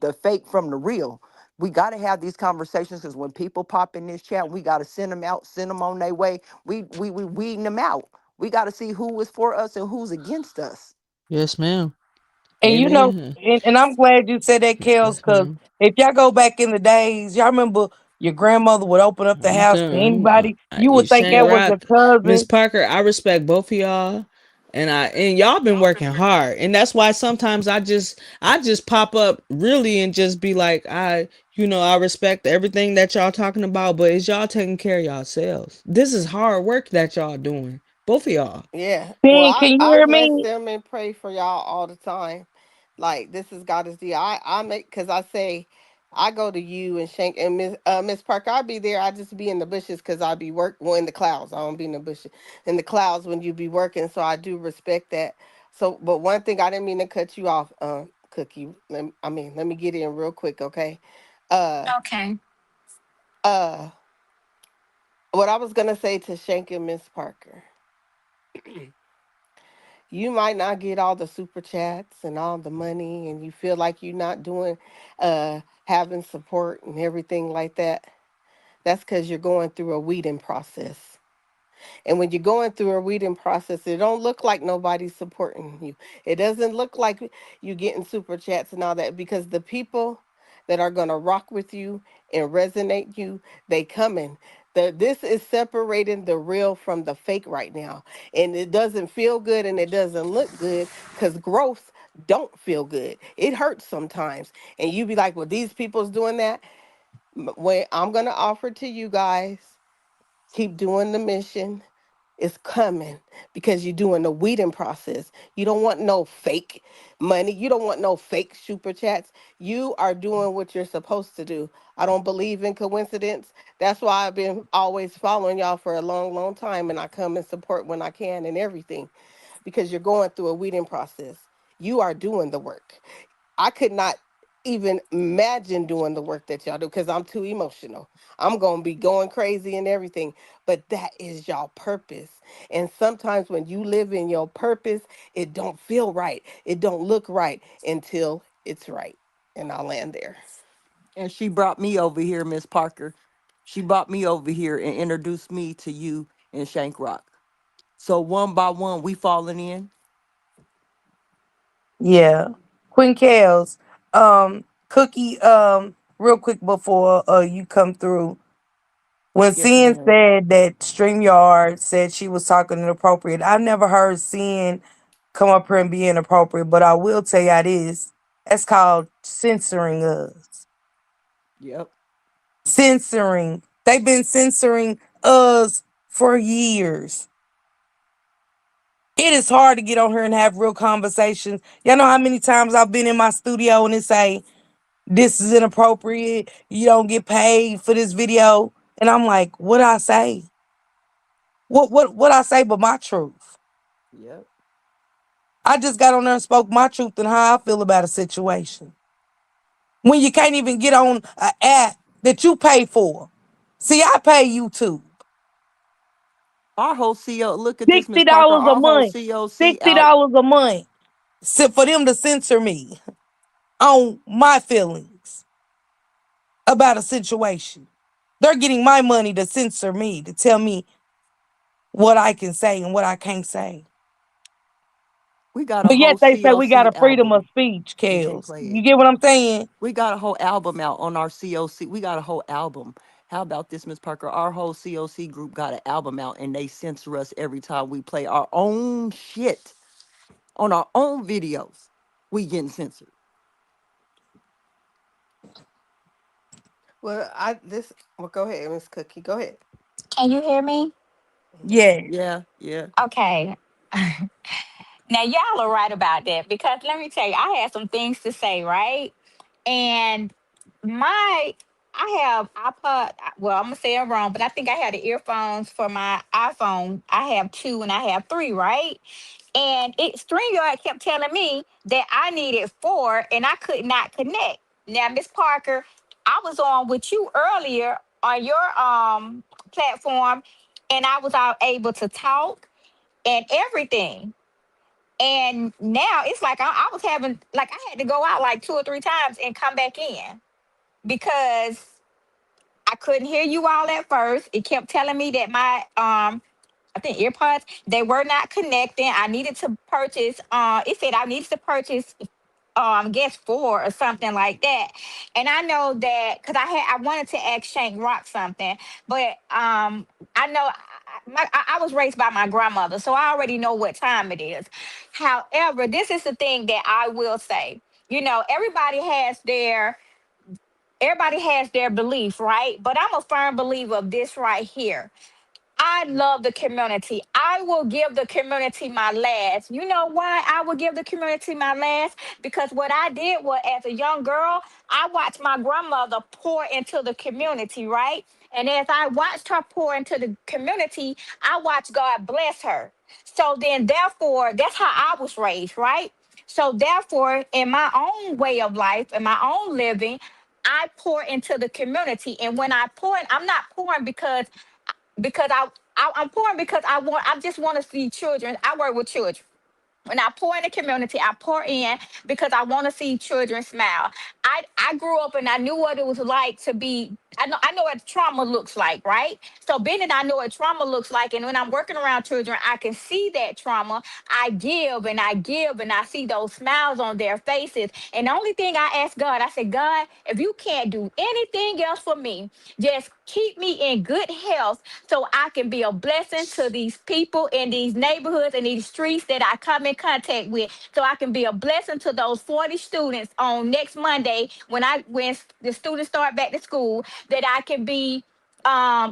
the fake from the real. We gotta have these conversations because when people pop in this chat, we gotta send them out, send them on their way. We weeding them out. We gotta see who is for us and who's against us. Yes, ma'am. And you know, Amen. and I'm glad you said that, Kels, Yes, because ma'am. if y'all go back in the days, y'all remember your grandmother would open up the I'm house to telling anybody. You would think Shane that was a Rock, Miss cousin. Parker, I respect both of y'all. And y'all been working hard. And that's why sometimes I just pop up really and just be like, I respect everything that y'all talking about, but is y'all taking care of yourselves? This is hard work that y'all doing. Both of y'all. Yeah. Well, Then, can you I hear bless me? them and pray for y'all all the time. Like this is God is the I make because I say I go to you and Shank and Miss Parker. I be there. I just be in the bushes because I be in the clouds. I don't be in the bushes in the clouds when you be working. So I do respect that. So, but one thing I didn't mean to cut you off, Cookie. Let me get in real quick, okay? Uh, Okay. uh, what I was gonna say to Shank and Miss Parker. You might not get all the super chats and all the money and you feel like you're not doing having support and everything like that. That's because you're going through a weeding process. And when you're going through a weeding process, it don't look like nobody's supporting you. It doesn't look like you getting super chats and all that because the people that are gonna rock with you and resonate you, they coming. This is separating the real from the fake right now. And it doesn't feel good and it doesn't look good because growth don't feel good. It hurts sometimes. And you be like, well, these people's doing that. When I'm gonna offer to you guys, keep doing the mission is coming because you're doing the weeding process. You don't want no fake money. You don't want no fake super chats. You are doing what you're supposed to do. I don't believe in coincidence. That's why I've been always following y'all for a long, long time and I come and support when I can and everything because you're going through a weeding process. You are doing the work. I could not even imagine doing the work that y'all do because I'm too emotional. I'm gonna be going crazy and everything. But that is y'all purpose. And sometimes when you live in your purpose, it don't feel right. It don't look right until it's right. And I'll land there. And she brought me over here, Miss Parker. She brought me over here and introduced me to you and Shank Rock. So one by one, we falling in. Yeah. Queen Kels, Cookie, real quick before you come through. When Yes, Sin ma'am. said that StreamYard said she was talking inappropriate, I never heard Sin come up here and be inappropriate, but I will tell you this. That's called censoring us. Yep. Censoring. They've been censoring us for years. It is hard to get on here and have real conversations. Y'all know how many times I've been in my studio and it say, this is inappropriate. You don't get paid for this video. And I'm like, what I say? What I say but my truth? Yep. I just got on there and spoke my truth and how I feel about a situation. When you can't even get on an app that you pay for. See, I pay YouTube. Our whole CO, look at this, Miss Sixty Parker. dollars a Our whole month. COC Sixty out. dollars a month. For them to censor me on my feelings about a situation. They're getting my money to censor me, to tell me what I can say and what I can't say. We got a But whole yet they say we got COC a freedom of album. speech, We can't Kels. play You it. get what I'm saying? We got a whole album out on our COC. We got a whole album. How about this, Miss Parker? Our whole COC group got an album out and they censor us every time we play our own shit on our own videos, we getting censored. Well, well, go ahead, Miss Cookie. Go ahead. Can you hear me? Yeah. Yeah, yeah. Okay. Now y'all are right about that because let me tell you, I had some things to say, right? And my I have iPod. Well, I'm gonna say it wrong, but I think I had the earphones for my iPhone. I have two and I have three, right? And StreamYard kept telling me that I needed four and I could not connect. Now, Miss Parker, I was on with you earlier on your platform, and I was all able to talk and everything. And now it's like I was having like I had to go out like two or three times and come back in because I couldn't hear you all at first. It kept telling me that my I think earpods they were not connecting. I needed to purchase it said I needed to purchase guess four or something like that. And I know that because I wanted to ask Shank Rock something, but I know I was raised by my grandmother, so I already know what time it is. However, this is the thing that I will say. You know, everybody has their belief, right? But I'm a firm believer of this right here. I love the community. I will give the community my last. You know why I will give the community my last? Because what I did was, as a young girl, I watched my grandmother pour into the community, right? And as I watched her pour into the community, I watched God bless her. So then, therefore, that's how I was raised, right? So therefore, in my own way of life, in my own living, I pour into the community. And when I pour, I'm not pouring because I'm pouring because I just want to see children. I work with children. When I pour in the community, I pour in because I want to see children smile. I grew up and I knew what it was like to be. I know what trauma looks like, right? So being that I know what trauma looks like, and when I'm working around children, I can see that trauma. I give and I give and I see those smiles on their faces. And the only thing I ask God, I said, God, if you can't do anything else for me, just keep me in good health so I can be a blessing to these people in these neighborhoods and these streets that I come in contact with. So I can be a blessing to those 40 students on next Monday when the students start back to school, that I can be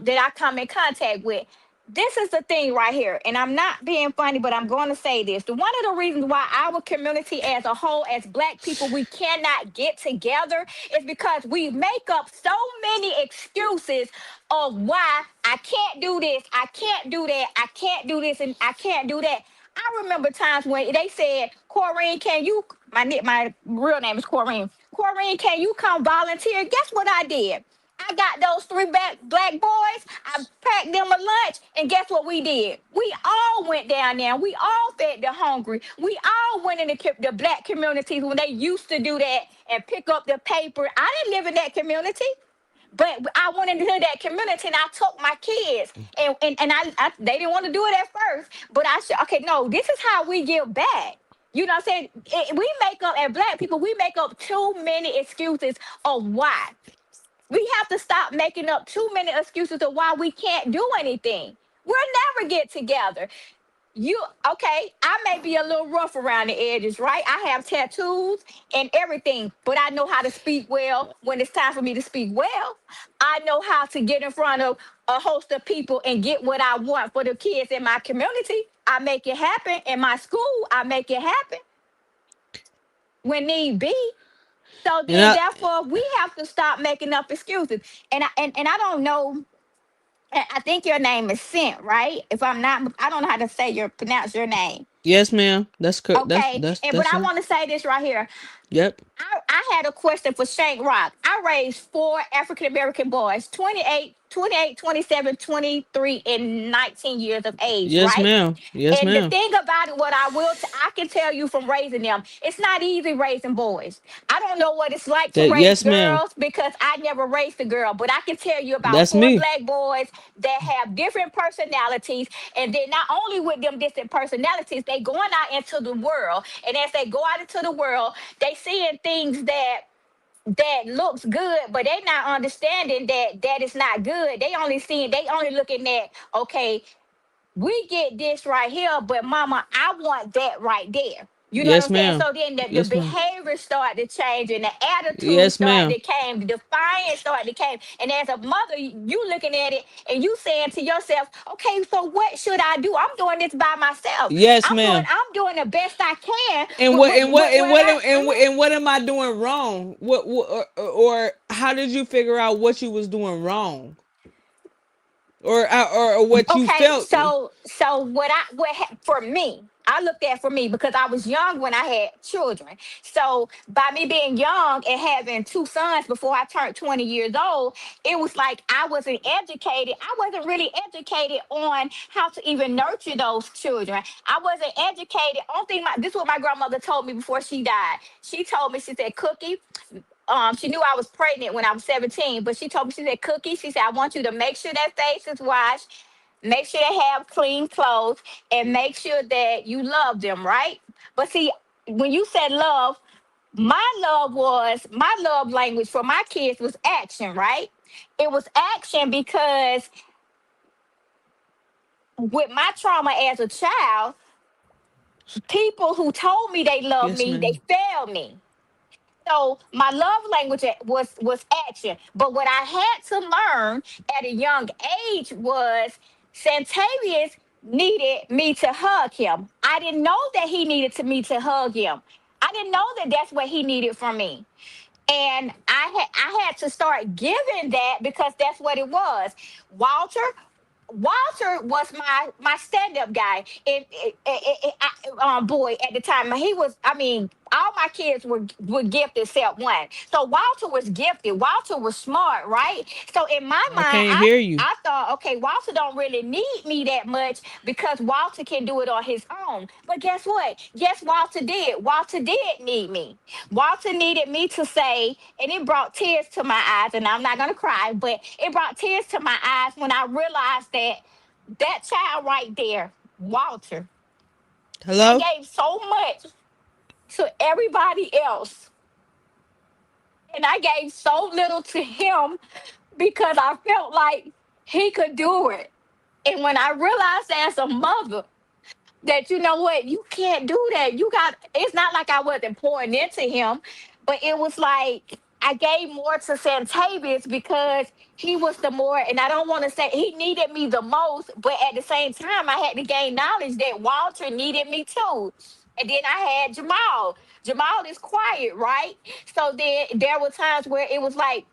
that I come in contact with. This is the thing right here, and I'm not being funny, but I'm going to say this. One of the reasons why our community as a whole, as Black people, we cannot get together is because we make up so many excuses of why I can't do this, I can't do that, I can't do this, and I can't do that. I remember times when they said, Corrine, can you, my real name is Corrine. Corrine, can you come volunteer? Guess what I did? I got those three black boys. I packed them a lunch, and guess what we did? We all went down there. We all fed the hungry. We all went in the Black communities when they used to do that and pick up the paper. I didn't live in that community. But I went into that community and I took my kids and I they didn't want to do it at first. But I said, okay, no, this is how we give back. You know what I'm saying? We make up, as Black people, we make up too many excuses of why. We have to stop making up too many excuses of why we can't do anything. We'll never get together. You okay? I may be a little rough around the edges, right? I have tattoos and everything, but I know how to speak well when it's time for me to speak well. I know how to get in front of a host of people and get what I want for the kids in my community. I make it happen in my school. I make it happen when need be. So And then, I therefore, we have to stop making up excuses. And I don't know. I think your name is Sent, right? If I'm not, I don't know how to pronounce your name. yes, ma'am. That's correct. Okay, but That's I her. want to say this right here. Yep. I had a question for Shank Rock. I raised four African American boys, 28, 28, 27, 23, and 19 years of age, Yes, right? ma'am. Yes, And the ma'am. thing about it, I can tell you from raising them, it's not easy raising boys. I don't know what it's like to That raise yes, ma'am. girls because I never raised a girl, but I can tell you about That's four me. black boys that have different personalities. And then not only with them different personalities, they going out into the world. And as they go out into the world, they seeing things that looks good, but they not understanding that is not good. They only looking at, okay, we get this right here, but mama, I want that right there. You know what Yes, I'm saying? ma'am. So then the Yes, ma'am. behavior started to change and the attitude Yes, started ma'am. to came, the defiance started to came. And as a mother, you looking at it and you saying to yourself, okay, so what should I do? I'm doing this by myself. Yes, I'm doing ma'am. I'm doing the best I can And with what with, and what with and what what I and what am I doing wrong? Or how did you figure out what you was doing wrong, or what you Okay, felt? so for me, I looked at for me because I was young when I had children. So by me being young and having two sons before I turned 20 years old, it was like I wasn't educated. I wasn't really educated on how to even nurture those children. I wasn't educated. Only thing this is what my grandmother told me before she died. She told me, she said, Cookie, she knew I was pregnant when I was 17, but she told me, she said, Cookie, she said, I want you to make sure that face is washed, make sure they have clean clothes, and make sure that you love them, right? But see, when you said love, my love language for my kids was action, right? It was action because with my trauma as a child, people who told me they loved Yes, me, they ma'am. failed me. So my love language was action. But what I had to learn at a young age was Santavius needed me to hug him. I didn't know that he needed to me to hug him. I didn't know that that's what he needed from me. And I had to start giving that because that's what it was. Walter Walter was my stand up guy. Boy at the time he was. I mean, all my kids were gifted except one. So Walter was gifted. Walter was smart, right? So in my I mind, can't I hear you. I thought, okay, Walter don't really need me that much because Walter can do it on his own. But guess what? Yes, Walter did. Walter did need me. Walter needed me to say, and it brought tears to my eyes, and I'm not gonna cry, but it brought tears to my eyes when I realized that that child right there, Walter, I Hello. gave so much to everybody else, and I gave so little to him because I felt like he could do it. And when I realized as a mother that, you know what, you can't do that. You got, it's not like I wasn't pouring into him, but it was like I gave more to Santavius because he was the more, and I don't want to say he needed me the most, but at the same time I had to gain knowledge that Walter needed me too. And then I had Jamal. Jamal is quiet, right? So then there were times where it was like,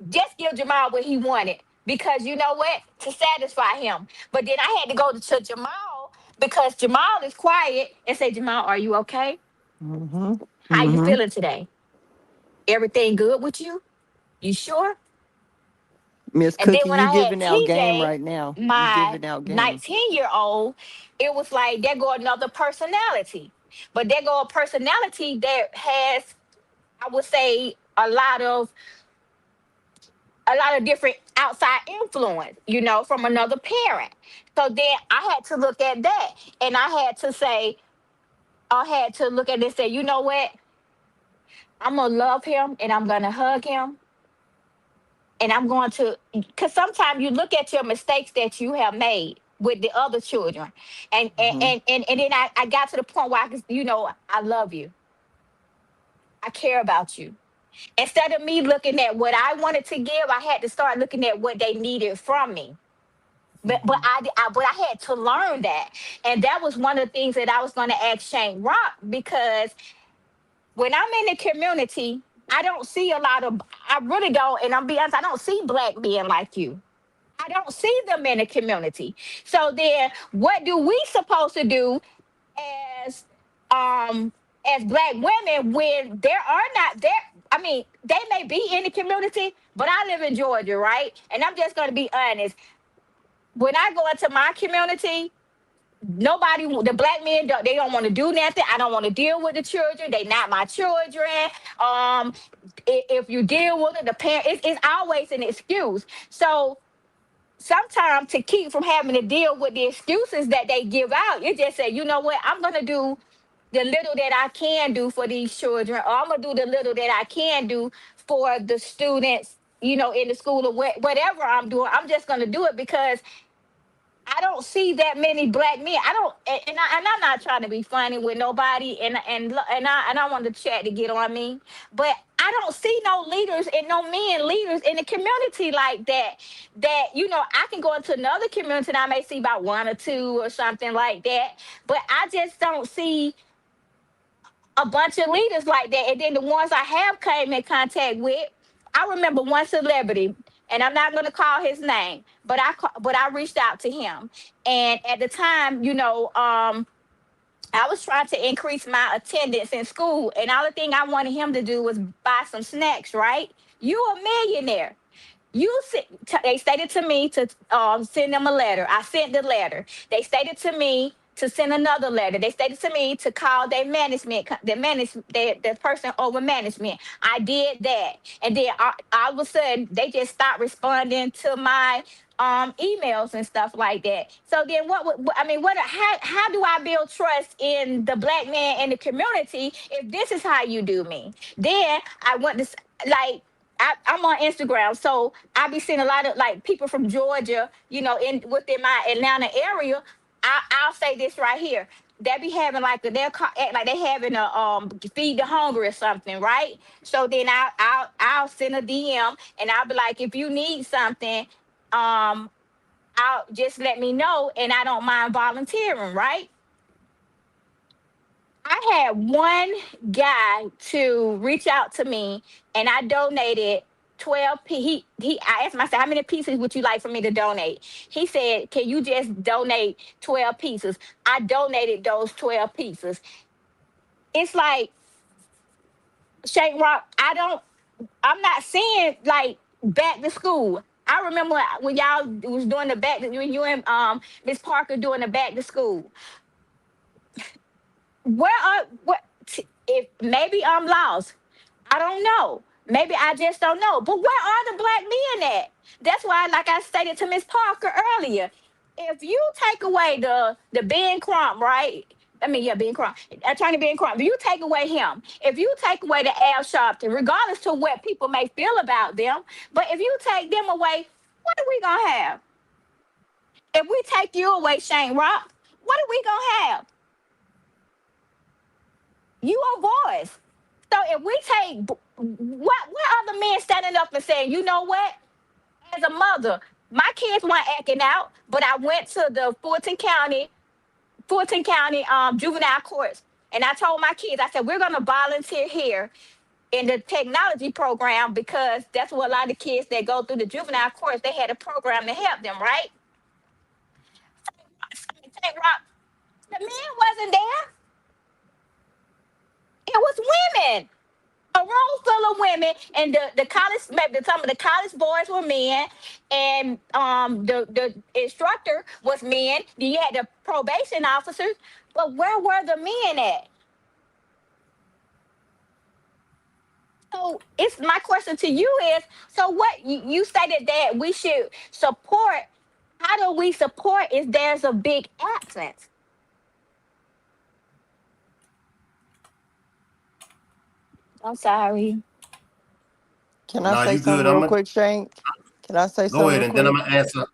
just give Jamal what he wanted because you know what? To satisfy him. But then I had to go to Jamal because Jamal is quiet and say, Jamal, are you okay? Mm-hmm. How you Mm-hmm. feeling today? Everything good with you? You sure? Miss And then Cookie, when you I had giving out game TJ, right now. You my giving out game. 19-year-old, it was like there go another personality. But there go a personality that has, I would say, a lot of different outside influence, from another parent. So then I had to look at that and I had to look at it and say, you know what? I'm gonna love him and I'm gonna hug him and I'm going to, because sometimes you look at your mistakes that you have made with the other children. And and Mm-hmm. and, and, and then I got to the point where I could, I love you. I care about you. Instead of me looking at what I wanted to give, I had to start looking at what they needed from me. But I had to learn that, and that was one of the things that I was going to ask Shane Rock because when I'm in the community, I don't see a lot of. I really don't, and I'm be honest, I don't see black men like you. I don't see them in the community. So then, what do we supposed to do as um as black women when there are not there? I mean, they may be in the community, but I live in Georgia, right? And I'm just going to be honest when I go into my community, the black men, they don't want to do nothing. I don't want to deal with the children. They not my children. Um, if you deal with it, the parent, it's always an excuse. So sometimes to keep from having to deal with the excuses that they give out, you just say, you know what, I'm gonna do the little that I can do for these children, or I'm gonna do the little that I can do for the students, in the school or whatever I'm doing. I'm just gonna do it because I don't see that many black men. I don't, and I'm not trying to be funny with nobody, and I want the chat to get on me, but I don't see no leaders and no men leaders in the community like that. That I can go into another community and I may see about one or two or something like that, but I just don't see a bunch of leaders like that. And then the ones I have came in contact with, I remember one celebrity, and I'm not going to call his name, but I reached out to him, and at the time, I was trying to increase my attendance in school, and all the thing I wanted him to do was buy some snacks. Right? You a millionaire. They stated to me to send them a letter. I sent the letter. They stated to me to send another letter. They stated to me to call their management, the person over management. I did that, and then all of a sudden they just stopped responding to my emails and stuff like that. So then I mean, how do I build trust in the black man in the community if this is how you do me? Then I went to like I'm on Instagram, so I be seeing a lot of like people from Georgia, in within my Atlanta area. I'll say this right here. They be having like act like they having a feed the hungry or something, right? So then I'll send a DM and I'll be like, if you need something, um, I'll just let me know, and I don't mind volunteering, right? I had one guy to reach out to me, and I donated 12 I asked him, I said, how many pieces would you like for me to donate? He said, can you just donate 12 pieces? I donated those 12 pieces. It's like, Shake Rock, I'm not saying like back to school. I remember when y'all was doing the when you and Miss Parker doing the back to school. If maybe I'm lost. I don't know. Maybe I just don't know. But where are the black men at? That's why, like I stated to Miss Parker earlier, if you take away the Ben Crump, right? I mean, yeah, Ben Crump, Attorney Ben Crump. If you take away him, if you take away the Al Sharpton, regardless to what people may feel about them, but if you take them away, what are we gonna have? If we take you away, Shane Rock, what are we gonna have? You a voice. So if we take what other men standing up and saying, you know what? As a mother, my kids weren't acting out, but I went to the Fulton County juvenile courts, and I told my kids, I said, we're gonna volunteer here in the technology program because that's what a lot of kids that go through the juvenile courts, they had a program to help them, right? Take Rock, the men wasn't there. It was women. A room full of women, and the college, maybe some of the college boys were men, and the instructor was men. Then you had the probation officers, but where were the men at? So it's my question to you is, so what you stated that we should support. How do we support if there's a big absence? I'm sorry. Can I Nah, say you good. something I'm real gonna quick, Shane? Can I say go something ahead real and then I'm quick? gonna answer.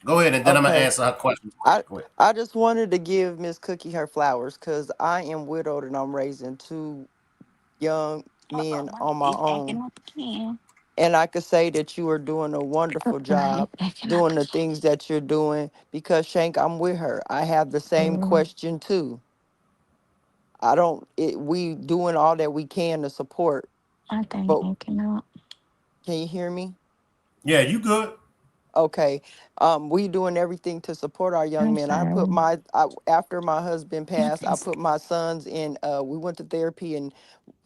Go ahead and then I'm gonna Okay. answer her question for you. I Go ahead. I just wanted to give Miss Cookie her flowers because I am widowed and I'm raising two young men Uh-oh, on my he's acting own. up again. And I could say that you are doing a wonderful He's job acting up doing the things that you're doing because Shank, I'm with her. I have the same again. question too. I don't we doing all that we can to support, I think but acting up. can you hear me? Yeah, you good. Okay. We doing everything to support our young I'm men. sorry. After my husband passed, I Nothing's put my sons in we went to therapy, and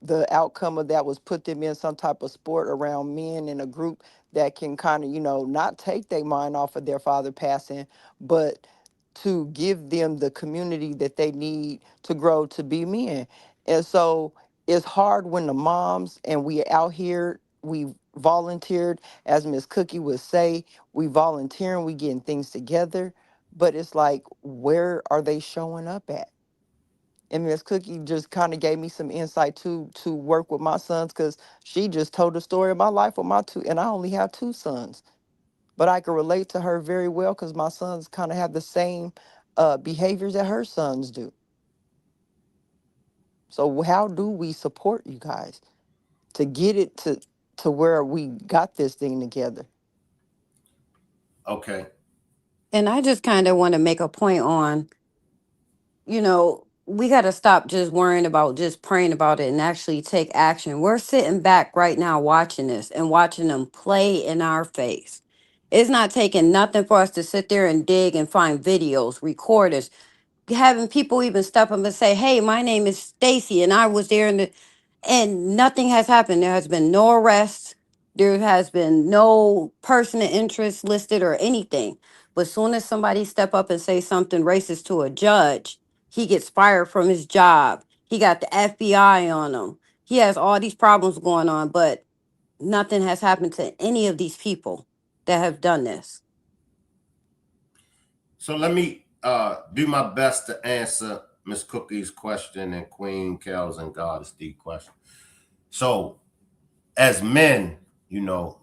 the outcome of that was put them in some type of sport around men in a group that can kind of, not take their mind off of their father passing, but to give them the community that they need to grow to be men. And so it's hard when the moms and we out here, we volunteered, as Miss Cookie would say, we volunteering, we getting things together, but it's like, where are they showing up at? And Miss Cookie just kind of gave me some insight to work with my sons because she just told the story of my life with my two, and I only have two sons. but I can relate to her very well because my sons kind of have the same behaviors that her sons do. So how do we support you guys to get it to where we got this thing together? Okay. And I just kind of want to make a point on, we got to stop just worrying about just praying about it and actually take action. We're sitting back right now watching this and watching them play in our face. It's not taking nothing for us to sit there and dig and find videos, recorders, having people even step up and say, "Hey, my name is Stacy, and I was there," and nothing has happened. There has been no arrests. There has been no person of interest listed or anything. But soon as somebody step up and say something racist to a judge, he gets fired from his job. He got the FBI on him. He has all these problems going on, but nothing has happened to any of these people that have done this. So let me do my best to answer Miss Cookie's question and Queen Kel's and Goddess D question. So as men,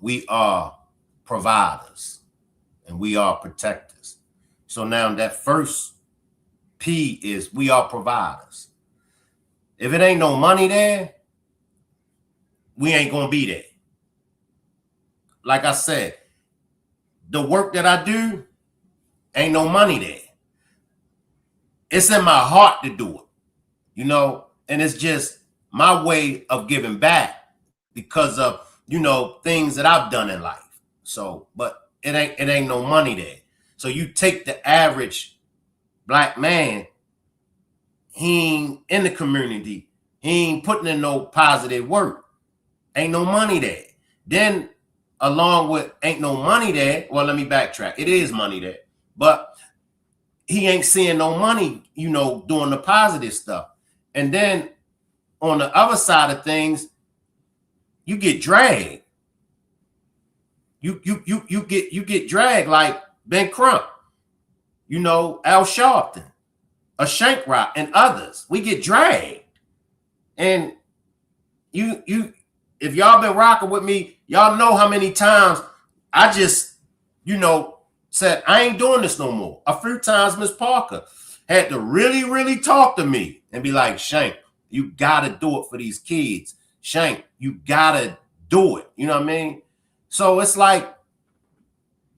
we are providers and we are protectors. So now that first P is we are providers. If it ain't no money there, we ain't gonna be there. Like I said, the work that I do, ain't no money there. It's in my heart to do it, and it's just my way of giving back because of, things that I've done in life. So, but it ain't no money there. So you take the average Black man, he ain't in the community, he ain't putting in no positive work. Ain't no money there. Then along with ain't no money there, well, let me backtrack. It is money there, but he ain't seeing no money, doing the positive stuff. And then on the other side of things, you get dragged. You get dragged like Ben Crump, Al Sharpton, a Shankrock, and others. We get dragged. And if y'all been rocking with me, y'all know how many times I just, said, I ain't doing this no more. A few times Miss Parker had to really, really talk to me and be like, Shank, you got to do it for these kids. Shank, you got to do it. You know what I mean? So it's like,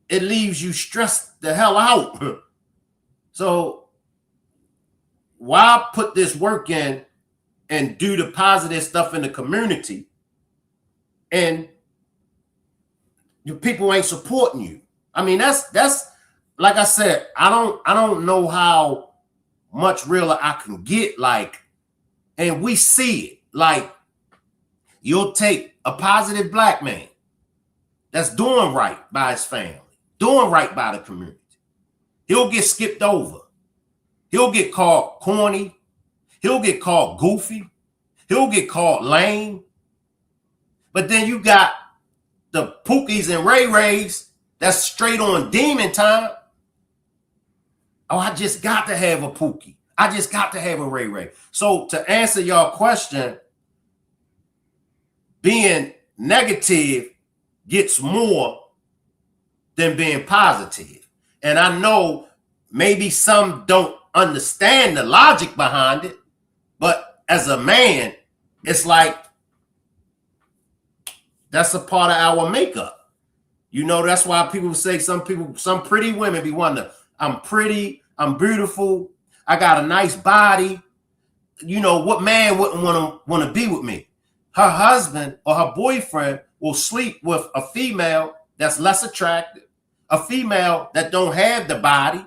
it leaves you stressed the hell out. So why put this work in and do the positive stuff in the community and your people ain't supporting you? I mean, that's like I said, I don't know how much realer I can get, and we see it. Like, you'll take a positive Black man that's doing right by his family, doing right by the community. He'll get skipped over. He'll get called corny. He'll get called goofy. He'll get called lame. But then you got the Pookies and Ray Rays that's straight on demon time. Oh, I just got to have a Pookie. I just got to have a Ray Ray. So to answer your question, being negative gets more than being positive. And I know maybe some don't understand the logic behind it, but as a man, it's like that's a part of our makeup. That's why people say some pretty women be wondering, I'm pretty, I'm beautiful, I got a nice body. What man wouldn't want to be with me? Her husband or her boyfriend will sleep with a female that's less attractive, a female that don't have the body,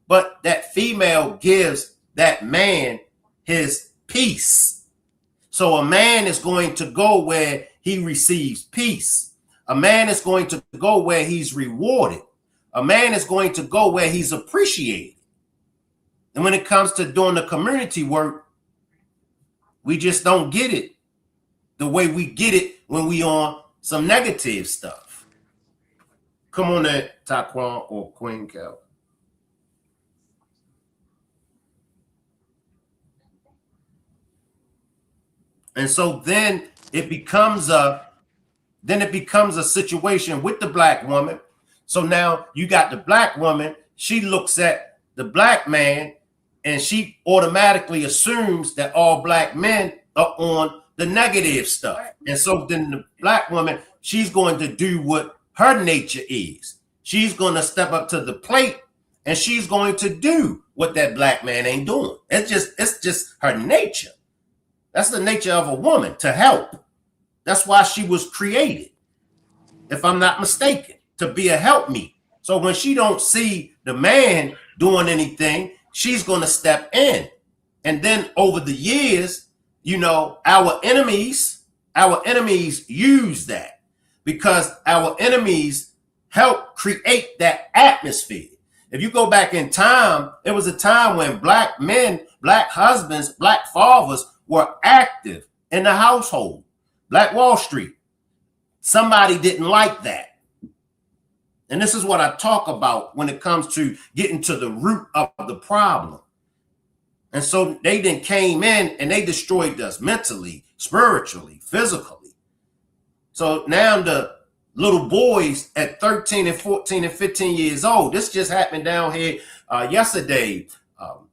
but that female gives that man his peace. So a man is going to go where he receives peace. A man is going to go where he's rewarded. A man is going to go where he's appreciated. And when it comes to doing the community work, we just don't get it the way we get it when we on some negative stuff. Come on there, Taquan or Queen Cal. And so then it becomes a situation with the Black woman. So now you got the black woman, she looks at the black man and she automatically assumes that all black men are on the negative stuff. And so then the black woman, she's going to do what her nature is. She's going to step up to the plate and she's going to do what that black man ain't doing. It's just her nature. That's the nature of a woman, to help. That's why she was created, if I'm not mistaken, to be a helpmeet. So when she don't see the man doing anything, she's going to step in. And then over the years, our enemies use that, because our enemies help create that atmosphere. If you go back in time, there was a time when black men, black husbands, black fathers were active in the household. Black Wall Street. Somebody didn't like that. And this is what I talk about when it comes to getting to the root of the problem. And so they then came in and they destroyed us mentally, spiritually, physically. So now the little boys at 13 and 14 and 15 years old, this just happened down here yesterday.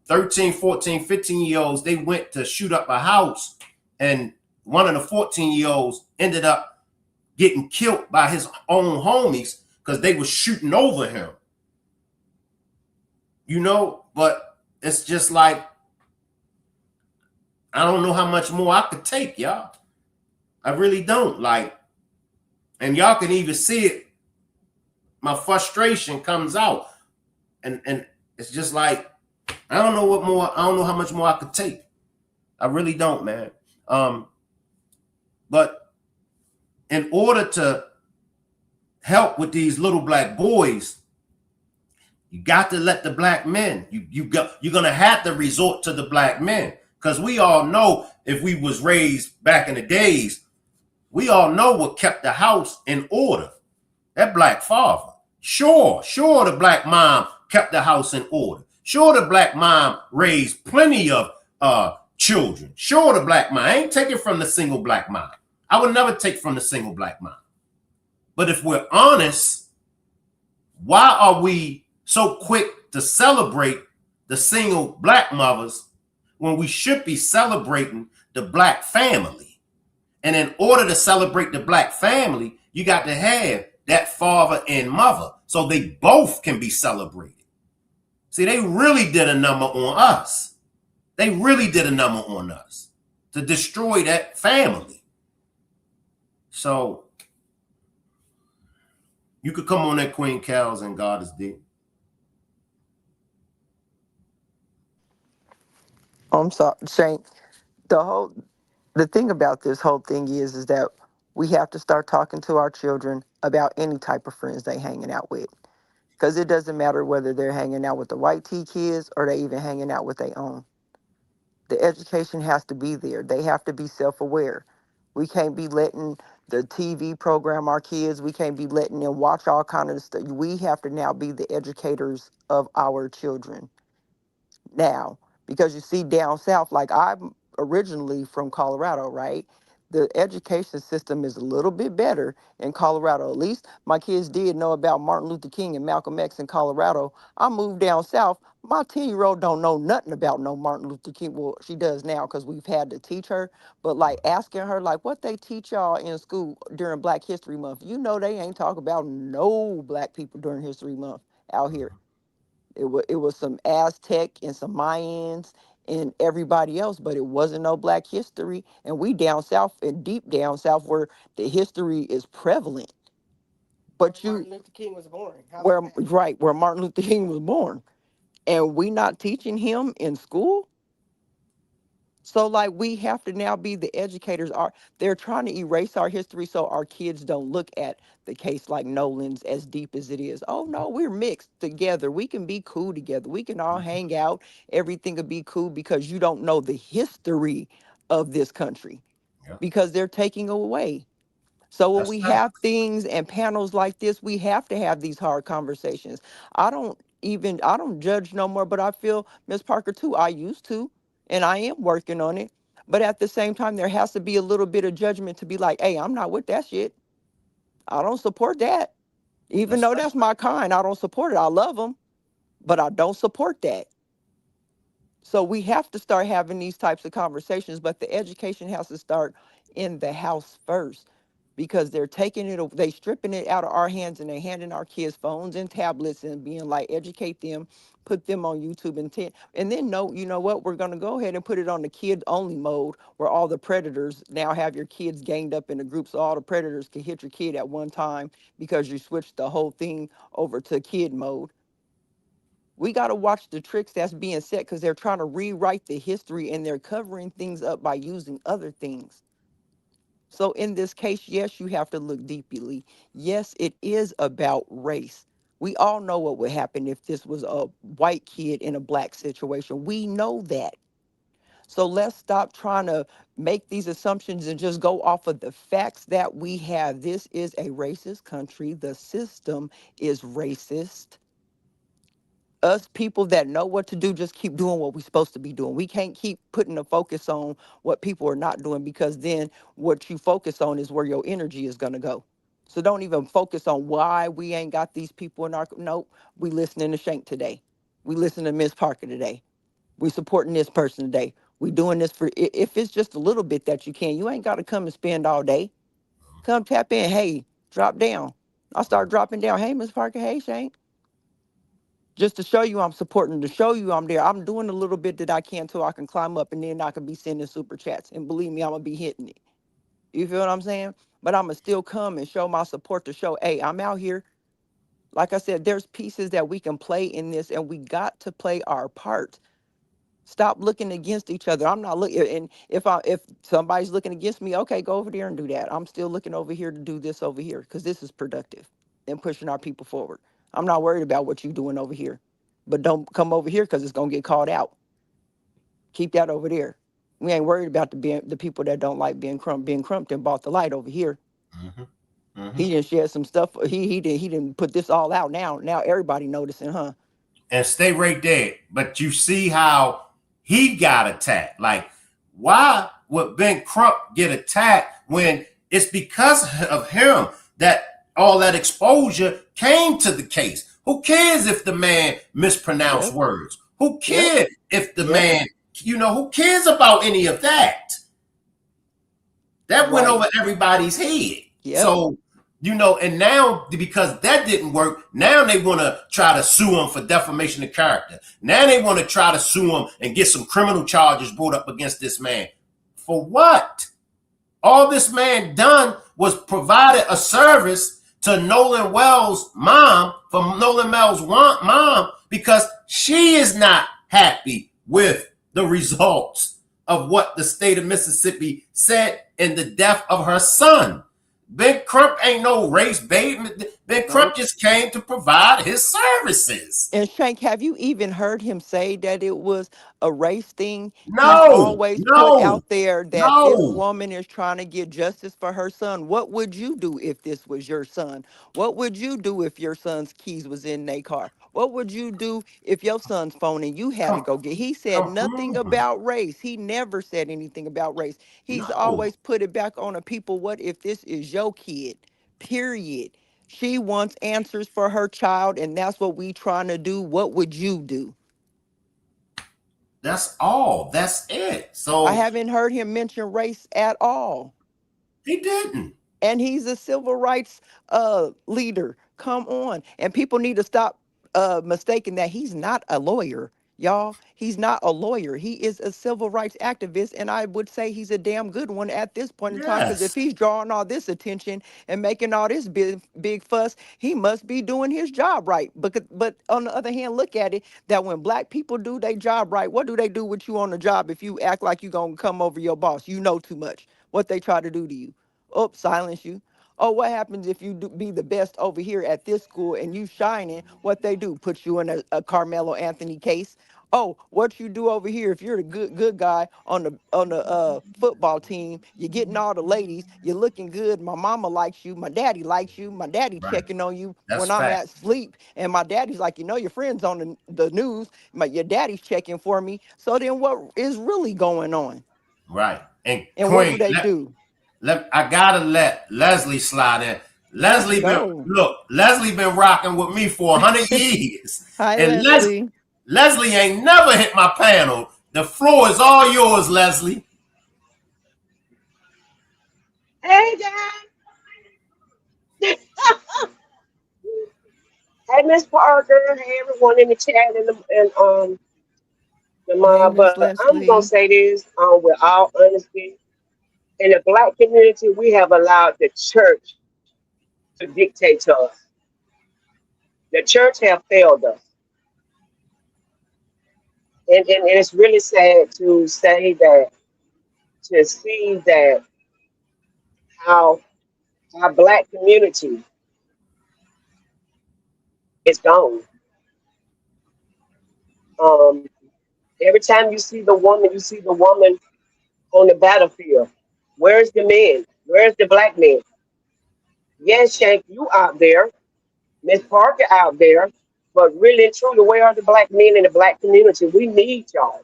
13, 14, 15-year-olds, they went to shoot up a house, and one of the 14-year-olds ended up getting killed by his own homies because they were shooting over him. But it's just like, I don't know how much more I could take, y'all. I really don't. And y'all can even see it. My frustration comes out. And it's just like, I don't know how much more I could take. I really don't, man. But in order to help with these little black boys, you got to let the black men, you're going to have to resort to the black men. Because we all know, if we was raised back in the days, we all know what kept the house in order. That black father. Sure, the black mom kept the house in order. Sure, the black mom raised plenty of children. Sure, the black mom. I ain't taking from the single black mom. I would never take from the single black mom. But if we're honest, why are we so quick to celebrate the single black mothers when we should be celebrating the black family? And in order to celebrate the black family, you got to have that father and mother so they both can be celebrated. See, they really did a number on us. They really did a number on us to destroy that family. So you could come on that, Queen Cows, and God is dead. I'm sorry, Saint. The thing about this whole thing is that we have to start talking to our children about any type of friends they hanging out with. Because it doesn't matter whether they're hanging out with the white tea kids or they even hanging out with their own. The education has to be there. They have to be self-aware. We can't be letting the TV program our kids. We can't be letting them watch all kind of stuff. We have to now be the educators of our children now, because you see down south, like I'm originally from Colorado, right? The education system is a little bit better in Colorado. At least my kids did know about Martin Luther King and Malcolm X in Colorado. I moved down south. My 10-year-old don't know nothing about no Martin Luther King. Well, she does now because we've had to teach her. But like asking her, like, what they teach y'all in school during Black History Month, they ain't talk about no black people during History Month out here. It was some Aztec and some Mayans and everybody else, but it wasn't no black history. And we down south and deep down south where the history is prevalent. But Where Martin Luther King was born. How where about that? right, where Martin Luther King was born. And we not teaching him in school. So like we have to now be the educators. They're trying to erase our history so our kids don't look at the case like Nolan's as deep as it is. Oh no, we're mixed together. We can be cool together. We can all hang out. Everything will be cool because you don't know the history of this country Yeah, because they're taking away. So when that's we right. have things and panels like this, we have to have these hard conversations. I don't judge no more, but I feel Miss Parker too. I used to, and I am working on it. But at the same time, there has to be a little bit of judgment to be like, hey, I'm not with that shit. I don't support that. Even That's though that's my kind, I don't support it. I love them, but I don't support that. So we have to start having these types of conversations, but the education has to start in the house first because they're taking it, they stripping it out of our hands and they handing our kids phones and tablets and being like, educate them, put them on YouTube and then no, you know what, we're going to go ahead and put it on the kid only mode where all the predators now have your kids ganged up in a group so all the predators can hit your kid at one time because you switched the whole thing over to kid mode. We got to watch the tricks that's being set because they're trying to rewrite the history and they're covering things up by using other things. So in this case, yes, you have to look deeply. Yes, it is about race. We all know what would happen if this was a white kid in a black situation. We know that. So let's stop trying to make these assumptions and just go off of the facts that we have. This is a racist country. The system is racist. Us people that know what to do just keep doing what we're supposed to be doing. We can't keep putting the focus on what people are not doing because then what you focus on is where your energy is going to go. So don't even focus on why we ain't got these people in our nope. We listening to Shank today. We listening to Miss Parker today. We supporting this person today. We doing this for if it's just a little bit that you can. You ain't got to come and spend all day. Come tap in. Hey, drop down. I start dropping down. Hey, Miss Parker. Hey, Shank, just to show you I'm supporting, to show you I'm there. I'm doing a little bit that I can so I can climb up and then I can be sending super chats. And believe me, I'm gonna be hitting it. You feel what I'm saying? But I'm gonna still come and show my support to show, hey, I'm out here. Like I said, there's pieces that we can play in this and we got to play our part. Stop looking against each other. I'm not looking, and if somebody's looking against me, okay, go over there and do that. I'm still looking over here to do this over here because this is productive and pushing our people forward. I'm not worried about what you're doing over here, but don't come over here because it's gonna get called out. Keep that over there. We ain't worried about the people that don't like being Crump. Being Crump and bought the light over here. hmm hmm He didn't share some stuff. He didn't put this all out. Now everybody noticing, huh? and stay right there. But you see how he got attacked. Like, why would Ben Crump get attacked when it's because of him that all that exposure came to the case? Who cares if the man mispronounced Yep. words? Who Yep. cares if the Yep. man, who cares about any of that? That went Right. over everybody's head. Yep. So, and now because that didn't work, now they want to try to sue him for defamation of character. Now they want to try to sue him and get some criminal charges brought up against this man. For what? All this man done was provided a service to Nolan Wells' mom, from Nolan Wells' mom, because she is not happy with the results of what the state of Mississippi said in the death of her son. Ben Crump ain't no race bait. Ben Nope. Crump just came to provide his services. And Shank, have you even heard him say that it was a race thing? He's No, always put no, out there that this no. woman is trying to get justice for her son. What would you do if this was your son? What would you do if your son's keys was in their car? What would you do if your son's phone and you had to Come, go get? He said come, nothing about race. He never said anything about race. He's no. always put it back on the people. What if this is your kid? Period. She wants answers for her child, and that's what we trying to do. What would you do? That's all. That's it. I So haven't heard him mention race at all. he didn't. And he's a civil rights leader. Come on. And people need to stop mistaking that he's not a lawyer. Y'all, he's not a lawyer. He is a civil rights activist. And I would say he's a damn good one at this point in time. Because if Yes. he's drawing all this attention and making all this big fuss, he must be doing his job right. But on the other hand, look at it that when black people do their job right, what do they do with you on the job if you act like you going to come over your boss? You know too much. What they try to do to you. Oh, silence you. Oh, what happens if you be the best over here at this school and you shining? What they do? Put you in a Carmelo Anthony case. Oh, what you do over here if you're the good guy on the football team? You're getting all the ladies. You're looking good. My mama likes you. My daddy likes you. My daddy Right. checking on you That's when I'm fact. at sleep. And my daddy's like, your friends on the news. Your daddy's checking for me. So then, what is really going on? Right. And And what do Queen, they do? I gotta let Leslie slide in. Let's Leslie been go. look. Leslie been rocking with me for 100 years, Hi, and Leslie. Leslie ain't never hit my panel. The floor is all yours, Leslie. Hey guys. Hey Miss Parker. Hey everyone in the chat and the Hey, mob. Miss But I'm gonna Leslie. say this with all honesty. In the black community, we have allowed the church to dictate to us. The church have failed us. And it's really sad to say that, to see that how our black community is gone. Um, every time you see the woman on the battlefield. Where's the men? Where's the black men? Yes, Shank, you out there, Miss Parker out there, but really and truly, where are the black men in the black community? We need y'all.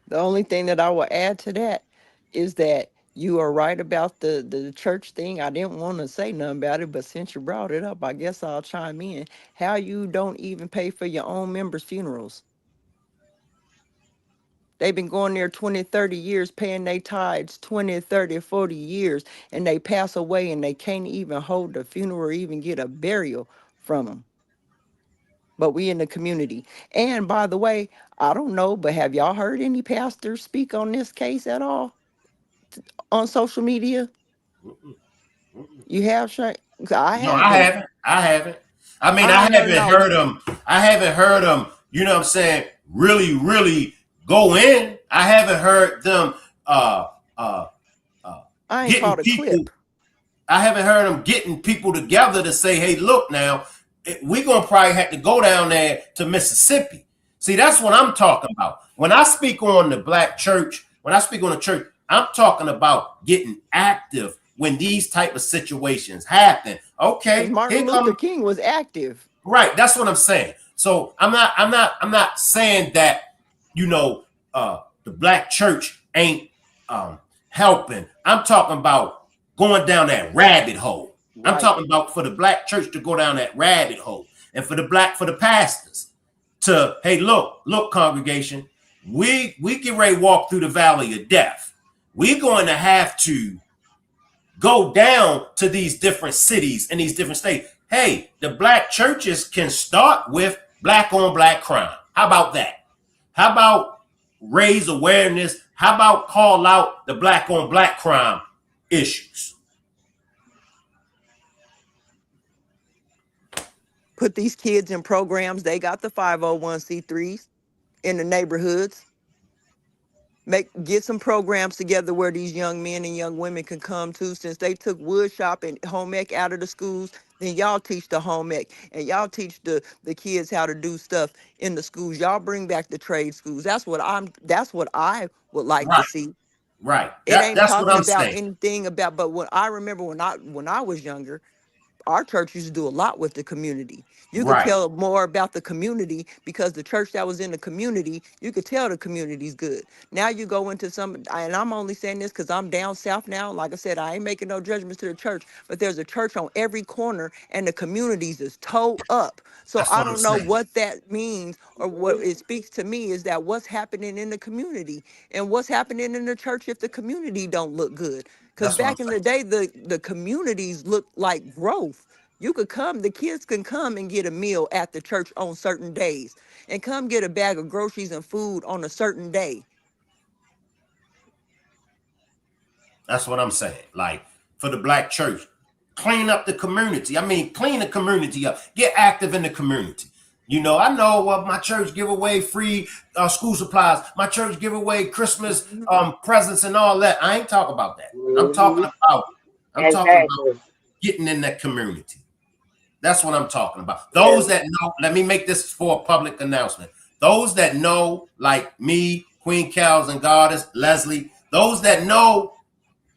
The only thing that I will add to that is that you are right about the church thing. I didn't want to say nothing about it, but since you brought it up, I guess I'll chime in. How you don't even pay for your own members' funerals? They've been going there 20, 30 years, paying their tithes 20, 30, 40 years, and they pass away and they can't even hold the funeral or even get a burial from them. But we in the community. And by the way, I don't know, but have y'all heard any pastors speak on this case at all on social media? Mm-mm, mm-mm. You have, Shay? I No, I haven't. haven't. I haven't. I mean, I I don't know. haven't No, heard them. I haven't heard them. You know what I'm saying? Really, really go in. I haven't heard them uh, uh, uh, I ain't getting caught a people. clip. I haven't heard them getting people together to say, "Hey, look now, we're gonna probably have to go down there to Mississippi." See, that's what I'm talking about. When I speak on the black church, when I speak on the church, I'm talking about getting active when these type of situations happen. Because Okay, here Martin come. Luther King was active. Right, that's what I'm saying. So I'm not saying that, you know, the black church ain't helping. I'm talking about going down that rabbit hole. I'm Right. talking about for the black church to go down that rabbit hole, and for the pastors to, hey, look, congregation, we get ready to walk through the valley of death. We're going to have to go down to these different cities and these different states. Hey, the black churches can start with black on black crime. How about that? How about raise awareness? How about call out the black on black crime issues? Put these kids in programs. They got the 501c3s in the neighborhoods. Get some programs together where these young men and young women can come to. Since they took wood shop and home ec out of the schools, then y'all teach the home ec and y'all teach the kids how to do stuff in the schools. Y'all bring back the trade schools. That's what I would like to Right, see. right. It ain't That's what talking I'm about saying. anything about, but when I remember when I was younger, our church used to do a lot with the community. You could Right, tell more about the community because the church that was in the community, you could tell the community's good. Now you go into some, and I'm only saying this because I'm down south now. Like I said, I ain't making no judgments to the church, but there's a church on every corner and the communities is towed up. So that's I what I'm don't know saying. what that means or what it speaks to me is that what's happening in the community and what's happening in the church if the community don't look good. Because That's what I'm back in the saying. day, the communities looked like growth. You could come, the kids can come and get a meal at the church on certain days and come get a bag of groceries and food on a certain day. That's what I'm saying. Like for the black church, clean up the community. I mean, clean the community up. Get active in the community. You know, I know my church give away free school supplies. My church give away Christmas Mhm. presents and all that. I ain't talking about that. I'm Hmm. talking about I'm talking about Exactly. getting in that community. That's what I'm talking about. Those And that know, let me make this for a public announcement. Those that know, like me, Queen Cows and Goddess, Leslie, those that know,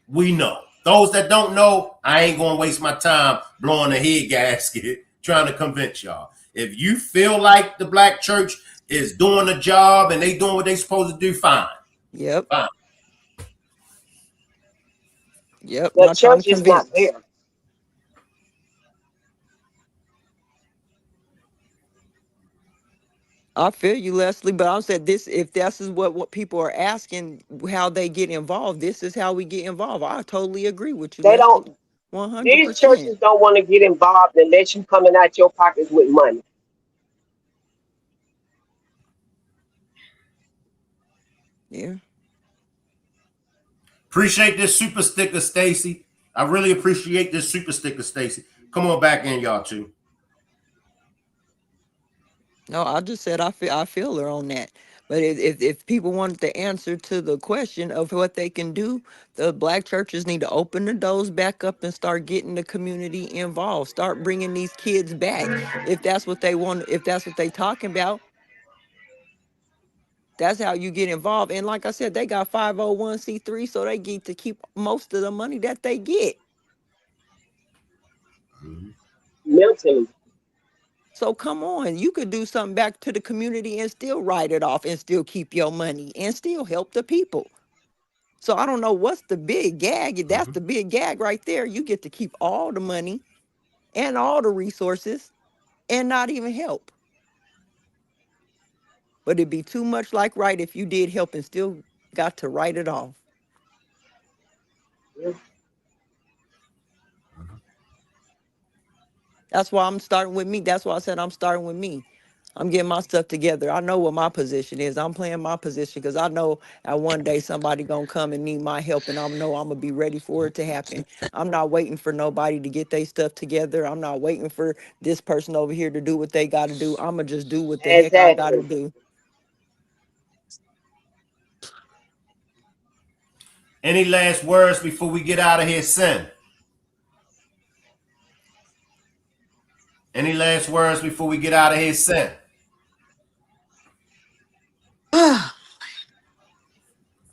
we know. Those that don't know, I ain't gonna waste my time blowing a head gasket trying to convince y'all. If you feel like the black church is doing a job and they doing what they supposed to do, fine. Yep. Fine. Yep. The Not trying to church is not convince. there. I feel you, Leslie, but I'm saying this: if this is what people are asking, how they get involved, this is how we get involved. I totally agree with you, They Leslie. don't. One hundred These percent. churches don't want to get involved unless you coming out your pockets with money. Yeah. Appreciate this super sticker, Stacy. I really appreciate this super sticker, Stacy. Come on back in, y'all too. No, I just said I feel her on that. But if people wanted the answer to the question of what they can do, the black churches need to open the doors back up and start getting the community involved. Start bringing these kids back. If that's what they want, if that's what they talking about, that's how you get involved. And like I said, they got 501c3, so they get to keep most of the money that they get. Mhm. Mentally. So come on, you could do something back to the community and still write it off and still keep your money and still help the people. So I don't know what's the big gag. That's Mhm. the big gag right there. You get to keep all the money and all the resources and not even help. But it'd be too much like right if you did help and still got to write it off. Yeah. That's why I'm starting with me. That's why I said I'm starting with me. I'm getting my stuff together. I know what my position is. I'm playing my position because I know at one day somebody gonna come and need my help, and I know I'm gonna be ready for it to happen. I'm not waiting for nobody to get their stuff together. I'm not waiting for this person over here to do what they got to do. I'm gonna just do what the heck I got to Exactly. do. Any last words before we get out of here, Sin? Any last words before we get out of here, Sin?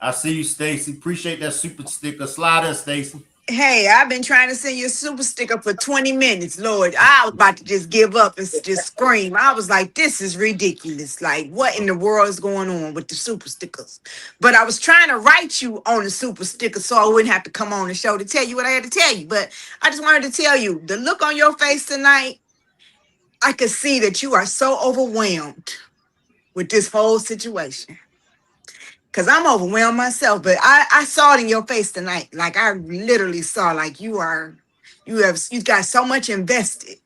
I see you, Stacy. Appreciate that super sticker. Slide in, Stacy. Hey, I've been trying to send you a super sticker for 20 minutes, Lord. I was about to just give up and just scream. I was like, this is ridiculous. Like, what in the world is going on with the super stickers? But I was trying to write you on the super sticker so I wouldn't have to come on the show to tell you what I had to tell you. But I just wanted to tell you the look on your face tonight, I could see that you are so overwhelmed with this whole situation. Cause I'm overwhelmed myself, but I saw it in your face tonight. Like I literally saw, like you got so much invested.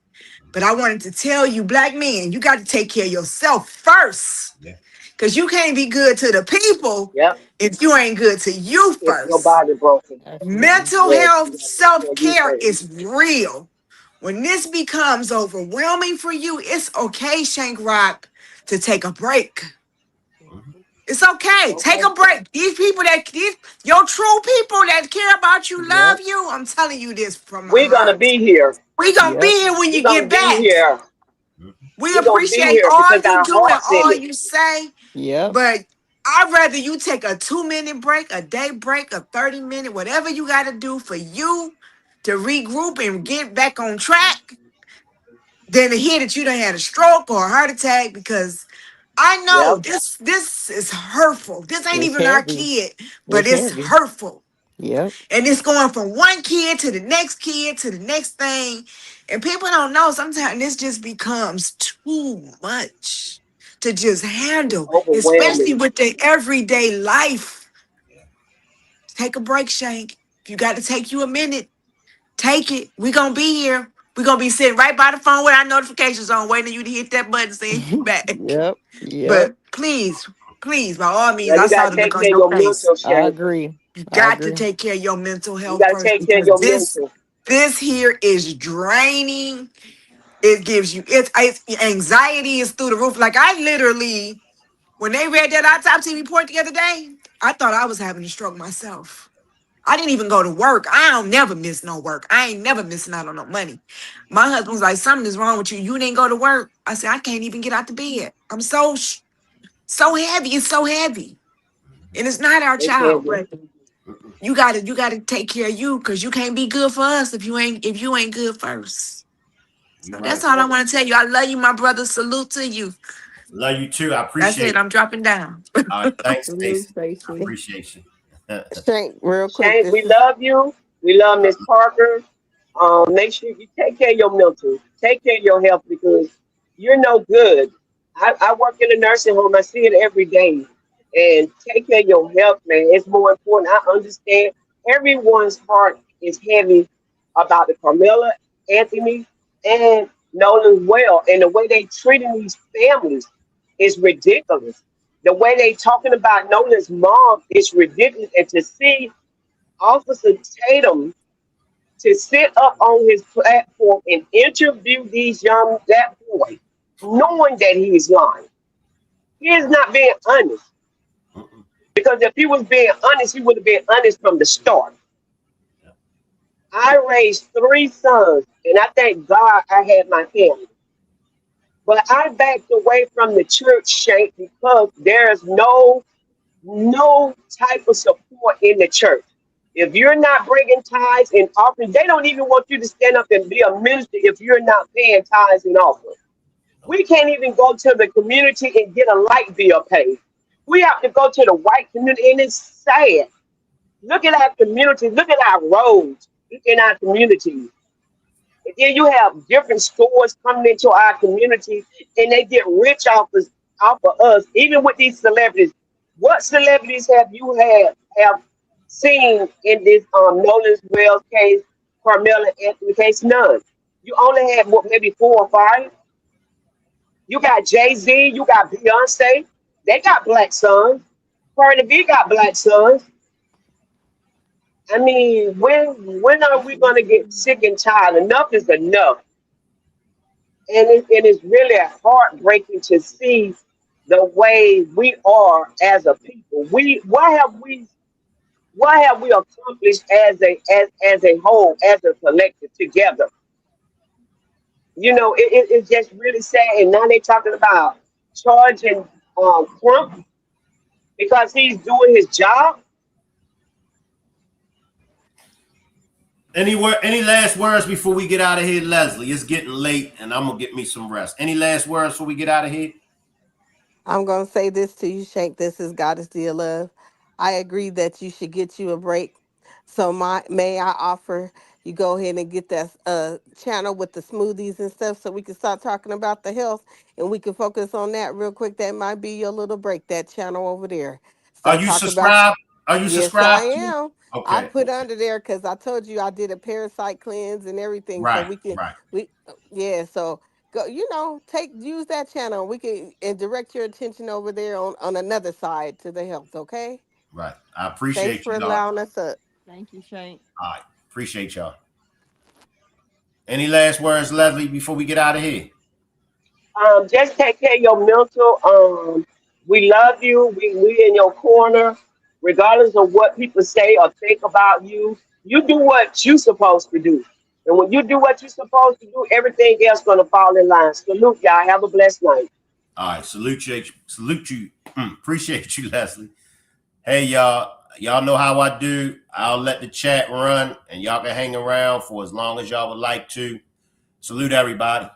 But I wanted to tell you, black men, you got to take care of yourself first. Yeah. Cause you can't be good to the people Yep. if you ain't good to you If your first. body broken. Absolutely. Mental Yes, you health, got to take care of you self-care first. is real. When this becomes overwhelming for you, it's okay, Shank Rock, to take a break. Mhm. It's okay. Take Okay. a break. Your true people that care about you, love Yep. you. I'm telling you this from my We're gonna heart. be here. We gonna be Yep. here when We're you gonna get be back. here. Mhm. We We're gonna be appreciate here all because you our do and heart's in all it. you say, Yep. but I'd rather you take a 2 minute break, a day break, a 30 minute, whatever you got to do for you to regroup and get back on track than to hear that you done had a stroke or a heart attack because I know Yep. this is hurtful. This ain't It's even our heavy. kid, but It's it's heavy. hurtful. Yep. And it's going from one kid to the next thing. And people don't know sometimes this just becomes too much to just It's handle, especially overwhelming. with the everyday life. Yeah. Take a break, Shank. If you got to take you a minute, take it. We're going to be here. We're going to be sitting right by the phone with our notifications on, waiting for you to hit that button saying you back. Yep. Yep. But please, by all Yeah, means, I you saw gotta the look take on care of your your face. mental, I Shane. agree. You I got to agree. take care of your mental You health gotta first take care of because your this mental. this here is draining. It gives you it's anxiety is through the roof. Like I literally, when they read that autopsy report the other day, I thought I was having a stroke myself. I didn't even go to work. I don't never miss no work. I ain't never missing out on no money. My husband was like, something is wrong with you. You didn't go to work. I said, I can't even get out the bed. I'm so heavy. It's so heavy. And it's not our It's child, heavy. but You gotta take care of you because you can't be good for us if you ain't good first. You So right. that's all I want to tell you. I love you, my brother. Salute to you. Love you too. I That's appreciate it. it. I'm dropping down. All right. Thanks, Salute, Stacy. I Stacy. appreciate you. Shank, real quick, Shank, we this is love you. We love Miss Parker. Make sure you take care of your mental, take care of your health because you're no good. I work in a nursing home. I see it every day. And take care of your health, man. It's more important. I understand everyone's heart is heavy about the Carmela, Anthony, and Nolan well. And the way they treating these families is ridiculous. The way they talking about Nolan's mom is ridiculous. And to see Officer Tatum to sit up on his platform and interview that boy, knowing that he is lying. He is not being honest. Because if he was being honest, he would have been honest from the start. I raised three sons, and I thank God I had my family. But I backed away from the church, Shank, because there's no type of support in the church. If you're not bringing tithes and offerings, they don't even want you to stand up and be a minister if you're not paying tithes and offerings. We can't even go to the community and get a light bill paid. We have to go to the white community, and it's sad. Look at our community. Look at our roads in our communities. And then you have different stores coming into our community, and they get rich off of us. Even with these celebrities, what celebrities have seen in this Nolan's Wells case, Carmela Anthony case? None. You only had what maybe four or five. You got Jay-Z, you got Beyonce. They got black sons. Cardi B got black sons. I mean, when are we gonna get sick and tired? Enough is enough. And it's really heartbreaking to see the way we are as a people. What have we accomplished as a whole, as a collective together? It's just really sad. And now they're talking about charging Trump because he's doing his job. Any last words before we get out of here, Leslie? It's getting late, and I'm gonna get me some rest. Any last words before we get out of here? I'm gonna say this to you, Shank. This is God is still love. I agree that you should get you a break. So may I offer you go ahead and get that channel with the smoothies and stuff so we can start talking about the health and we can focus on that real quick. That might be your little break, that channel over there. Are Start you talking about subscribed? Are you yes, I subscribed to? am. I Okay. put under there because I told you I did a parasite cleanse and everything. So Right. we can Right. yeah, so go use that channel. We can and direct your attention over there on another side to the health, okay? Right. I Thanks appreciate for you, y'all. allowing us up. Thank you, Shank. All right. Appreciate y'all. Any last words, Leslie, before we get out of here? Just take care of your mental. We love you. We in your corner, regardless of what people say or think about you. You do what you supposed to do, and when you do what you're supposed to do, everything else gonna fall in line. Salute, y'all. Have a blessed night. All right. Salute you. Salute you. Appreciate you, Leslie. Hey, y'all. Y'all know how I do. I'll let the chat run, and y'all can hang around for as long as y'all would like to. Salute everybody.